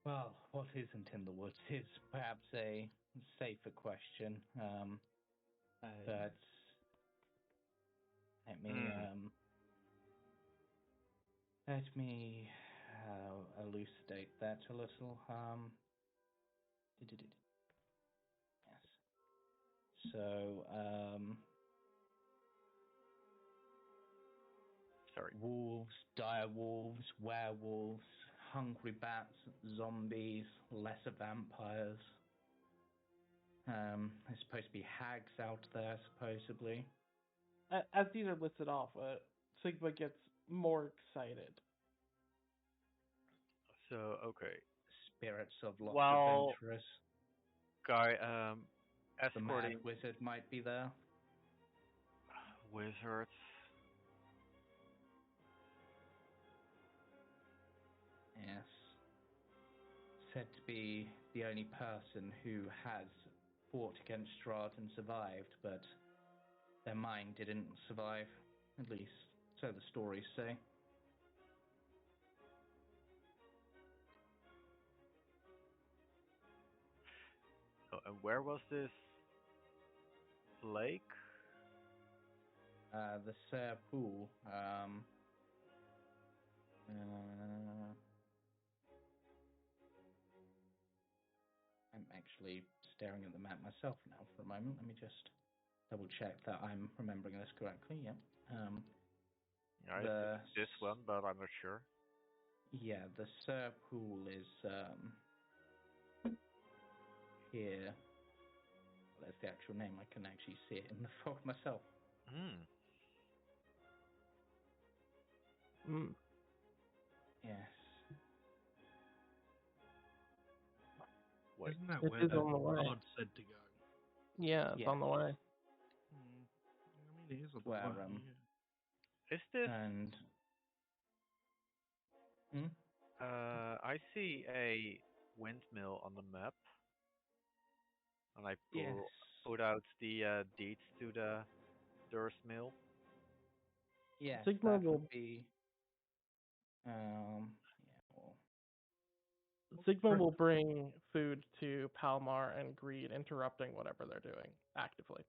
Well, what isn't in the woods is perhaps a safer question. But let me elucidate that a little. Yes. So, wolves, dire wolves, werewolves, hungry bats, zombies, lesser vampires. There's supposed to be hags out there, supposedly. As these are listed off, Sigma gets more excited. So, okay. Spirits of lost adventurers. Guy, the escorting... mad wizard might be there. Wizards. Yes. Said to be the only person who has fought against Strahd and survived, but their mind didn't survive. At least, so the stories say. Oh, and where was this lake? The Ser Pool. I'm actually staring at the map myself now for a moment. Let me just double check that I'm remembering this correctly. Yep. It's this one, but I'm not sure. Yeah, the Ser Pool is here. Well, that's the actual name. I can actually see it in the fog myself. Yes. Wait. Isn't that where the guard said to go? Yeah, it's on the way. I mean, it is on the where, way. Is this... And... I see a windmill on the map. And I put out the deeds to the Durst Mill. Yes, Sigma that will would be... Sigma will bring food to Palmar and Greed, interrupting whatever they're doing actively.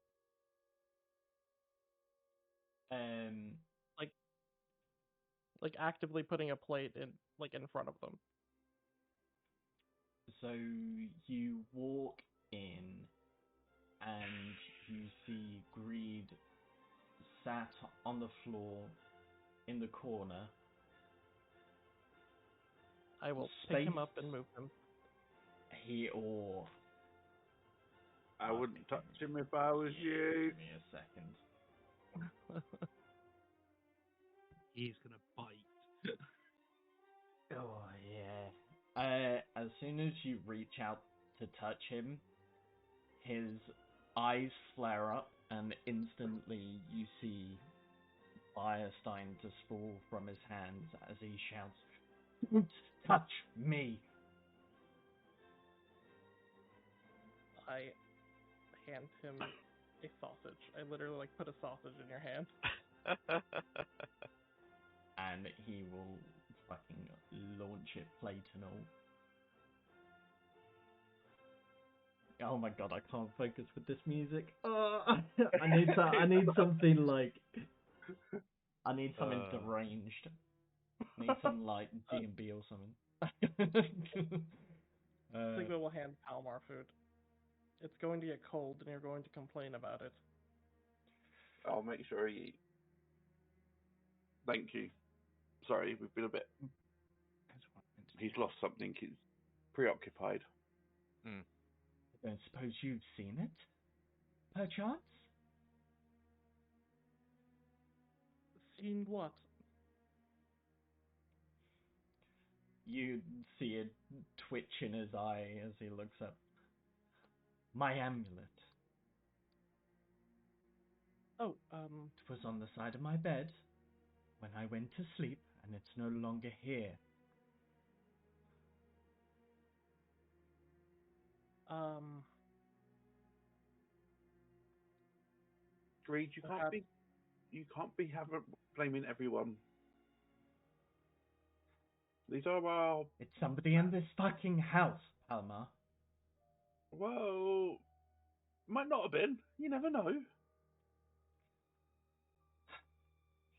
Like actively putting a plate in front of them. So you walk in and you see Greed sat on the floor in the corner. I will pick him up and move him. I wouldn't touch him if I was you. Give me a second. He's gonna bite. Oh yeah. As soon as you reach out to touch him, his eyes flare up, and instantly you see fire starting to sprawl from his hands as he shouts, "Don't touch me!" I hand him a sausage. I literally put a sausage in your hand. And he will fucking launch it, plate and all. Oh my god, I can't focus with this music. I need something deranged. Need some like D&B or something. Sigma will hand Palmar food. It's going to get cold, and you're going to complain about it. I'll make sure he eats. Thank you. Sorry, we've been a bit... He's lost something. He's preoccupied. I don't suppose you've seen it, perchance? Seen what? You see a twitch in his eye as he looks up. My amulet. Oh, It was on the side of my bed when I went to sleep, and it's no longer here. Greed, you can't be blaming everyone. These are our... It's somebody in this fucking house, Palmar. Well, might not have been. You never know.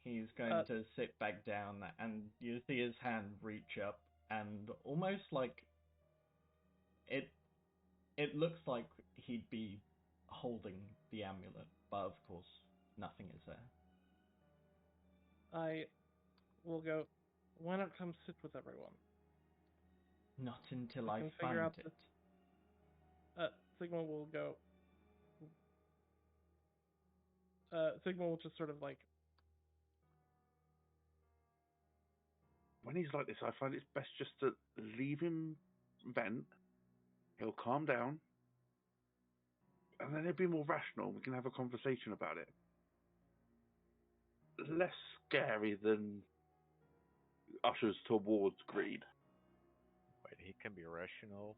He's going to sit back down, and you see his hand reach up, and almost like it looks like he'd be holding the amulet, but of course nothing is there. I will go. Why not come sit with everyone? Not until I figure find out it. Sigma will go. Sigma will just sort of like. When he's like this, I find it's best just to leave him vent. He'll calm down. And then he'll be more rational. We can have a conversation about it. Less scary than ushers towards greed. Wait, he can be rational.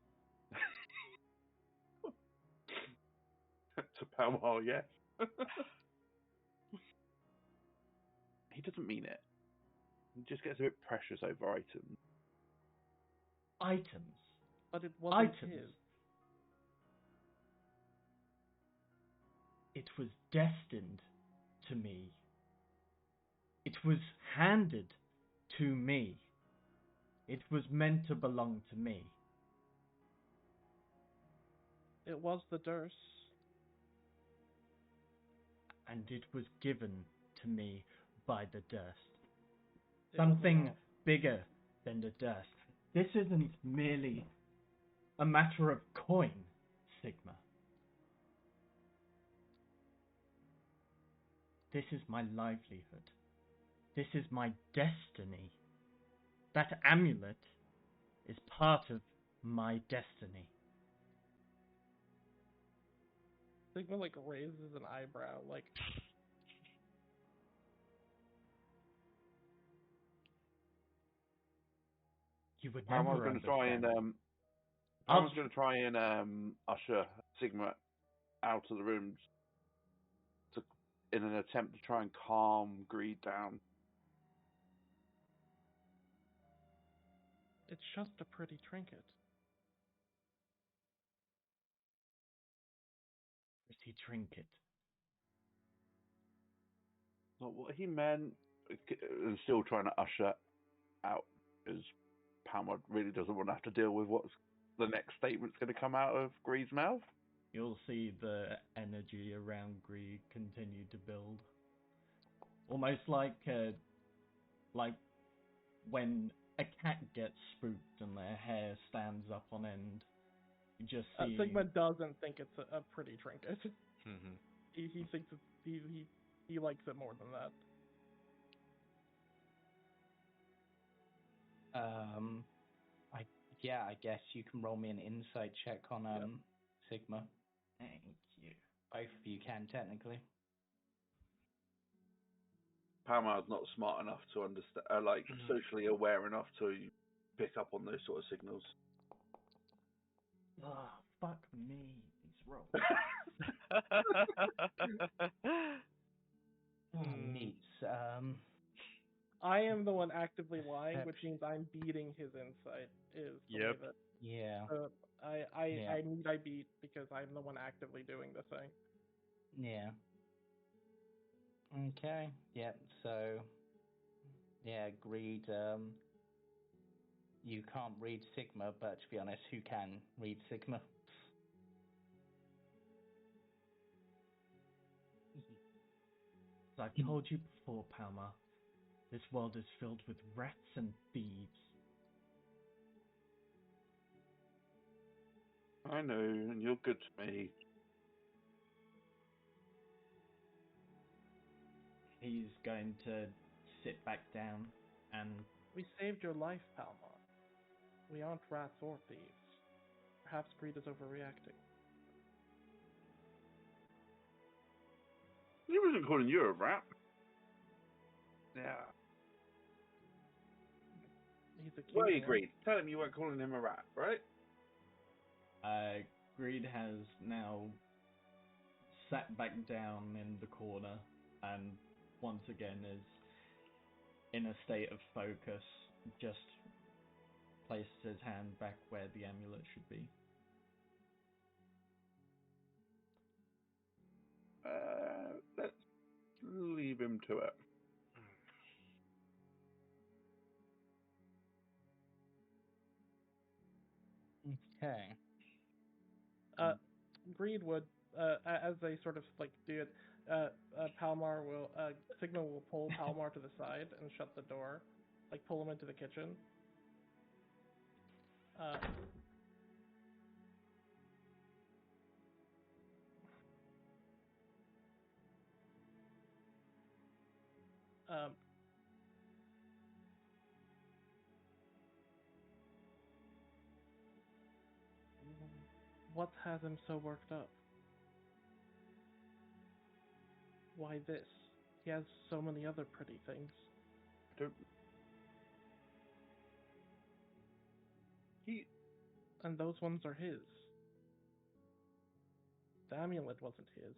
To Palmar, yes. He doesn't mean it. He just gets a bit precious over items. Items? But it wasn't his. It was destined to me. It was handed to me. It was meant to belong to me. It was the Durst. And it was given to me by the Durst. Something bigger than the Durst. This isn't merely a matter of coin, Sigma. This is my livelihood. This is my destiny. That amulet is part of my destiny. Sigma like raises an eyebrow, like. You would I never was going to try and usher Sigma out of the rooms in an attempt to try and calm greed down. It's just a pretty trinket. Pretty trinket. Not what he meant. And still trying to usher out, because Palmar really doesn't want to have to deal with what's the next statement's going to come out of Greed's mouth. You'll see the energy around Greed continue to build. Almost like when a cat gets spooked and their hair stands up on end. You just see... Sigma doesn't think it's a pretty trinket. Mm-hmm. He thinks he likes it more than that. I guess you can roll me an insight check on Sigma. Thank you. Both of you can, technically. Palmar's not smart enough to understand, socially aware enough to pick up on those sort of signals. Oh, fuck me. These rolls. Neat. I am the one actively lying, which means I'm beating his insight. Yep. Yeah. I beat because I'm the one actively doing the thing. Yeah. Okay. Yeah. So Yeah, Greed. You can't read Sigma, but to be honest, who can read Sigma? As I've told you before, Palmar, this world is filled with rats and thieves. I know, and you're good to me. He's going to sit back down and... We saved your life, Palmar. We aren't rats or thieves. Perhaps Greed is overreacting. He wasn't calling you a rat. Yeah. He's accusing Well, you us. agreed. Tell him you weren't calling him a rat, right? Greed has now sat back down in the corner and once again is in a state of focus, just places his hand back where the amulet should be. Let's leave him to it. Okay. Greed would, as they sort of like do it, Palmar will, Sigma will pull Palmar to the side and shut the door, like pull him into the kitchen. What has him so worked up? Why this? He has so many other pretty things. And those ones are his. The amulet wasn't his.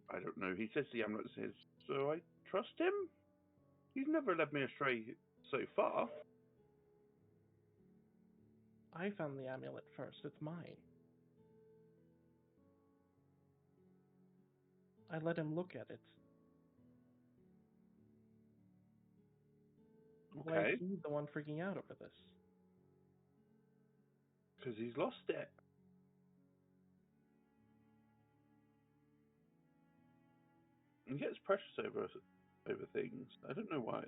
I don't know. He says the amulet's his, so I trust him. He's never led me astray so far. I found the amulet first. It's mine. I let him look at it. Okay. Why is he the one freaking out over this? Because he's lost it. He gets precious over things. I don't know why.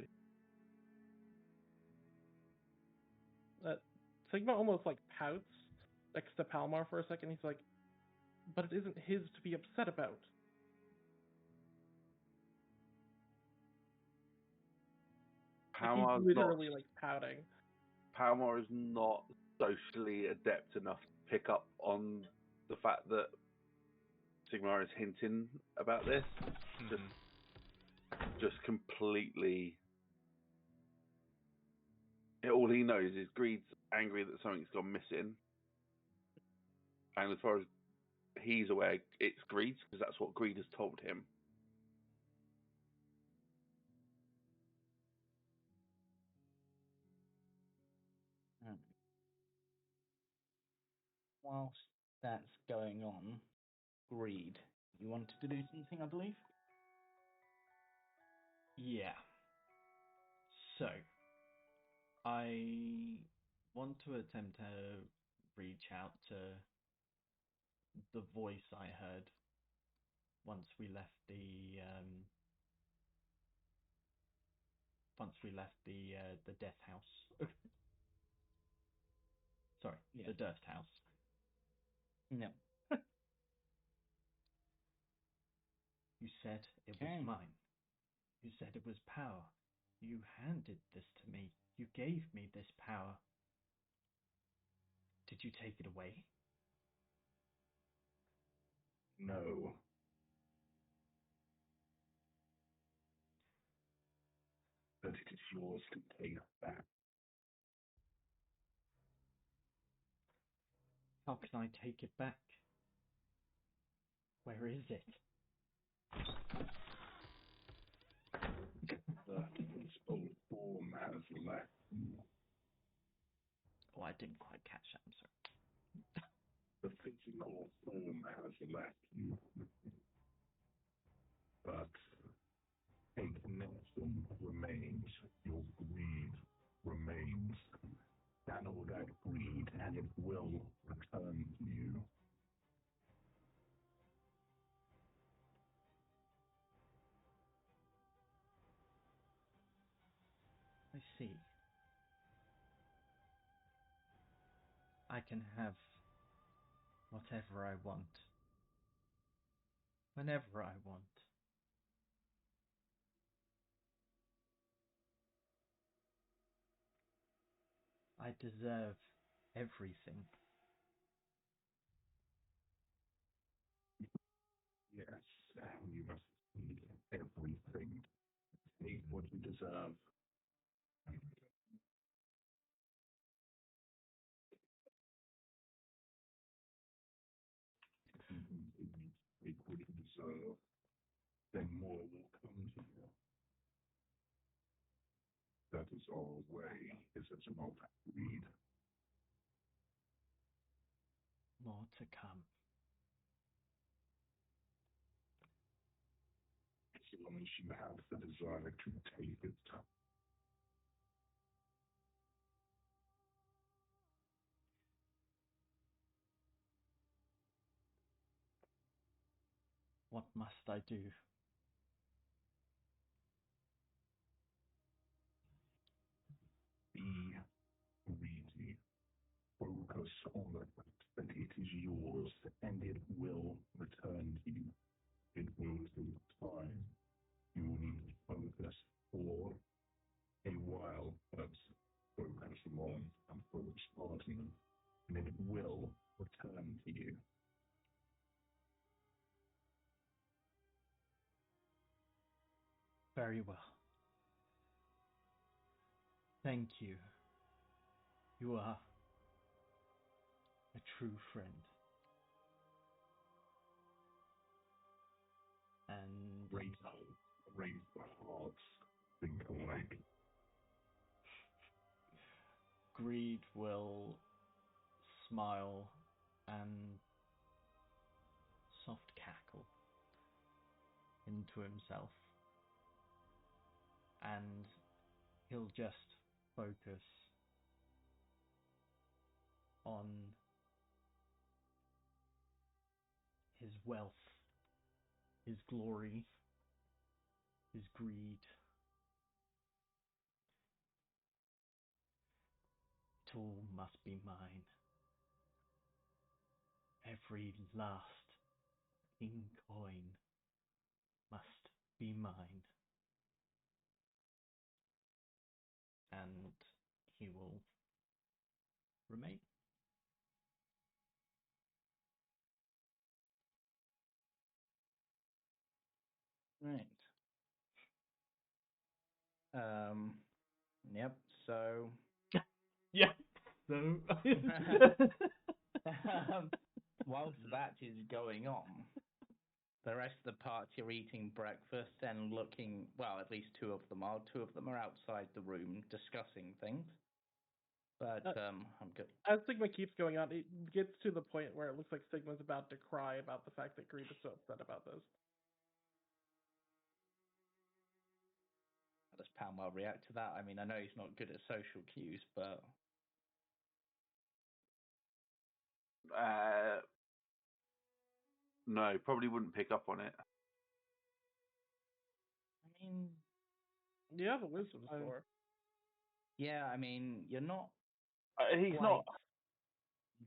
Sigma almost like pouts next to Palmar for a second. He's like, but it isn't his to be upset about. Palmar's He's literally like pouting. Palmar is not socially adept enough to pick up on the fact that Sigma is hinting about this. Just completely. All he knows is Greed's angry that something's gone missing. And as far as he's aware, it's Greed's, because that's what Greed has told him. Whilst that's going on, Greed, you wanted to do something, I believe? Yeah. So, I want to attempt to reach out to the voice I heard once we left the the death house. Sorry, Yeah. the Durst house. No. You said it was mine. You said it was power. You handed this to me. You gave me this power. Did you take it away? No. But it is yours to take back. How can I take it back? Where is it? The physical form has left you. Oh, I didn't quite catch that. I'm sorry. The physical form has left you. But remains. Your greed remains. Channel that greed, and it will return to you. I see. I can have whatever I want, whenever I want. I deserve everything. Yes, you must need everything. Take what you deserve. If you continue to take what you deserve, then more will come to you. That is our way, is as not greed. More to come. As long as you have the desire to take it. What must I do? Be greedy. Focus on it, that it is yours, and it will return to you. It will take time. You will need to focus for a while, but focus long and focus hard enough, and it will return to you. Very well. Thank you. You are a true friend. And Raise the hearts, think alike. Greed will smile and soft cackle into himself. And he'll just focus on his wealth, his glory, his greed. It all must be mine. Every last in coin must be mine. And he will remain. Right. Yep, so... Yeah, so... whilst that is going on, the rest of the party are eating breakfast and looking, well, at least two of them are. Two of them are outside the room discussing things. But I'm good. As Sigma keeps going on, it gets to the point where it looks like Sigma's about to cry about the fact that Greed is so upset about this. How does Palmar react to that? I mean, I know he's not good at social cues, but... No, probably wouldn't pick up on it. I mean... You have a wisdom score. Yeah, I mean, you're not... He's not...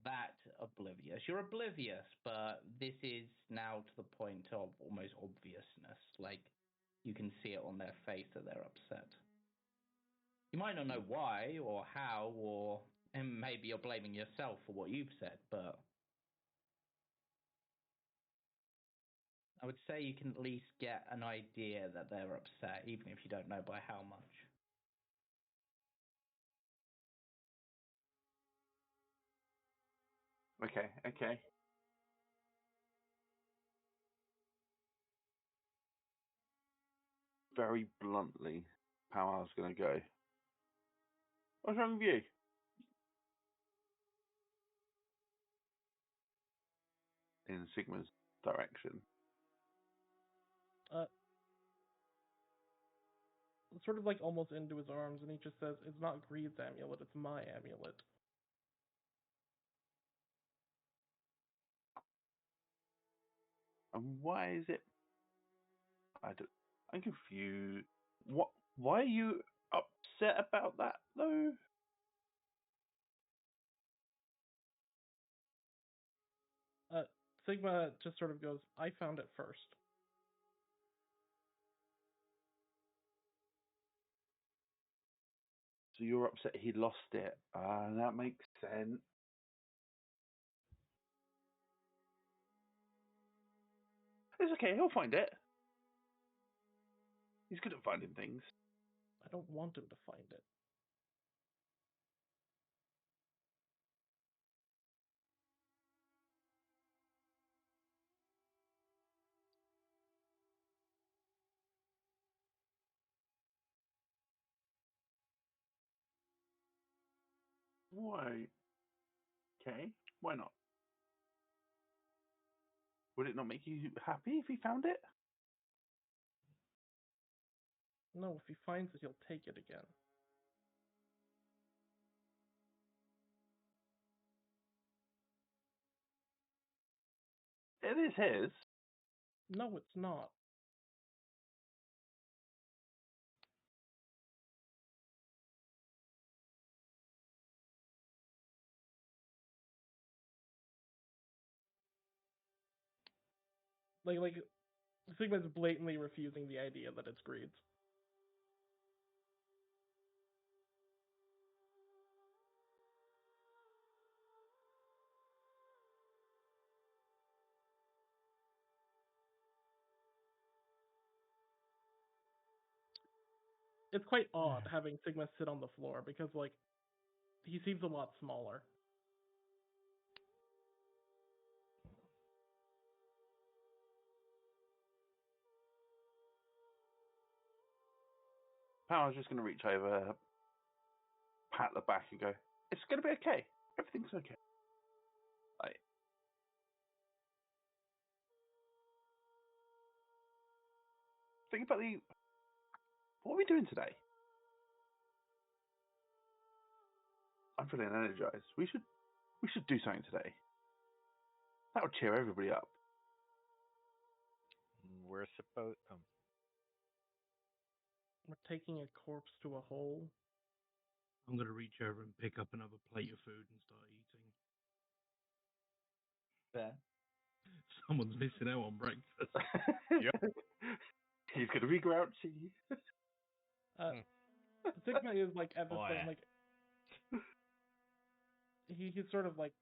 that oblivious. You're oblivious, but this is now to the point of almost obviousness. Like, you can see it on their face that they're upset. You might not know why or how, and maybe you're blaming yourself for what you've said, but I would say you can at least get an idea that they're upset, even if you don't know by how much. Okay. Very bluntly, Palmar's going to go. What's wrong with you? In Sigma's direction. sort of like almost into his arms, and he just says, "It's not Greed's amulet, it's my amulet." And why is it? I'm confused. What? Why are you upset about that, though? Sigma just sort of goes, "I found it first." So you're upset he lost it. That makes sense. It's okay, he'll find it. He's good at finding things. I don't want him to find it. Why? Okay, why not? Would it not make you happy if he found it? No, if he finds it, he'll take it again. It is his. No, it's not. Like Sigma's blatantly refusing the idea that it's Greed's. It's quite odd having Sigma sit on the floor because, like, he seems a lot smaller. Palmar's just going to reach over, pat the back, and go, "It's going to be okay. Everything's okay." Like, think about what are we doing today? I'm feeling energized. We should do something today. That would cheer everybody up. We're supposed. We're taking a corpse to a hole. I'm going to reach over and pick up another plate of food and start eating. There. Someone's missing out on breakfast. Yep. He's going to be grouchy. Sigma is like at this Boy. point, like he's sort of like,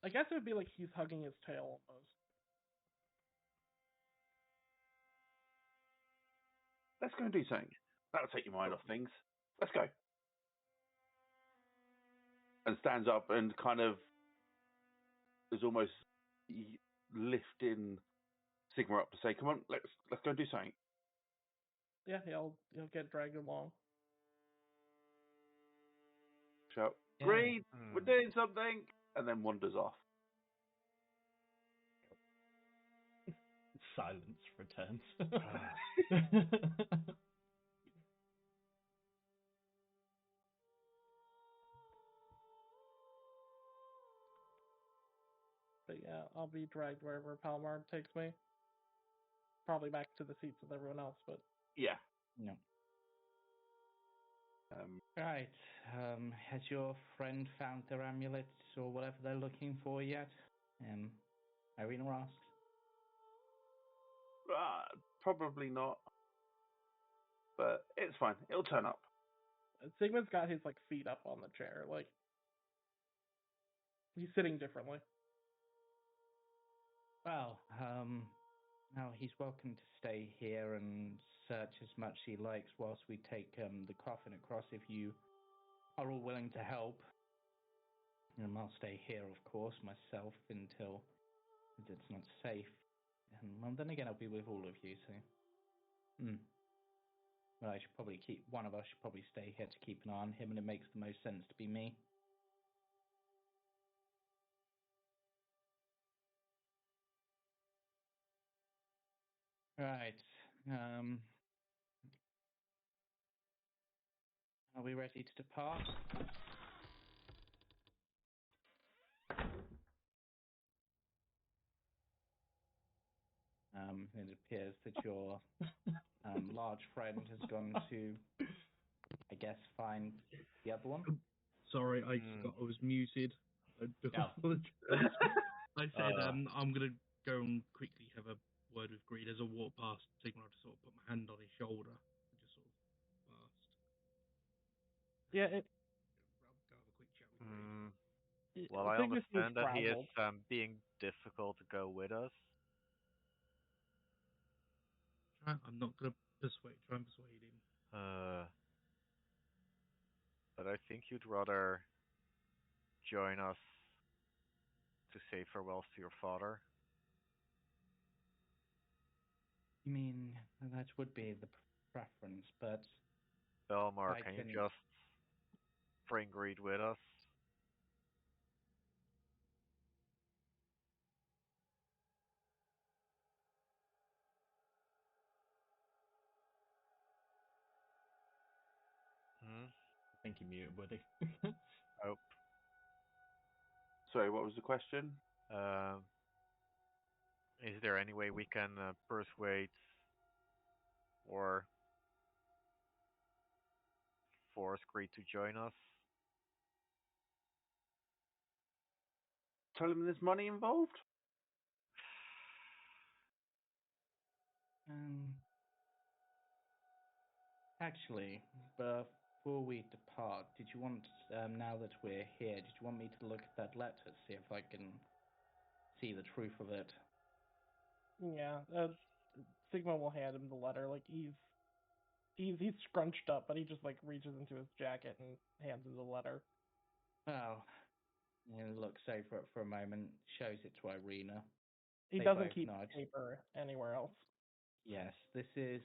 I guess it would be like he's hugging his tail almost. Let's go and do something. That'll take your mind off things. Let's go. And stands up and kind of is almost lifting Sigma up to say, "Come on, let's go and do something." Yeah, he'll get dragged along. Shout, Yeah. "Greed, we're doing something," and then wanders off. Silence returns. But yeah, I'll be dragged wherever Palmar takes me. Probably back to the seats with everyone else, but Yeah. No. Um, Right. Has your friend found their amulets or whatever they're looking for yet? Irina asks. Probably not. But it's fine. It'll turn up. Sigma's got his like feet up on the chair, like he's sitting differently. Well, now he's welcome to stay here and search as much as he likes whilst we take the coffin across if you are all willing to help. And I'll stay here, of course, myself until it's not safe. And well, then again, I'll be with all of you, so. Well, I should probably one of us should probably stay here to keep an eye on him, and it makes the most sense to be me. Right. Are we ready to depart? It appears that your large friend has gone to, I guess, find the other one. Sorry, I forgot I was muted. I do Oh. apologize. I said I'm going to go and quickly have a word with Greed as I walk past Sigmar to sort of put my hand on his shoulder and just sort of past. Yeah, Go have a quick chat with Greed. Well, I Sigma seems understand that he is frazzled. being difficult to go with us. I'm not going to try and persuade him. But I think you'd rather join us to say farewells to your father. I mean, that would be the preference, but Palmar, can you just bring Greed with us? I think he muted, buddy. Oh. Sorry, what was the question? Is there any way we can persuade or force Greed to join us? Tell him there's money involved? Actually, before we depart, did you want, now that we're here, did you want me to look at that letter, see if I can see the truth of it? Yeah, Sigma will hand him the letter. Like he's scrunched up, but he just like reaches into his jacket and hands him the letter. Oh, and looks over it for a moment, shows it to Irina. He They doesn't both keep nod. paper anywhere else. Yes, this is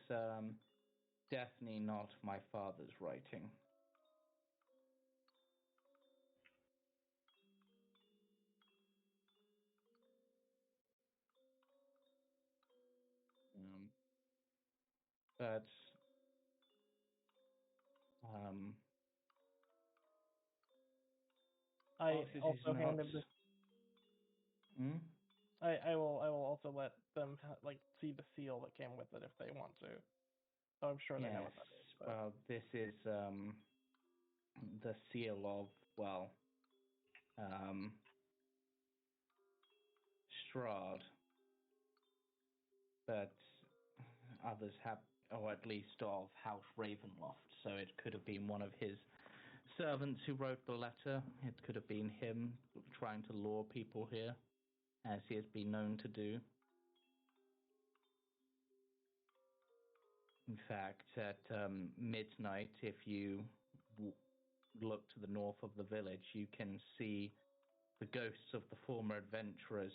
definitely not my father's writing. But I also hand him this. I will also let them like see the seal that came with it if they want to. So I'm sure they know what that is. But... Well, this is the seal of, well, Strahd, but others have, or at least of House Ravenloft, so it could have been one of his servants who wrote the letter. It could have been him trying to lure people here, as he has been known to do. In fact, at midnight, if you look to the north of the village, you can see the ghosts of the former adventurers,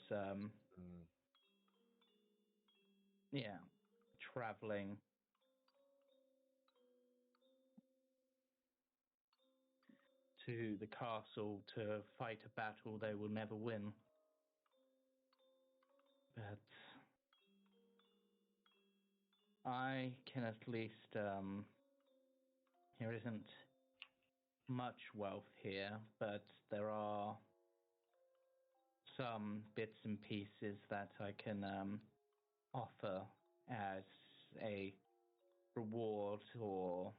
traveling to the castle to fight a battle they will never win. But I can at least, there isn't much wealth here, but there are some bits and pieces that I can offer as a reward or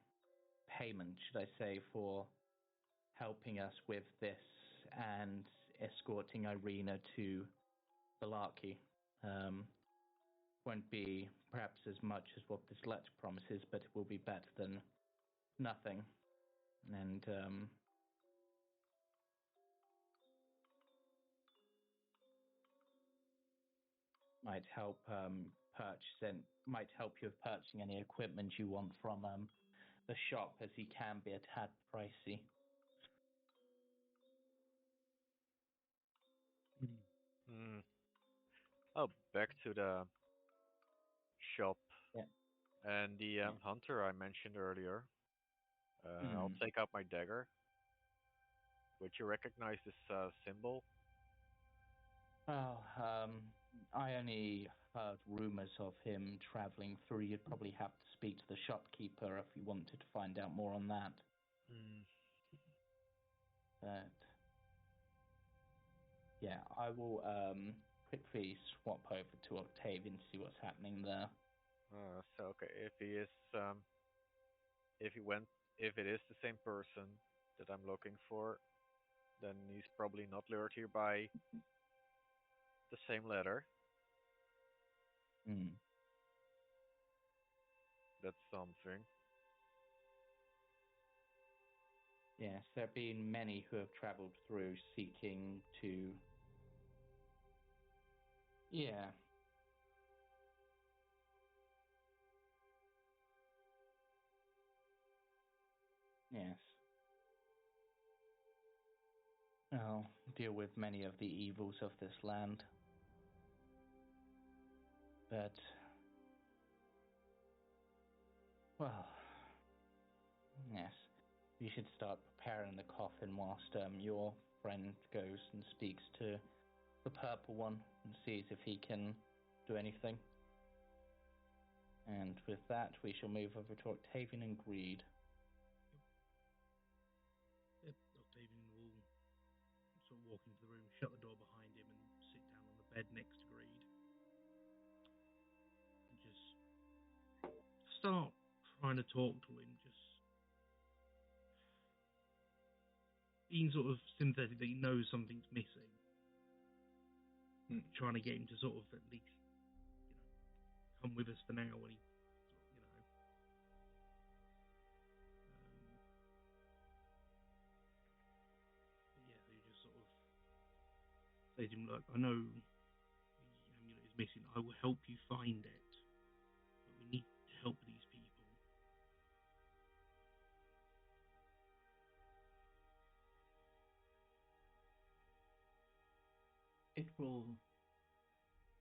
payment, should I say, for helping us with this and escorting Irina to Barovia. Won't be perhaps as much as what this letter promises, but it will be better than nothing. And might help might help you with purchasing any equipment you want from the shop, as he can be a tad pricey. Oh, back to the shop. Yeah. And the hunter I mentioned earlier. I'll take out my dagger. Would you recognize this symbol? Oh, I only heard rumors of him traveling through. You'd probably have to speak to the shopkeeper if you wanted to find out more on that. But yeah, I will quickly swap over to Octavian to see what's happening there. So okay, if it is the same person that I'm looking for, then he's probably not lured here by the same letter. That's something. Yes, there have been many who have travelled through seeking to... Yeah. Yes. I'll deal with many of the evils of this land. But... well... yes. You should start preparing the coffin whilst your friend goes and speaks to the purple one and sees if he can do anything. And with that, we shall move over to Octavian and Greed. Yep, Octavian will sort of walk into the room, shut the door behind him, and sit down on the bed next to Greed. And just start trying to talk to him, just being sort of sympathetic that he knows something's missing. Trying to get him to sort of at least, come with us for now when he, yeah, so you just sort of say to him, look, I know the amulet is missing, I will help you find it, but we need to help these people.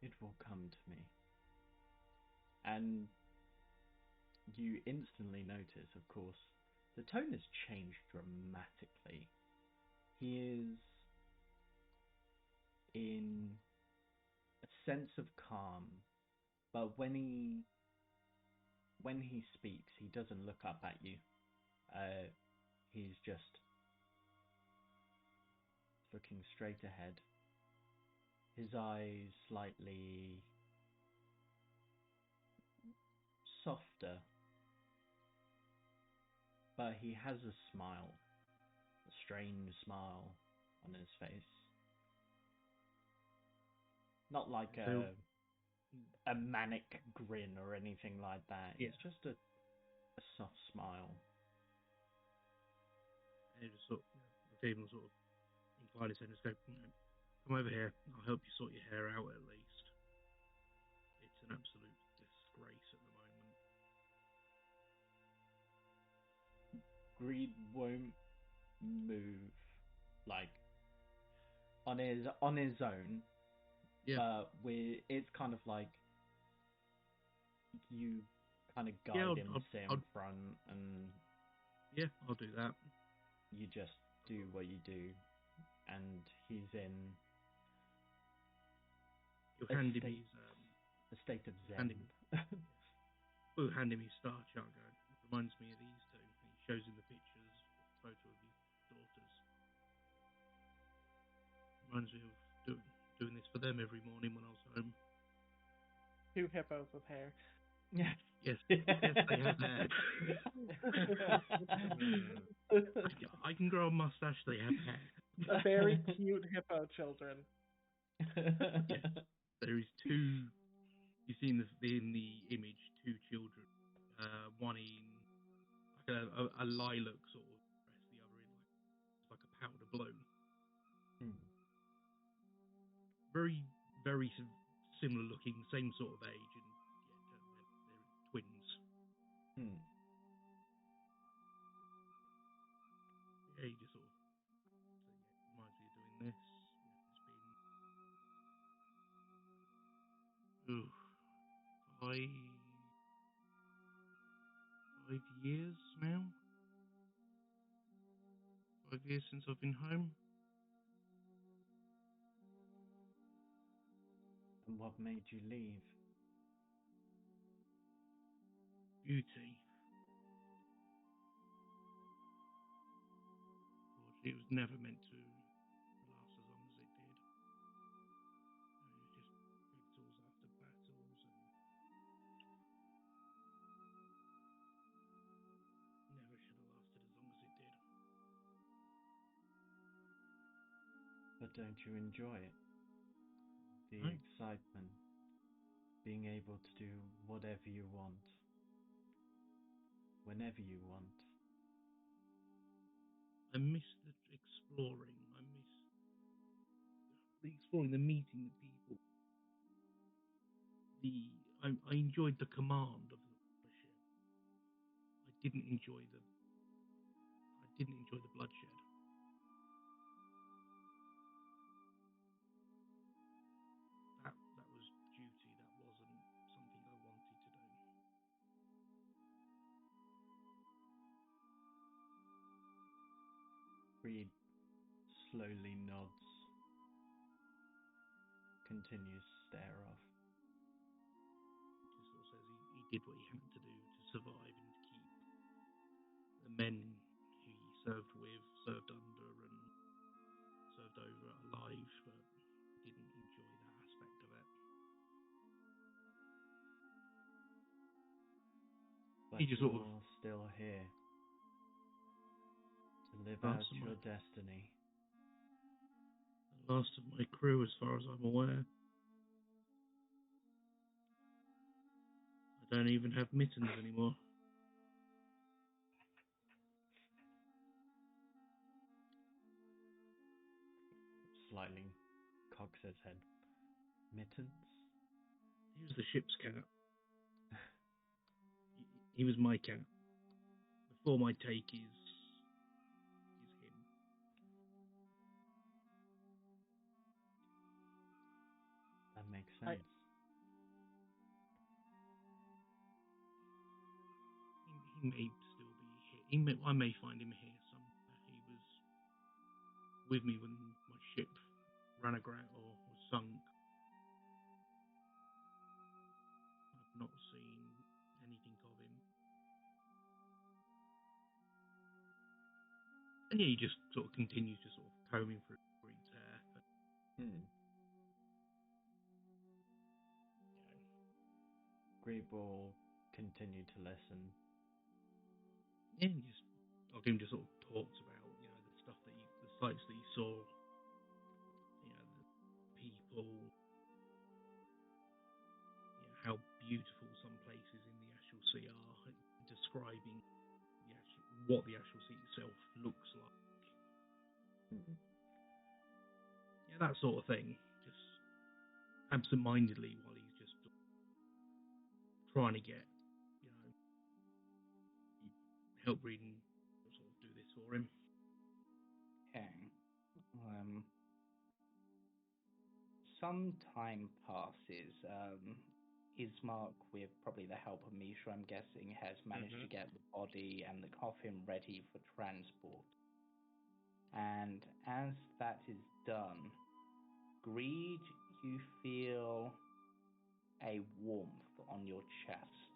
It will come to me. And you instantly notice, of course, the tone has changed dramatically. He is in a sense of calm, but when he speaks, he doesn't look up at you. He's just looking straight ahead. His eyes slightly softer, but he has a smile, a strange smile on his face. Not like a manic grin or anything like that. Yeah. It's just a soft smile. And he just sort of, Octavian will sort of incline his head and just go, come over here, I'll help you sort your hair out at least. It's an absolute disgrace at the moment. Greed won't move like on his own. Yeah. But it's kind of like you kind of guide him to sit in front, and yeah, I'll do that. You just do what you do, and he's in a state of zen. We'll hand him his star chart. It reminds me of these two. He shows him the pictures, a photo of his daughters. Reminds me of doing this for them every morning when I was home. 2 hippos with hair. Yes. Yes, they have hair. I can grow a mustache, they have hair. Very cute hippo children. Yes, there is 2. You've seen this in the image, 2 children. One in like a lilac sort of dress, the other in like a powder blue. Very, very similar looking, same sort of age, and they're twins. Yeah, you just sort of reminds me of doing this. It's been 5 years now. 5 years since I've been home. And what made you leave? Beauty. It was never meant to last as long as it did. It was just battles after battles, and never should have lasted as long as it did. But don't you enjoy it? The No. excitement, being able to do whatever you want, whenever you want. I miss the exploring. I miss the exploring, the meeting the people. I enjoyed the command of the ship. I didn't enjoy the bloodshed. That was duty. That wasn't something I wanted to do. Reed slowly nods, continues to stare off. Just sort of says he did what he had to do to survive and to keep the men he served with, served under, and served over alive, but didn't enjoy that aspect of it. But He just you're sort of still here to live Last out of your my- destiny. the last of my crew, as far as I'm aware. I don't even have mittens anymore. Slightly cocks his head. Mittens? He was the ship's cat. He was my cat. Before my take is him. That makes sense. He may still be here. I may find him here somewhere. He was with me when my ship ran aground or was sunk. I've not seen anything of him. And yeah, he just sort of continues to sort of combing through Reed's hair. But, Greed will continue to listen. yeah, Octavian just sort of talks about, the stuff the sights that he saw, the people, how beautiful some places in the actual sea are, describing what the actual sea itself looks like. Yeah, that sort of thing. Just absent-mindedly while he's just trying to get, help Reed and sort of do this for him. Okay. Some time passes. Ismark, with probably the help of Misha, I'm guessing, has managed to get the body and the coffin ready for transport. And as that is done, Greed, you feel a warmth on your chest.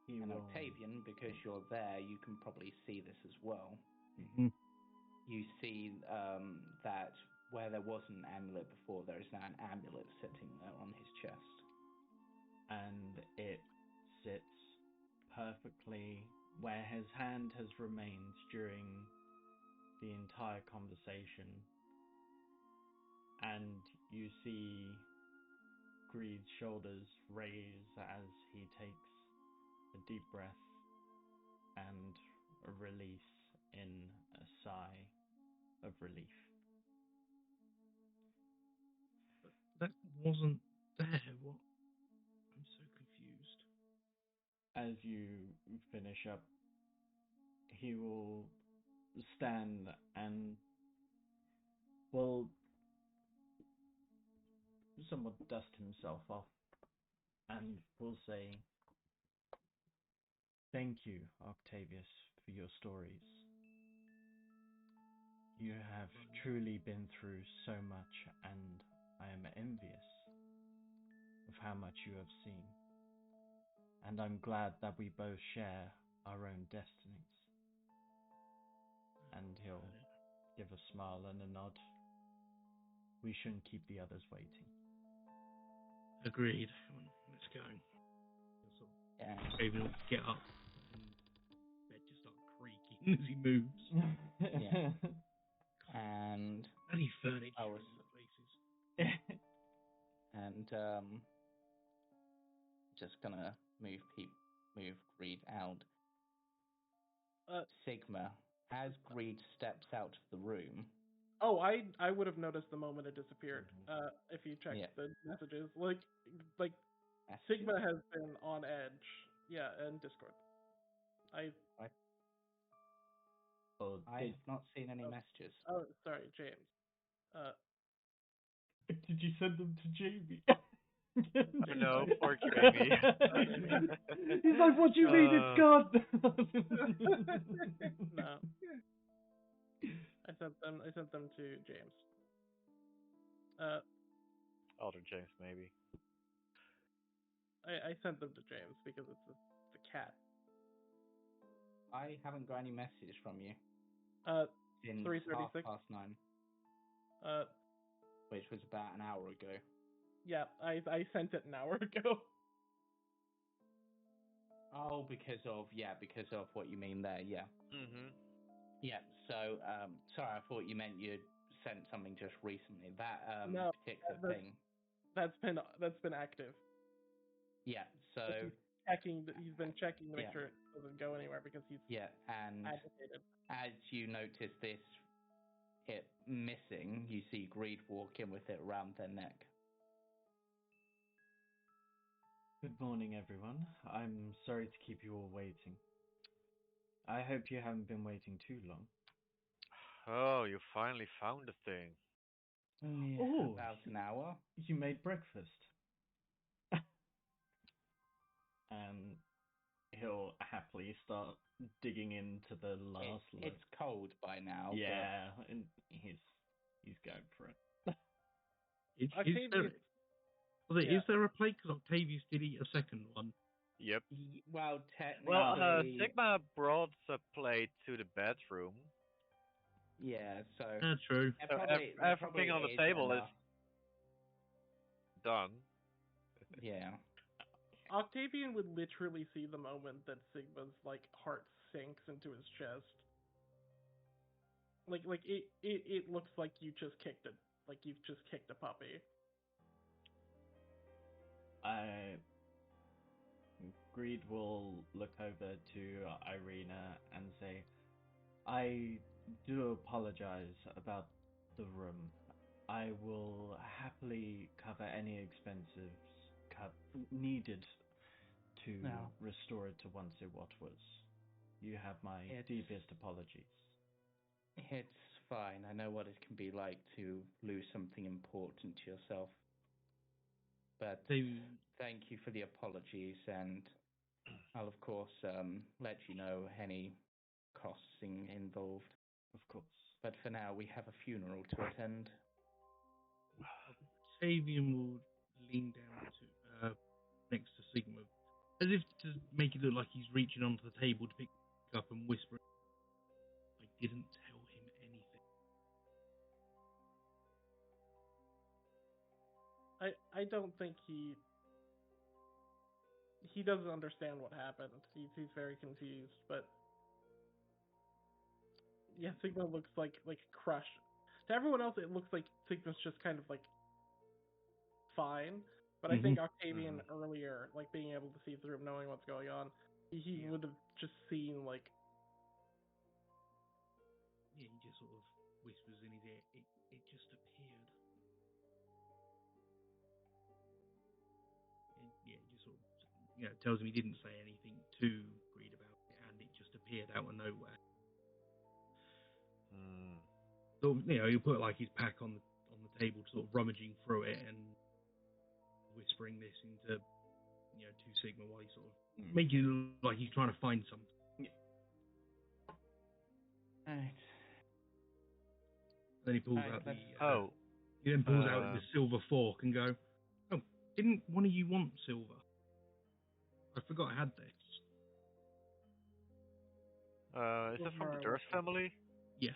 And Octavian, because you're there, you can probably see this as well. Mm-hmm. You see that where there was an amulet before, there is now an amulet sitting there on his chest. And it sits perfectly where his hand has remained during the entire conversation. And you see Greed's shoulders raise as he takes a deep breath and a release in a sigh of relief. But that wasn't there. What? I'm so confused. As you finish up, he will stand and will somewhat dust himself off and will say, "Thank you, Octavius, for your stories. You have truly been through so much, and I am envious of how much you have seen." And I'm glad that we both share our own destinies. And he'll give a smile and a nod. We shouldn't keep the others waiting. Agreed. Come on, let's go. Yeah. Octavian will get up and bed just start creaking as he moves. Yeah. And Bloody furniture I in was- all places. and just gonna move Greed out. Sigma, as Greed steps out of the room. Oh, I would have noticed the moment it disappeared. If you check the messages, like Sigma has been on edge. Yeah, in Discord. I've not seen any messages. Oh, sorry, James. Did you send them to Jamie? Oh no, poor Jamie. He's like, what do you mean it's gone? No. I sent them to James. Elder James, maybe. I sent them to James because it's a cat. I haven't got any messages from you. Since 3:36. 9:30. Which was about an hour ago. Yeah, I sent it an hour ago. Oh, because of what you mean there, yeah. Mm-hmm. Yeah, so, sorry, I thought you meant you'd sent something just recently. That particular thing. That's been active. Yeah, so He's been checking to make sure it doesn't go anywhere because he's and agitated. As you notice it missing, you see Greed walk in with it around their neck. Good morning, everyone. I'm sorry to keep you all waiting. I hope you haven't been waiting too long. Oh, you finally found the thing. Oh, about an hour. You made breakfast. And he'll happily start digging into the last loaf. It's cold by now. Yeah, and he's going for it. Is there a plate? Because Octavius did eat a second one. Yep. Well, technically... Well, Sigma brought a plate to the bedroom. Yeah, so... That's true. So everything on the table is done. Yeah. Octavian would literally see the moment that Sigma's heart sinks into his chest. It looks like you just kicked it. Like you've just kicked a puppy. Greed will look over to Irina and say, I do apologize about the room. I will happily cover any expenses needed to restore it to once it what was. You have my deepest apologies. It's fine. I know what it can be like to lose something important to yourself. But thank you for the apologies, and I'll of course let you know any costs involved. Of course. But for now, we have a funeral to attend. Octavian will lean down to next to Sigma, as if to make it look like he's reaching onto the table to pick up and whisper, I didn't tell him anything. I don't think he doesn't understand what happened. He's very confused, but yeah, Sigma looks like crushed. To everyone else, it looks like Sigma's just kind of fine. But I think Octavian earlier, being able to see through him, knowing what's going on, he would have just seen Yeah, he just sort of whispers in his ear, it just appeared. And yeah, he just sort of tells him he didn't say anything to Greed about it, and it just appeared out of nowhere. So he'll put his pack on the table, sort of rummaging through it and whispering this into to Sigma while he's sort of making it look like he's trying to find something. Right. Then he pulls out the silver fork and go, oh, didn't one of you want silver? I forgot I had this. Is it from the Durst family? Yeah.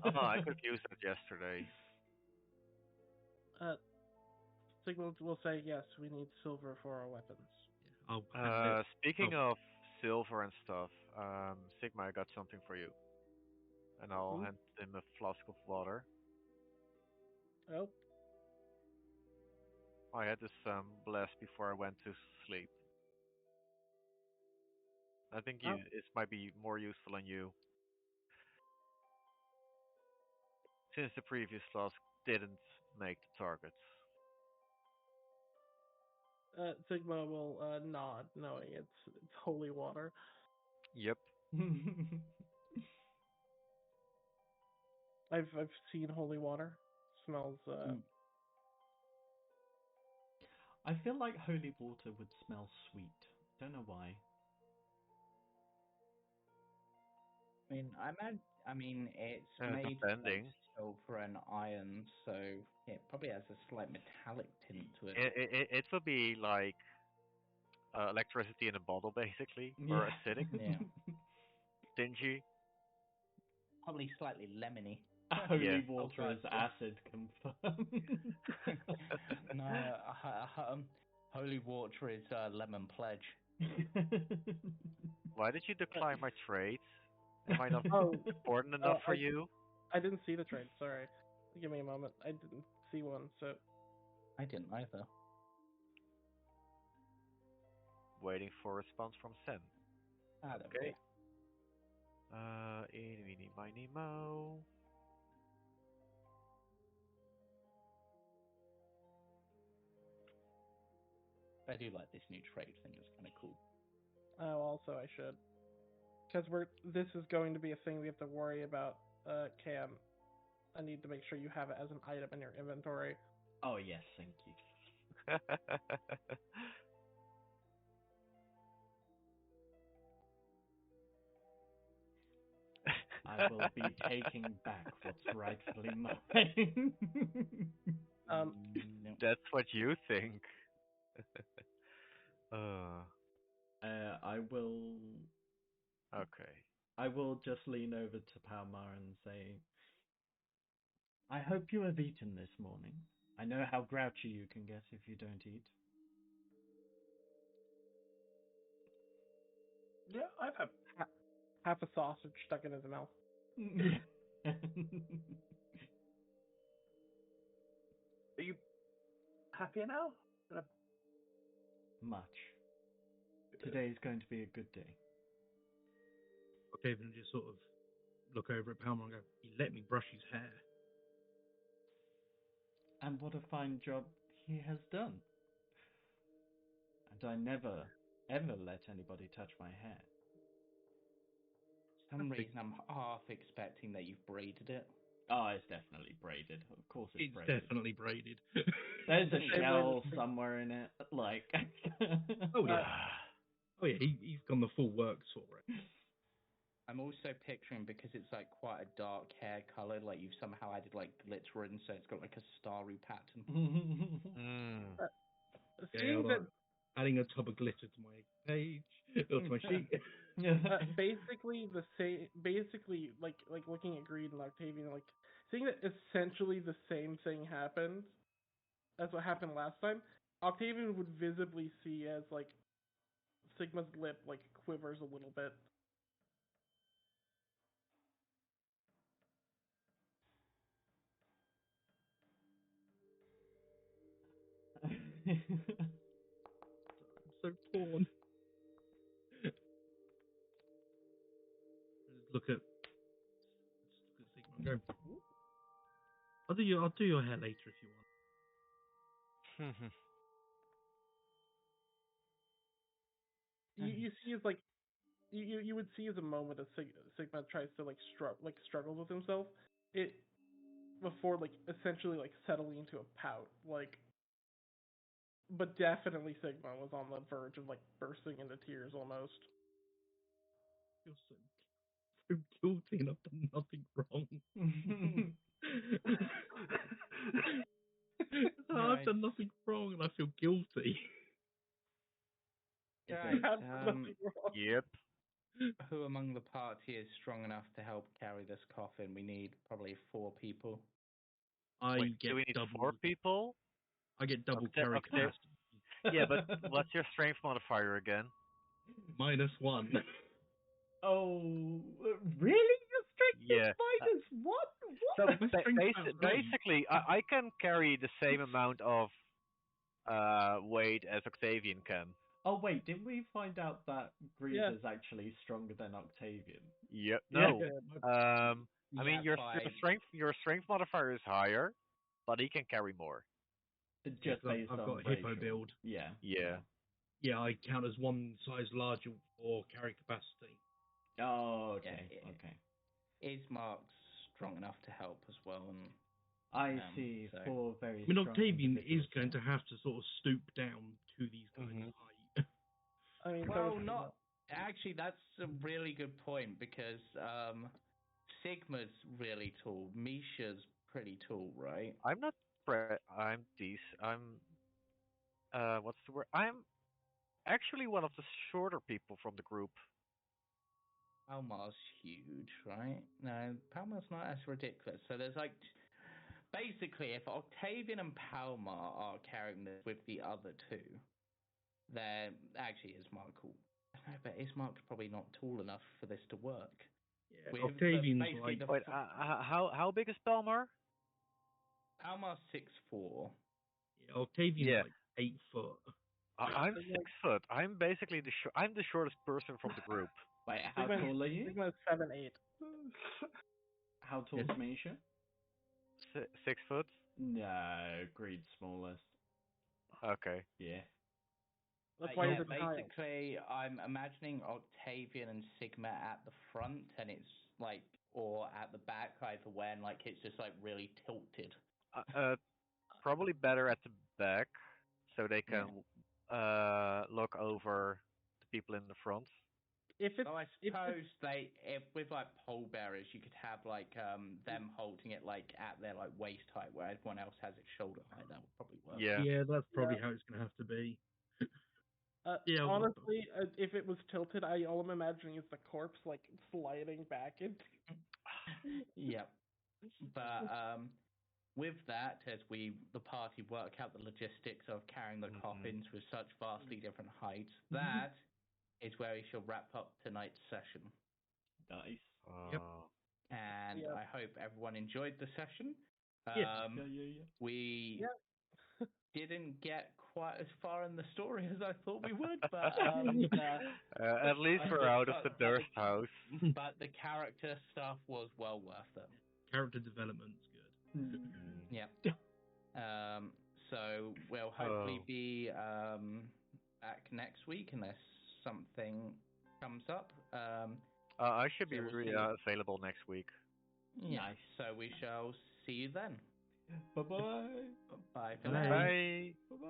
Oh, I could use that yesterday. Sigma will say yes. We need silver for our weapons. I'll hand it. Speaking of silver and stuff, Sigma, I got something for you. And I'll hand him a flask of water. Oh. I had this blessed before I went to sleep. I think it might be more useful on you. Since the previous flask didn't make the targets. Sigma will nod, knowing it's holy water. Yep. I've seen holy water. Smells. I feel like holy water would smell sweet. Don't know why. I mean, it's made depending. of silver and iron, so it probably has a slight metallic tint to it. It will be like electricity in a bottle, basically, or acidic, Yeah. stingy. Probably slightly lemony. Holy water is acid, confirmed. No, holy water is lemon pledge. Why did you decline my trade? Am I not important enough for you? I didn't see the trade, sorry. Give me a moment. I didn't see one, so... I didn't either. Waiting for a response from Sen. Okay. Eeny, meeny, miny, mo. I do like this new trade thing. It's kind of cool. Oh, also I should. Because this is going to be a thing we have to worry about, Cam. I need to make sure you have it as an item in your inventory. Oh yes, thank you. I will be taking back what's rightfully mine. That's what you think. I will. Okay. I will just lean over to Palmar and say, I hope you have eaten this morning. I know how grouchy you can get if you don't eat. Yeah, I've had half a sausage stuck in his mouth. Are you happier now? Much. Today's going to be a good day. Octavian just sort of look over at Palmer and go, he let me brush his hair. And what a fine job he has done. And I never, ever let anybody touch my hair. For some reason, I'm half expecting that you've braided it. Oh, it's definitely braided. Of course it's braided. It's definitely braided. There's a shell somewhere in it. Like... Oh, yeah. Oh, yeah, he's gone the full works for it. I'm also picturing, because it's like quite a dark hair color, like you've somehow added like glitter in, so it's got like a starry pattern. Adding a tub of glitter to my page, or to my sheet. Basically the same. Basically, like looking at Greed and Octavian, like seeing that essentially the same thing happened as what happened last time. Octavian would visibly see as like Sigma's lip like quivers a little bit. I'm so torn. Look at Sigma and go, I'll do your hair later if you want. You see as like you would see as a moment as Sigma tries to like struggle with himself. It before like essentially like settling into a pout, like. But definitely Sigma was on the verge of like bursting into tears almost. I feel so guilty and I've done nothing wrong. I've done nothing wrong and I feel guilty. Right, Absolutely wrong. Yep. who among the party is strong enough to help carry this coffin? We need probably 4 people. I Wait, get do we need double. 4 people? I get double Octa- carry Octa- capacity. Yeah, but what's your strength modifier again? -1. Oh, really? Your strength Yeah. is -1? What? So My strength's about the same. basically, I can carry the same amount of weight as Octavian can. Oh wait, didn't we find out that Greed Yeah. is actually stronger than Octavian? Yep. Yeah. No. I mean, your fine. strength modifier is higher, but he can carry more. Just I've based got on a hippo racial. build. Yeah. Yeah. Yeah, I count as one size larger for carry capacity. Oh, okay. Yeah, Okay. Ismark's strong enough to help as well, and I see. so- 4 very I mean, strong Octavian is individuals, going yeah. to have to sort of stoop down to these guys' Mhm. height. I mean, well, so not actually. That's a really good point because Sigma's really tall. Misha's pretty tall, right? I'm not. I'm decent. What's the word? I'm actually one of the shorter people from the group. Palmar's huge, right? No, Palmar's not as ridiculous. So there's like, basically, if Octavian and Palmar are carrying this with the other 2, then actually Ismark cool. But Ismark's probably not tall enough for this to work. Yeah, With Octavian's basically like. the Wait, how big is Palmar? Palmar's 6'4". Yeah, Octavian's Yeah. like 8 foot. I'm 6 foot. I'm basically I'm the shortest person from the group. Wait, how tall are you? Sigma's 7'8". How tall is Misha? 6 foot. No, Greed's smallest. Okay. Yeah. That's why yeah, you're the child. basically, I'm imagining Octavian and Sigma at the front, and it's like, or at the back, either way, and like it's just like really tilted. Probably better at the back, so they can look over the people in the front. If it's, So I suppose if with like pole bearers, you could have like them holding it like at their like waist height, where everyone else has its shoulder height. That would probably work. Yeah. Yeah, that's probably how it's going to have to be. Yeah, honestly, if it was tilted, all I'm imagining is the corpse like sliding back. Yep. But with that, as the party work out the logistics of carrying the coffins with such vastly different heights, that is where we shall wrap up tonight's session. Nice. Yep. And I hope everyone enjoyed the session. Yeah. We didn't get quite as far in the story as I thought we would, but at least we're out of the Durst house. But the character stuff was well worth it. Character development's good. Yeah. So we'll hopefully be back next week unless something comes up. I should be so we'll available next week. Yeah. Nice. So we shall see you then. Bye-bye. Bye for Bye. now. Bye.